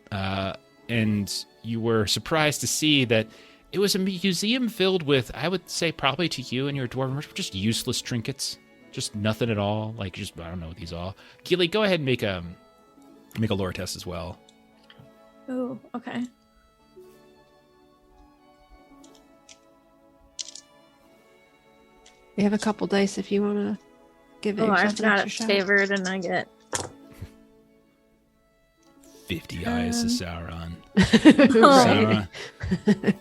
and you were surprised to see that it was a museum filled with, I would say probably to you and your dwarf merchants, just useless trinkets, just nothing at all. Like, just, I don't know what these are. Keely, go ahead and make a lore test as well. Oh, okay. We have a couple dice if you want to give it. Oh, yourself I've an got it extra shot. favored, and I get 50 eyes to Sauron. Right. Sauron.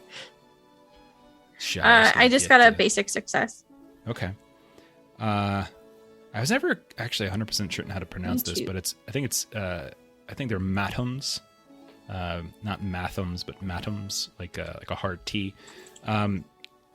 Shires I just got a basic success. Okay. I was never actually 100% certain how to pronounce this, but I think they're matums. Not mathums, but matums, like a hard T.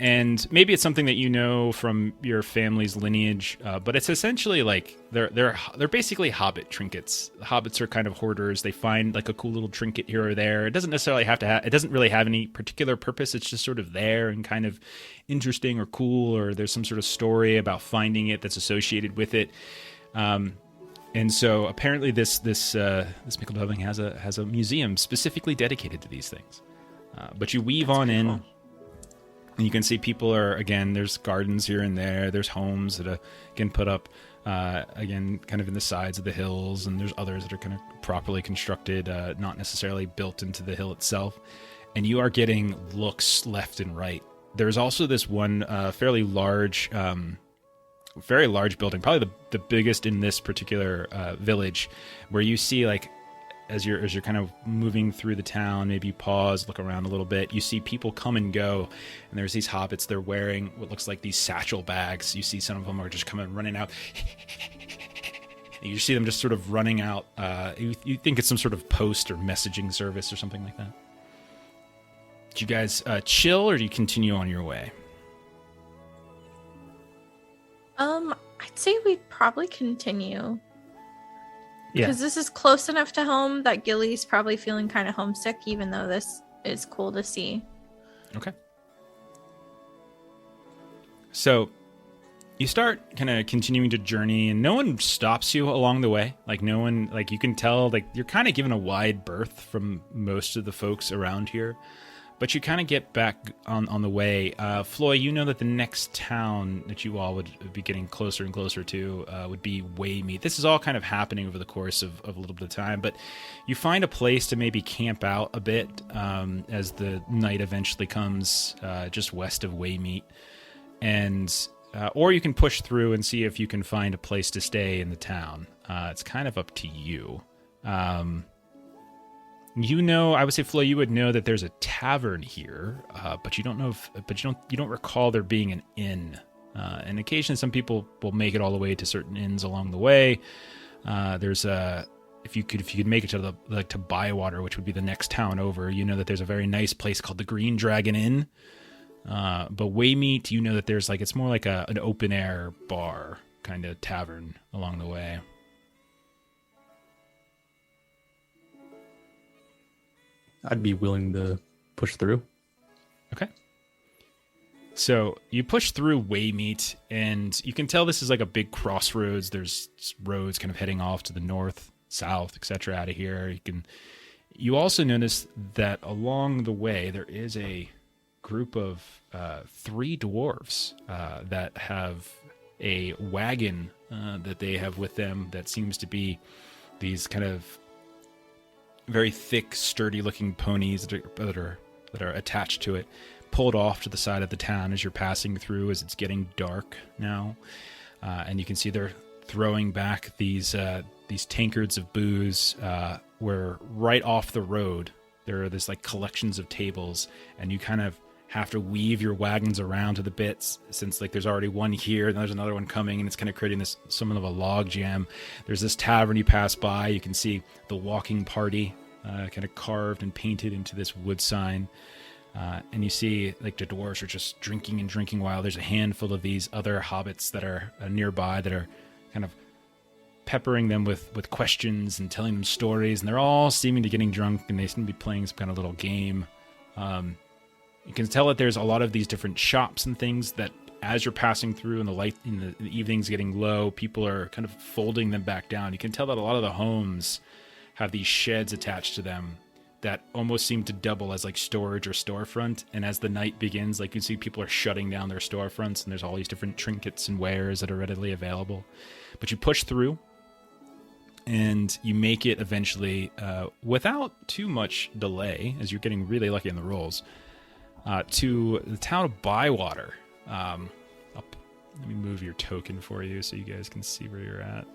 And maybe it's something that you know from your family's lineage, but it's essentially like they're basically hobbit trinkets. The hobbits are kind of hoarders. They find like a cool little trinket here or there. It doesn't necessarily it doesn't really have any particular purpose. It's just sort of there and kind of interesting or cool, or there's some sort of story about finding it that's associated with it. And so apparently this Mickledelving has a museum specifically dedicated to these things. But you weave on in. Cool. And you can see people are, again, there's gardens here and there. There's homes that are, again, put up, again, kind of in the sides of the hills. And there's others that are kind of properly constructed, not necessarily built into the hill itself. And you are getting looks left and right there's also this one fairly large, very large building, probably the biggest in this particular village, where you see like as you're kind of moving through the town, maybe you pause, look around a little bit, you see people come and go, and there's these hobbits. They're wearing what looks like these satchel bags. You see some of them are just coming running out. You see them just sort of running out. You think it's some sort of post or messaging service or something like that. Do you guys chill, or do you continue on your way? I'd say we'd probably continue. Yeah. Because this is close enough to home that Gilly's probably feeling kind of homesick, even though this is cool to see. Okay. So you start kind of continuing to journey, and no one stops you along the way. Like no one, like you can tell, like you're kind of given a wide berth from most of the folks around here. But you kind of get back on the way. Floy, you know that the next town that you all would be getting closer and closer to would be Waymeet. This is all kind of happening over the course of a little bit of time, but you find a place to maybe camp out a bit as the night eventually comes just west of Waymeet. And or you can push through and see if you can find a place to stay in the town. It's kind of up to you. You know, I would say, Flo, you would know that there's a tavern here, but you don't know you don't recall there being an inn. And occasionally, some people will make it all the way to certain inns along the way. There's if you could make it to to Bywater, which would be the next town over. You know that there's a very nice place called the Green Dragon Inn. But Waymeet, you know that there's it's more like an open air bar kind of tavern along the way. I'd be willing to push through. Okay. So you push through Waymeet, and you can tell this is like a big crossroads. There's roads kind of heading off to the north, south, etc. out of here. You also notice that along the way there is a group of 3 dwarves that have a wagon that they have with them that seems to be these kind of very thick, sturdy-looking ponies that are attached to it, pulled off to the side of the town as you're passing through, as it's getting dark now, and you can see they're throwing back these tankards of booze. Where right off the road there are this collections of tables, and you kind of have to weave your wagons around to the bits, since there's already one here and there's another one coming, and it's kind of creating this somewhat of a log jam. There's this tavern you pass by. You can see the walking party kind of carved and painted into this wood sign, and you see the dwarves are just drinking while there's a handful of these other hobbits that are nearby that are kind of peppering them with questions and telling them stories, and they're all seeming to getting drunk, and they seem to be playing some kind of little game. You can tell that there's a lot of these different shops and things that, as you're passing through and the light in the evening's getting low, people are kind of folding them back down. You can tell that a lot of the homes have these sheds attached to them that almost seem to double as storage or storefront. And as the night begins, you see people are shutting down their storefronts, and there's all these different trinkets and wares that are readily available. But you push through, and you make it eventually without too much delay, as you're getting really lucky on the rolls, to the town of Bywater. Let me move your token for you so you guys can see where you're at.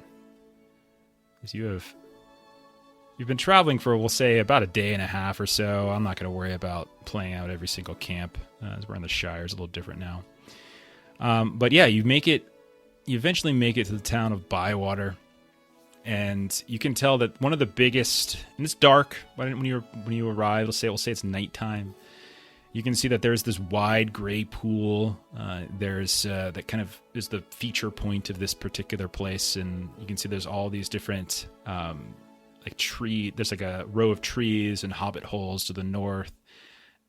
Because you've been traveling for, we'll say, about a day and a half or so. I'm not going to worry about playing out every single camp, as we're in the Shire. It's a little different now. But yeah, you eventually make it to the town of Bywater. And you can tell that one of the biggest, and it's dark when you arrive. We'll say it's nighttime. You can see that there's this wide gray pool. There's that kind of is the feature point of this particular place, and you can see there's all these different tree. There's a row of trees and hobbit holes to the north.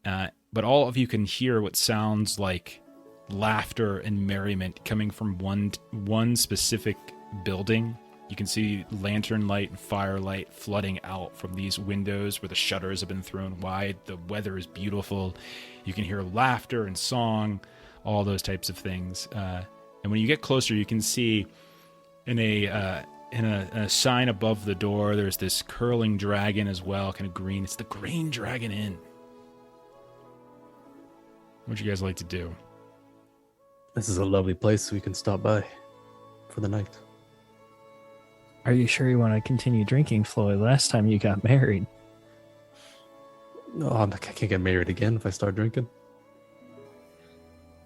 But all of you can hear what sounds like laughter and merriment coming from one specific building. You can see lantern light and firelight flooding out from these windows where the shutters have been thrown wide. The weather is beautiful. You can hear laughter and song, all those types of things. And when you get closer, you can see in a sign above the door, there's this curling dragon as well, kind of green. It's the Green Dragon Inn. What'd you guys like to do? This is a lovely place we can stop by for the night. Are you sure you want to continue drinking, Floyd? Last time you got married. No, I can't get married again if I start drinking.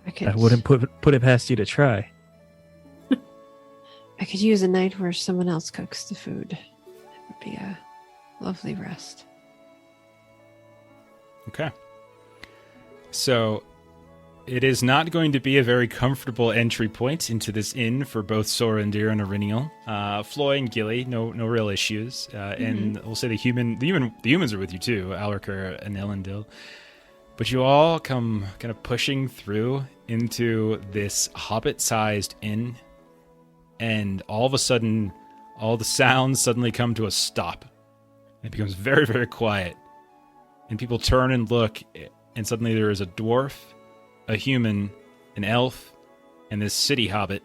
I wouldn't put it past you to try. I could use a night where someone else cooks the food. It would be a lovely rest. Okay. So it is not going to be a very comfortable entry point into this inn for both Sorandir and Eriniel. Floy and Gilly, no real issues. And we'll say the humans are with you too, Alriker and Elendil. But you all come kind of pushing through into this hobbit-sized inn, and all of a sudden, all the sounds suddenly come to a stop. It becomes very, very quiet. And people turn and look, and suddenly there is a dwarf, a human, an elf, and this city hobbit,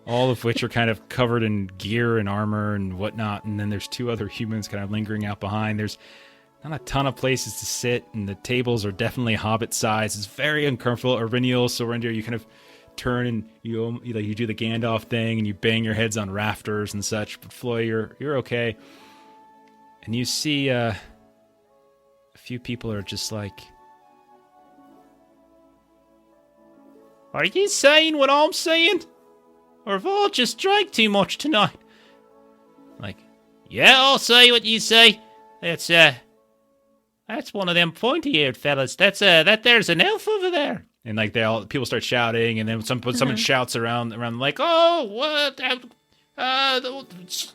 all of which are kind of covered in gear and armor and whatnot. And then there's two other humans kind of lingering out behind. There's not a ton of places to sit, and the tables are definitely hobbit size. It's very uncomfortable. Eriniel, Sorandir, you kind of turn and you do the Gandalf thing, and you bang your heads on rafters and such. But Floy, you're okay. And you see a few people are just like, "Are you saying what I'm saying? Or have I just drank too much tonight?" Like, "Yeah, I'll say what you say. That's one of them pointy-eared fellas. That there's an elf over there." And like people start shouting, and then someone shouts around like, "Oh, what?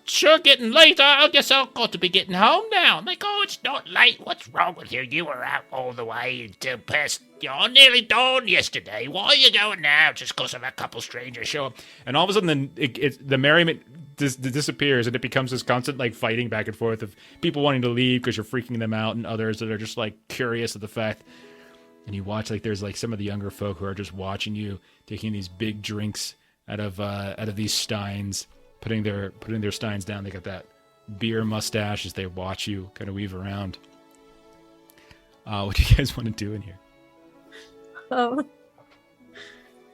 Sure getting late. I guess I'll got to be getting home now." I'm like, "Oh, it's not late. What's wrong with you? You were out all the way to past, nearly dawn yesterday. Why are you going now? Just because of a couple strangers show up?" And all of a sudden, the merriment disappears, and it becomes this constant like fighting back and forth of people wanting to leave because you're freaking them out, and others that are just like curious of the fact. And you watch like there's like some of the younger folk who are just watching you taking these big drinks out of these steins, putting their steins down. They got that beer mustache as they watch you kind of weave around. What do you guys want to do in here? Oh,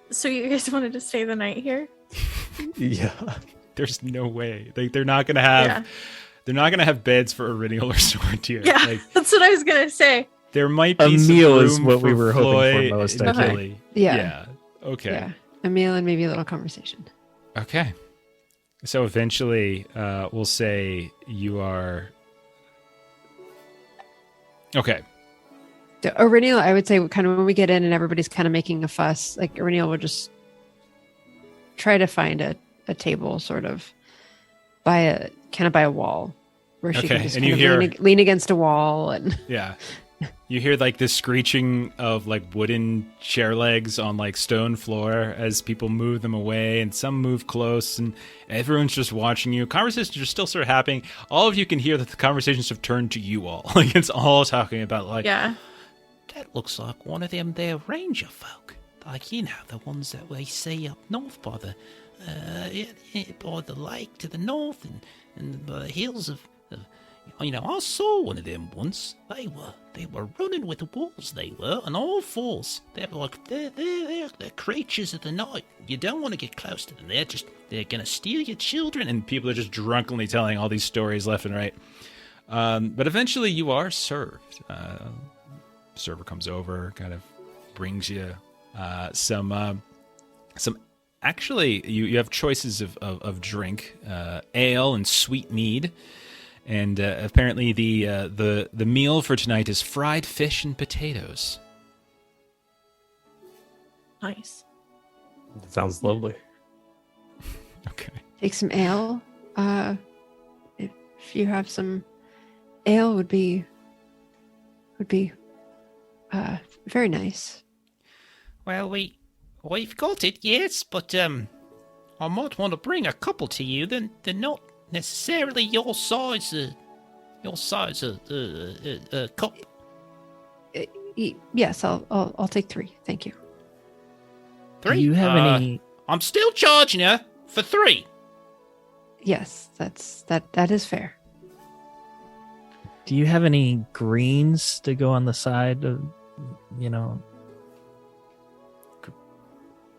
so you guys wanted to stay the night here? Yeah. There's no way. Like they're not gonna have beds for Eriniel or Sorandir. Yeah, like, that's what I was gonna say. There might be A some meal room is what we for were Floy hoping for most. and I think. Gilly. Yeah. Okay. Yeah. A meal and maybe a little conversation. Okay. So eventually, we'll say you are. Okay. So Eriniel, I would say kind of when we get in and everybody's kind of making a fuss, like Eriniel will just try to find a table sort of by a wall where she can just and kind you of hear lean against a wall and yeah. You hear like the screeching of like wooden chair legs on like stone floor as people move them away, and some move close, and everyone's just watching you. Conversations are still sort of happening. All of you can hear that the conversations have turned to you all. Like it's all talking about like, Yeah. That looks like one of them there ranger folk. Like, the ones that we see up north by the lake to the north and the hills of I saw one of them once. They were running with the wolves, they were, on all fours. They're creatures of the night. You don't want to get close to them. They're gonna steal your children. and people are just drunkenly telling all these stories left and right. But eventually you are served. Server comes over, kind of brings you some. Actually, you have choices of drink, ale and sweet mead. And apparently the meal for tonight is fried fish and potatoes. Nice. That sounds lovely. Okay. take some ale. If you have some ale would be very nice. Well, we've got it, yes, but I might want to bring a couple to you. They're not necessarily your size cup. Yes, I'll take 3. Thank you. 3. Do you have any? I'm still charging you for 3. Yes, that is fair. Do you have any greens to go on the side of,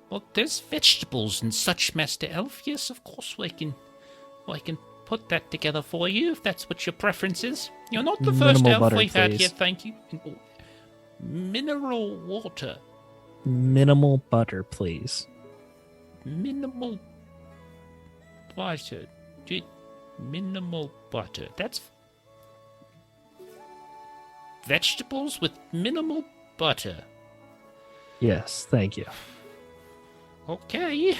Well, there's vegetables and such, Master Elf. Yes, of course we can put that together for you if that's what your preference is. You're not the first Minimal elf butter, we've had here, please. thank you. Mineral water. Minimal butter, please. Minimal butter. Minimal butter. That's vegetables with minimal butter. Yes, thank you. Okay.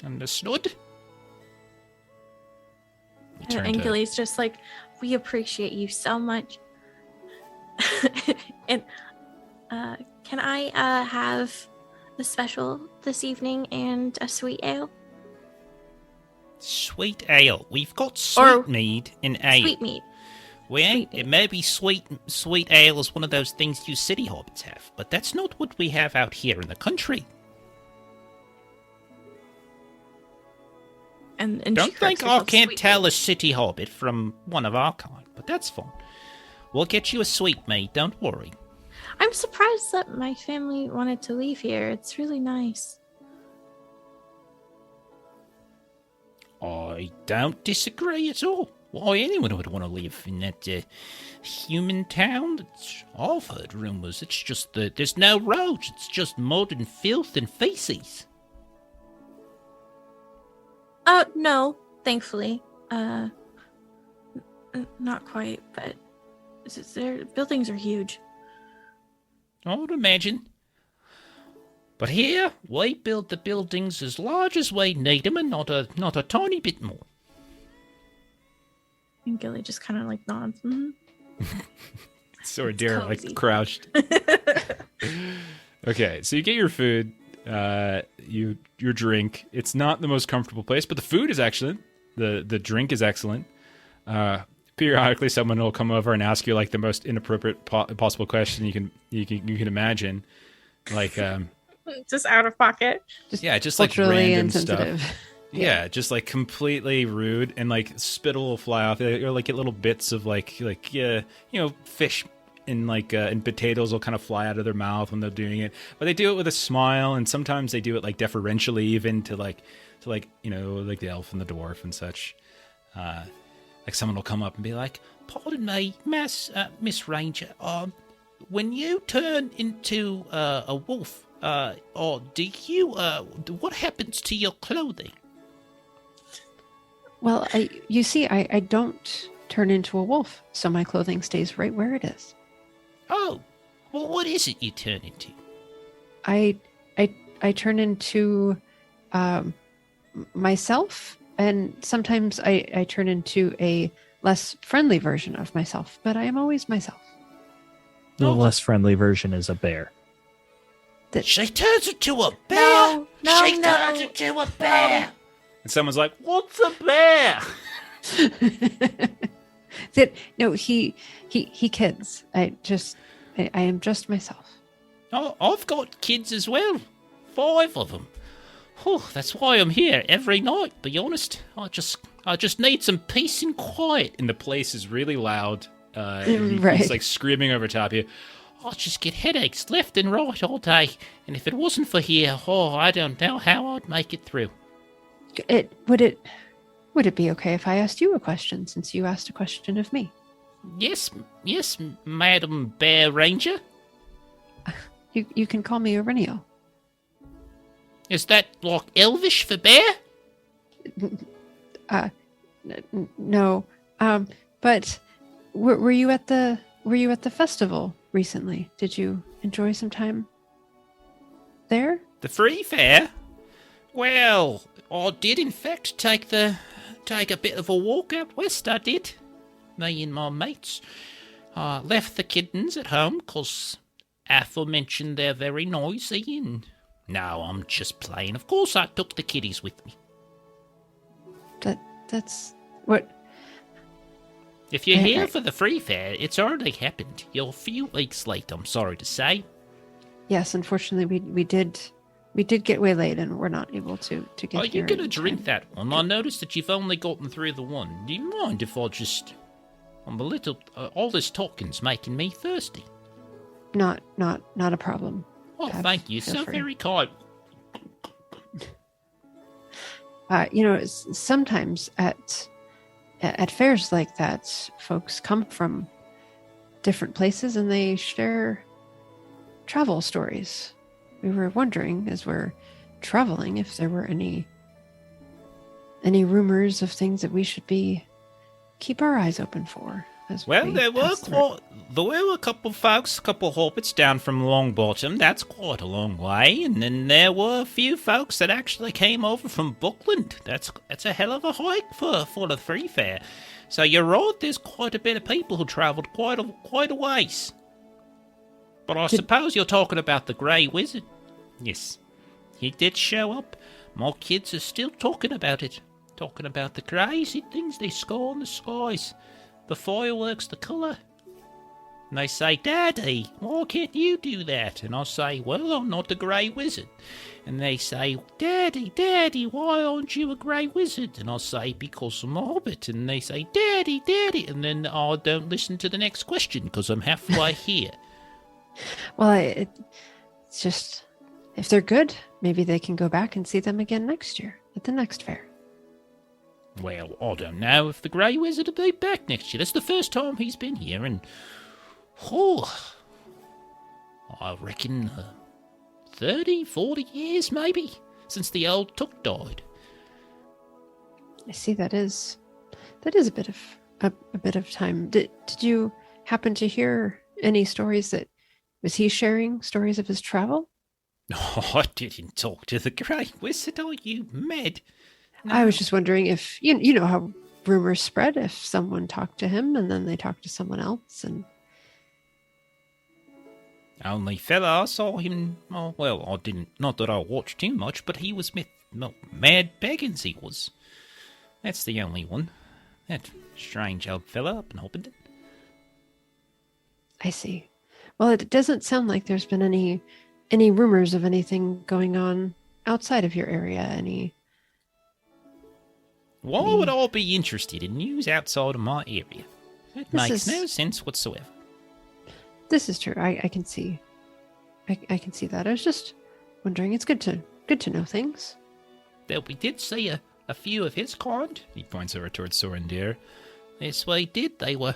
Understood. And Gilly's just like, we appreciate you so much. And can I have a special this evening and a sweet ale? Sweet ale. We've got Or- sweet mead and ale. Sweet meat. Well, sweet it mead. may be sweet ale is one of those things you city hobbits have, but that's not what we have out here in the country. And Don't she corrects think I herself, can't sweet tell meat. a city hobbit from one of our kind, but that's fine. We'll get you a sweet mead, don't worry. I'm surprised that my family wanted to leave here. It's really nice. I don't disagree at all. Why anyone would want to live in that human town? I've heard rumours. It's just that there's no roads. It's just mud and filth and feces. Oh, no, thankfully. Not quite, but their buildings are huge. I would imagine. But here, we build the buildings as large as we need them and not a tiny bit more. And Gilly just kind of like nods. Mhm. So It's dear, cozy. like crouched. Okay, so you get your food, your drink. It's not the most comfortable place, but the food is excellent. The drink is excellent. Periodically, someone will come over and ask you like the most inappropriate possible question you can imagine, like Just out of pocket. just like Culturally random stuff. insensitive. Yeah, just like completely rude, and like spittle will fly off, or like get little bits of fish and potatoes will kind of fly out of their mouth when they're doing it. But they do it with a smile, and sometimes they do it like deferentially, even to like the elf and the dwarf and such. Like someone will come up and be like, Pardon me, Miss Ranger. When you turn into a wolf, or do you what happens to your clothing? Well, I don't turn into a wolf, so my clothing stays right where it is. Oh, well, what is it you turn into? I turn into myself, and sometimes I turn into a less friendly version of myself, but I am always myself. The Oh. less friendly version is a bear. She turns into a bear. No, She no. turns into a bear. and someone's like, "What's a bear?" No, he kids. I am just myself. Oh, I've got kids as well. 5 of them. Whew, that's why I'm here every night. Be honest, I just need some peace and quiet. And the place is really loud. Right. It's like screaming over top of you. I just get headaches left and right all day. And if it wasn't for here, I don't know how I'd make it through. Would it be okay if I asked you a question, since you asked a question of me? Yes, Madam Bear Ranger. You can call me Aurenial. Is that like Elvish for bear? No. But were you at the festival recently? Did you enjoy some time there? The free fair? Well, I did in fact take a bit of a walk out west, I did. Me and my mates. Left the kittens at home, 'cause aforementioned they're very noisy and... No, I'm just playing. Of course I took the kitties with me. That's what. If you're I- here I- for the free fair, it's already happened. You're a few weeks late, I'm sorry to say. Yes, unfortunately, we did get waylaid, and we're not able to get Are here. you going to in drink time. that one? I noticed that you've only gotten through the one. Do you mind if I just... I'm a little... all this talking's making me thirsty. Not a problem. Oh, Have- thank you. feel So free. very kind. Sometimes at fairs like that, folks come from different places and they share travel stories. We were wondering as we're traveling if there were any rumors of things that we should keep our eyes open for. Well, there were a couple folks, a couple hobbits down from Longbottom. That's quite a long way. And then there were a few folks that actually came over from Buckland. That's a hell of a hike for the free fair. So you're right, there's quite a bit of people who travelled quite a ways. But I suppose you're talking about the Grey Wizard. Yes, he did show up. My kids are still talking about it. Talking about the crazy things they score in the skies. The fireworks, the colour. And they say, Daddy, why can't you do that? And I say, well, I'm not the Grey Wizard. And they say, Daddy, why aren't you a Grey Wizard? And I say, because I'm a hobbit. And they say, Daddy. And then I don't listen to the next question because I'm halfway here. Well, it's just, if they're good, maybe they can go back and see them again next year at the next fair. Well, I don't know if the Grey Wizard will be back next year. That's the first time he's been here, and I reckon 30, 40 years maybe since the old Took died. I see that is a bit of time. Did you happen to hear any stories was he sharing stories of his travel? No, I didn't talk to the Grey Wizard. Are you mad? No. I was just wondering if you know how rumors spread. If someone talked to him and then they talked to someone else, and only fella I saw him. Oh well, I didn't. Not that I watched him much, but he was Mad Baggins. He was. That's the only one. That strange old fella up in Hobbiton. I see. Well, it doesn't sound like there's been any rumors of anything going on outside of your area. Why would I be interested in news outside of my area? It makes no sense whatsoever. This is true. I can see. I can see that. I was just wondering. It's good to know things. Well, we did see a few of his kind. He points over towards Sorendir. Yes, we did. They were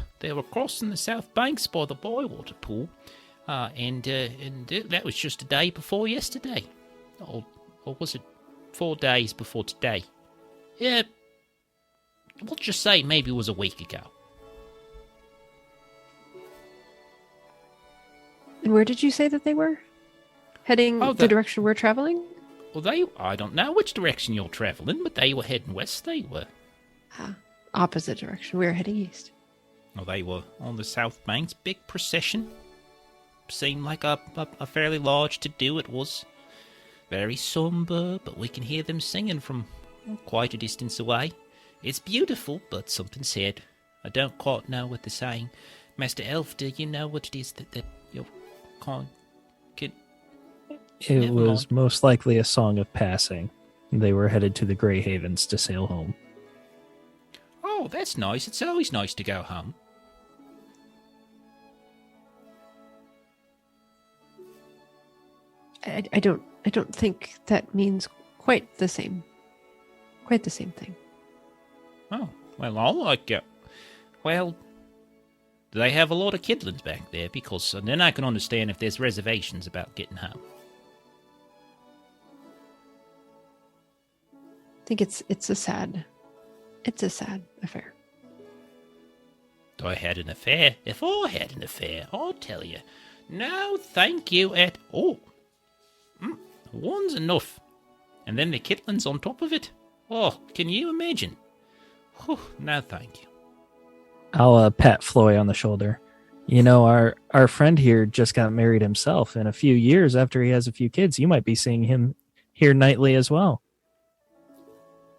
crossing the South Banks by the Bywater Pool, and that was just a day before yesterday, or was it 4 days before today? Yeah. We'll just say maybe it was a week ago. And where did you say that they were? Heading the direction we're traveling? Well, I don't know which direction you're traveling, but they were heading west. They were. Opposite direction. We were heading east. Well, they were on the South Banks. Big procession. Seemed like a fairly large to-do it was. Very somber, but we can hear them singing from quite a distance away. It's beautiful, but something said. I don't quite know what they're saying. Master Elf, do you know what it is that you're calling? It was most likely a song of passing. They were headed to the Grey Havens to sail home. Oh, that's nice. It's always nice to go home. I don't think that means quite the same thing. Oh, well, I like it. Well, they have a lot of kidlings back there, because then I can understand if there's reservations about getting home. I think it's a sad affair. If I had an affair, I'll tell you. No, thank you at all. One's enough. And then the kittlings on top of it. Oh, can you imagine? Whew, no, thank you. I'll pat Floy on the shoulder. You know, our friend here just got married himself. In a few years, after he has a few kids, you might be seeing him here nightly as well.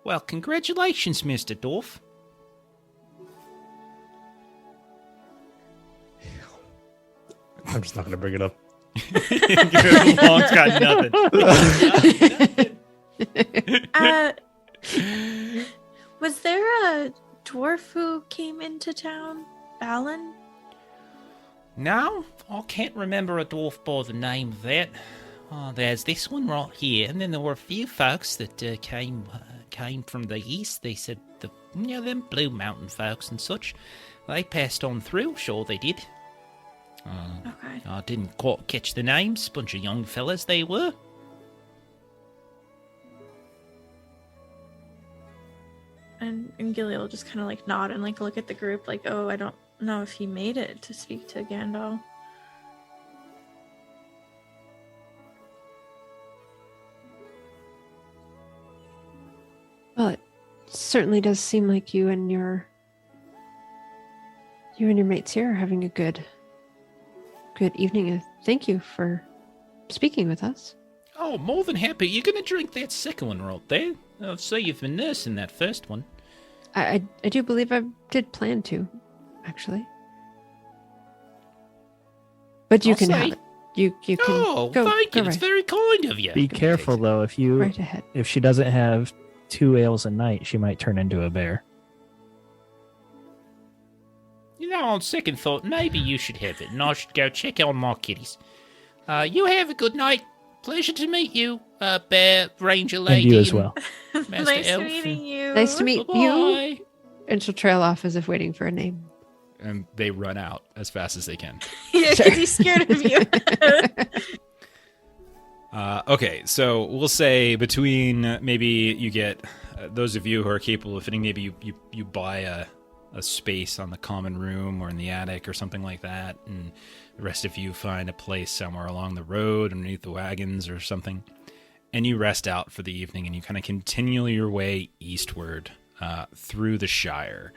Well, congratulations, Mr. Dorf. I'm just not going to bring it up. Long's got nothing. Was there a dwarf who came into town, Balin? No, I can't remember a dwarf by the name of that. Oh, there's this one right here, and then there were a few folks that came came from the east. They said them Blue Mountain folks and such. They passed on through. Sure they did. Okay. I didn't quite catch the names. Bunch of young fellas they were. And Gilly will just kind of like nod and like look at the group like, oh, I don't know if he made it to speak to Gandalf. Well, it certainly does seem like you and your mates here are having a good evening. And thank you for speaking with us. Oh, more than happy. You're going to drink that second one right there. I'll say you've been nursing that first one. I do believe I did plan to, actually. But you I'll can say- have it. You can Oh, go. thank go you. It's right, very kind of you. Be careful though. right ahead. If she doesn't have 2 ales a night, she might turn into a bear. You know, on second thought, maybe you should have it, and I should go check on my kitties. You have a good night. Pleasure to meet you, Bear Ranger Lady. And you as well. Master Nice Elf, meeting you. Nice to meet you. Bye-bye. And she'll trail off as if waiting for a name. And they run out as fast as they can. Yeah, because he's scared of you. Okay, so we'll say between maybe you get those of you who are capable of fitting, maybe you buy a space on the common room or in the attic or something like that, and the rest of you find a place somewhere along the road underneath the wagons or something, and you rest out for the evening, and you kind of continue your way eastward through the Shire.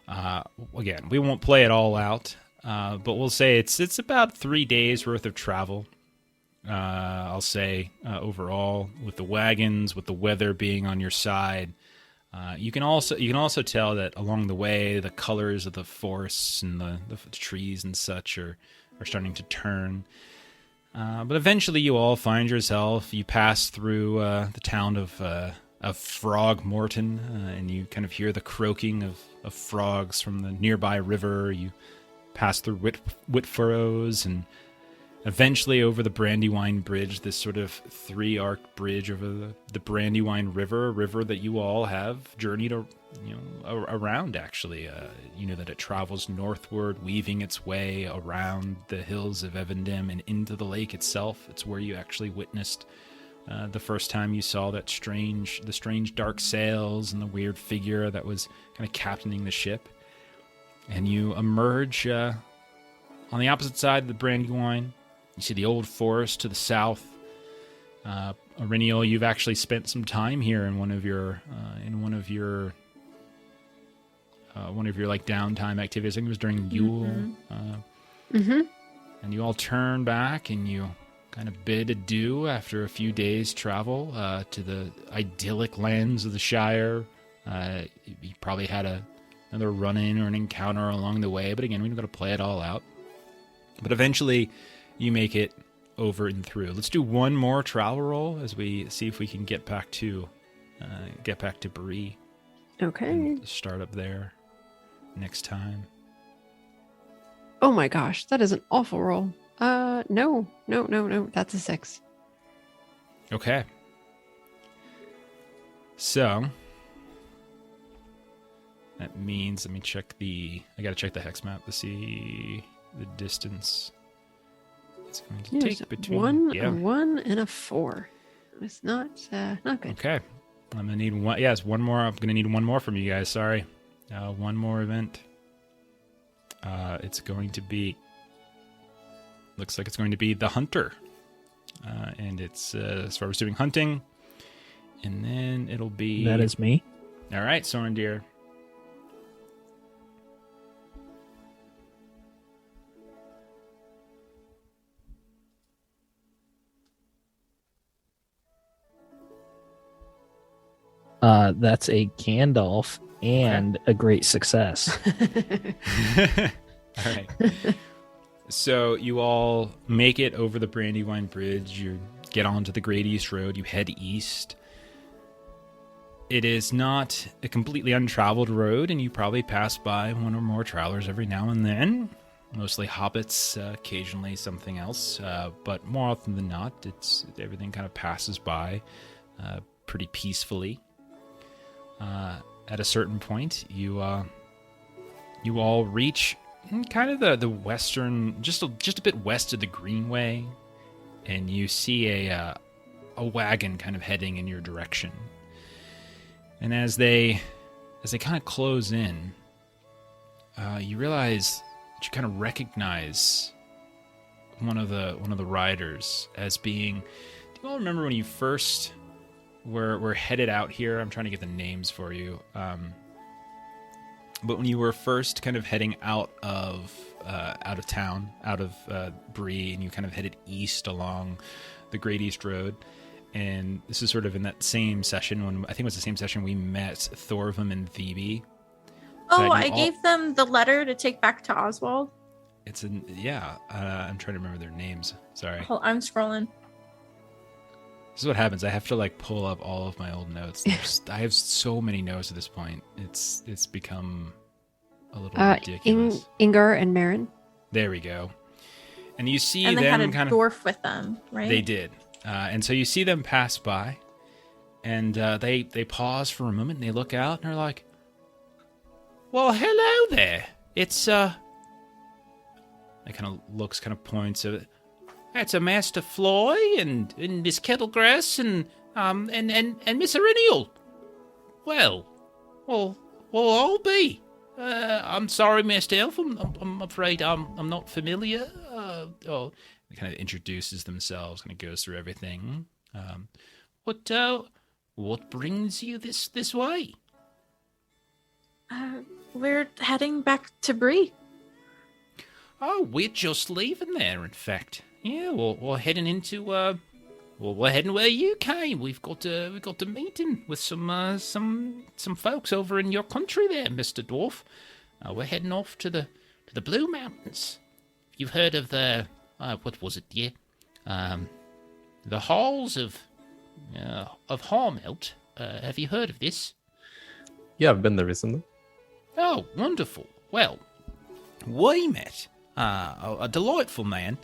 Again, we won't play it all out, but we'll say it's about 3 days worth of travel. I'll say overall, with the wagons, with the weather being on your side, you can also tell that along the way, the colors of the forests and the trees and such are starting to turn. But eventually, you all find yourself. You pass through the town of Frogmorton, and you kind of hear the croaking of frogs from the nearby river. You pass through Whitfurrows, and eventually over the Brandywine Bridge, this sort of 3-arc bridge over the Brandywine River, a river that you all have journeyed around, actually. You know that it travels northward, weaving its way around the hills of Evendem and into the lake itself. It's where you actually witnessed the first time you saw the strange dark sails and the weird figure that was kind of captaining the ship. And you emerge on the opposite side of the Brandywine. You see the old forest to the south. Auriniel, you've actually spent some time here in one of your like downtime activities. I think it was during Yule. And you all turn back and you kind of bid adieu after a few days' travel to the idyllic lands of the Shire. You probably had another run-in or an encounter along the way, but again, we're not going to play it all out. But eventually, you make it over and through. Let's do one more travel roll as we see if we can get back to Bree. Okay. And start up there next time. Oh my gosh, that is an awful roll. No. That's a 6. Okay. So that means I gotta check the hex map to see the distance it's going to There's take between a 1 and a 4. It's not good. Okay. I'm gonna need one. Yes, one more. I'm gonna need one more from you guys. Sorry. One more event. It's going to be. Looks like it's going to be the Hunter, and it's as far as doing hunting, and then it'll be. That is me. All right, Sorendir. That's a Gandalf and a great success. All right. So you all make it over the Brandywine Bridge. You get onto the Great East Road. You head east. It is not a completely untraveled road, and you probably pass by one or more travelers every now and then. Mostly hobbits, occasionally something else, but more often than not, everything kind of passes by pretty peacefully. at a certain point, you all reach kind of the western, just a bit west of the Greenway, and you see a wagon kind of heading in your direction. And as they kind of close in, you realize that you kind of recognize one of the riders as being. Do you all remember when you first were headed out here? I'm trying to get the names for you. But when you were first kind of heading out of town, out of Bree, and you kind of headed east along the Great East Road, and this is sort of in that same session when I think it was the same session we met Thorvum and Thebe. Oh, I gave them the letter to take back to Oswald. I'm trying to remember their names. Sorry. I'm scrolling. This is what happens. I have to like pull up all of my old notes. I have so many notes at this point. It's become a little ridiculous. Ingar and Marin. There we go. And you see and they them had a kind dwarf with them, right? They did. And so you see them pass by, and they pause for a moment, and they look out, and they're like, "Well, hello there. It's They kind of looks, kind of points at it. That's a Master Floy and Miss Kettlegrass and Miss Erinial. Well, I'll be. I'm sorry, Master Elf. I'm afraid I'm not familiar. He kind of introduces themselves, kind of goes through everything. What brings you this way? We're heading back to Bree. Oh, we're just leaving there, in fact. Yeah, we're heading into we're heading where you came. We've got a meeting with some folks over in your country there, Mr. Dwarf. We're heading off to the Blue Mountains. You've heard of the what was it, dear? The halls of Harmelt. Have you heard of this? Yeah, I've been there recently. Oh, wonderful. Well, we met a delightful man,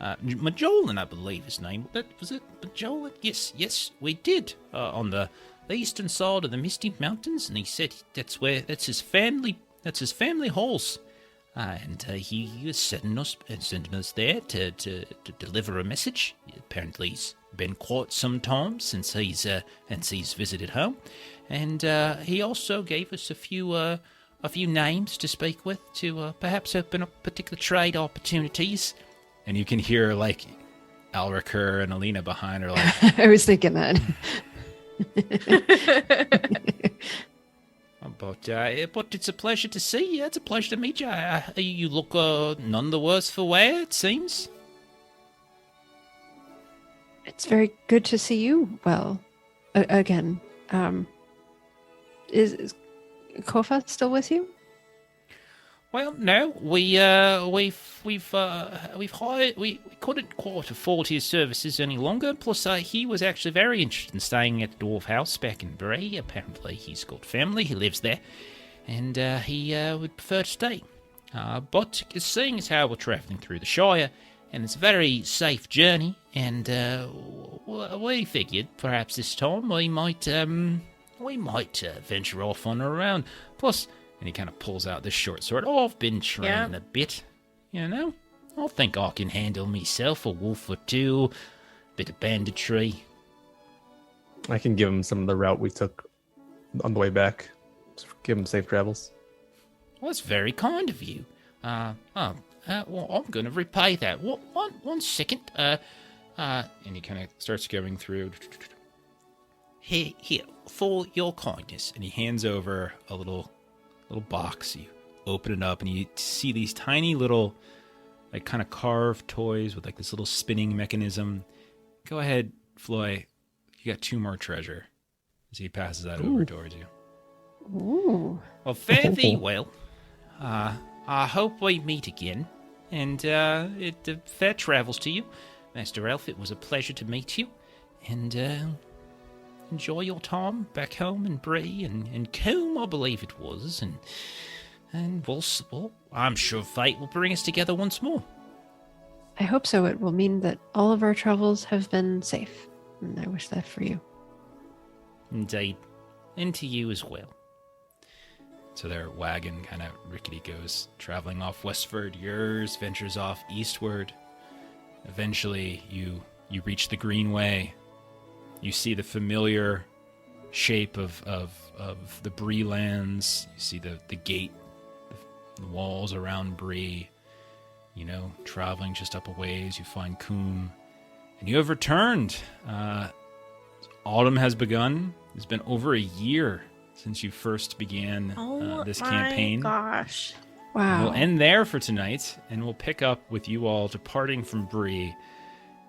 Majolan, I believe his name. Was it Majolan? Yes, we did. On the eastern side of the Misty Mountains, and he said that's his family halls. And he was sending us there to deliver a message. Apparently, he's been quite some time since he's visited home, and he also gave us a few names to speak with to perhaps open up particular trade opportunities. And you can hear like Alriker and Alina behind her, like I was thinking that. But it's a pleasure to see you. It's a pleasure to meet you. You look none the worse for wear, it seems. It's very good to see you. Well, again, is Kofa still with you? Well, no, we couldn't quite afford his services any longer. Plus, he was actually very interested in staying at the Dwarf House back in Bray. Apparently, he's got family, he lives there, and he would prefer to stay. But seeing as how we're travelling through the Shire, and it's a very safe journey, and we figured perhaps this time we might venture off on a round. Plus. And he kind of pulls out this short sword. Oh, I've been training a bit, you know. I think I can handle myself a wolf or two, bit of banditry. I can give him some of the route we took on the way back. Just give him safe travels. Well, that's very kind of you. Well, I'm going to repay that. One second. And he kind of starts going through. Here, for your kindness. And he hands over a little box. You open it up and you see these tiny little like kind of carved toys with like this little spinning mechanism. Go ahead, Floy. You got 2 more treasure. As he passes that over towards you. Ooh. Well, fare thee well. I hope we meet again. And fair travels to you. Master Elf, it was a pleasure to meet you. And enjoy your time back home in Bree and Combe, I believe it was, and we'll I'm sure fate will bring us together once more. I hope so. It will mean that all of our travels have been safe, and I wish that for you. Indeed. And to you as well. So their wagon kind of rickety goes traveling off westward. Yours ventures off eastward. Eventually, you reach the Greenway. You see the familiar shape of the Bree lands. You see the gate, the walls around Bree. You know, traveling just up a ways, you find Coombe. And you have returned. Autumn has begun. It's been over a year since you first began this campaign. Oh my gosh. Wow. We'll end there for tonight, and we'll pick up with you all departing from Bree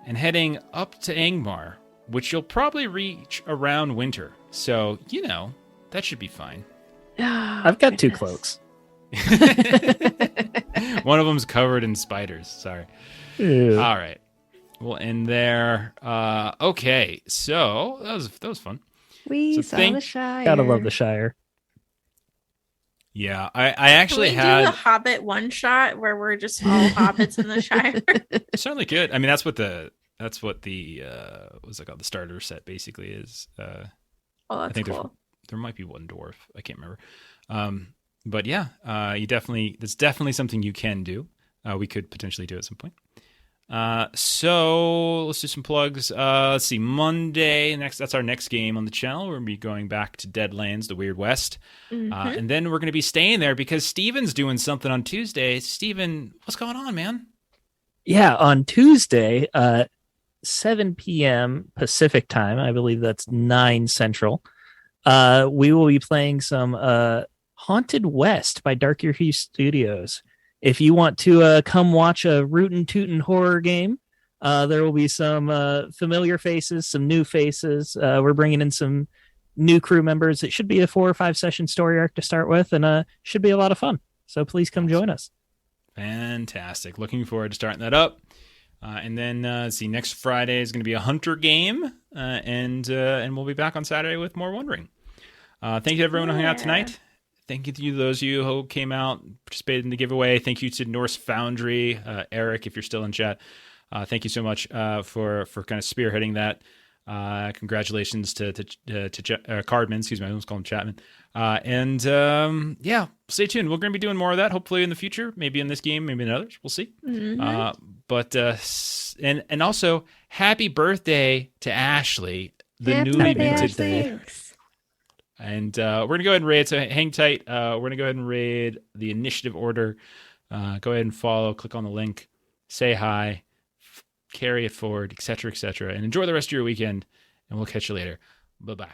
and heading up to Angmar, which you'll probably reach around winter. So, you know, that should be fine. I've got 2 cloaks. One of them's covered in spiders. Sorry. Ew. All right. We'll end there. Okay. So that was fun. We So saw think- the Shire. Gotta love the Shire. Yeah, I actually Can we had do the Hobbit one shot where we're just all hobbits in the Shire? certainly good. I mean, that's what the what's it called? The starter set basically is. Oh, I that's think cool. there might be one dwarf. I can't remember. But yeah, that's definitely something you can do. We could potentially do at some point. So let's do some plugs. Let's see, Monday that's our next game on the channel. We're gonna be going back to Deadlands, the Weird West, and then we're gonna be staying there because Steven's doing something on Tuesday. Steven, what's going on, man? Yeah, on Tuesday, 7 p.m. Pacific time, I believe that's 9 Central, we will be playing some Haunted West by Dark Year Hughes Studios. If you want to come watch a rootin' tootin' horror game, there will be some familiar faces, some new faces. We're bringing in some new crew members. It should be a 4 or 5 session story arc to start with, and should be a lot of fun. So please come join us. Fantastic. Looking forward to starting that up. And then let's see, next Friday is going to be a Hunter game, and we'll be back on Saturday with more Wondering. Thank you to everyone who hung out tonight. Thank you to those of you who came out, participated in the giveaway. Thank you to Norse Foundry, Eric, if you're still in chat. Thank you so much for kind of spearheading that. Congratulations to Cardman, excuse me, I almost called him Chapman. Yeah, stay tuned. We're going to be doing more of that, hopefully in the future. Maybe in this game, maybe in others. We'll see. And also, happy birthday to Ashley, the Happy newly birthday, minted. Ashley. Thanks. And we're going to go ahead and raid, so hang tight. We're going to go ahead and raid the initiative order. Go ahead and follow, click on the link, say hi, carry it forward, etc., and enjoy the rest of your weekend, and we'll catch you later. Bye-bye.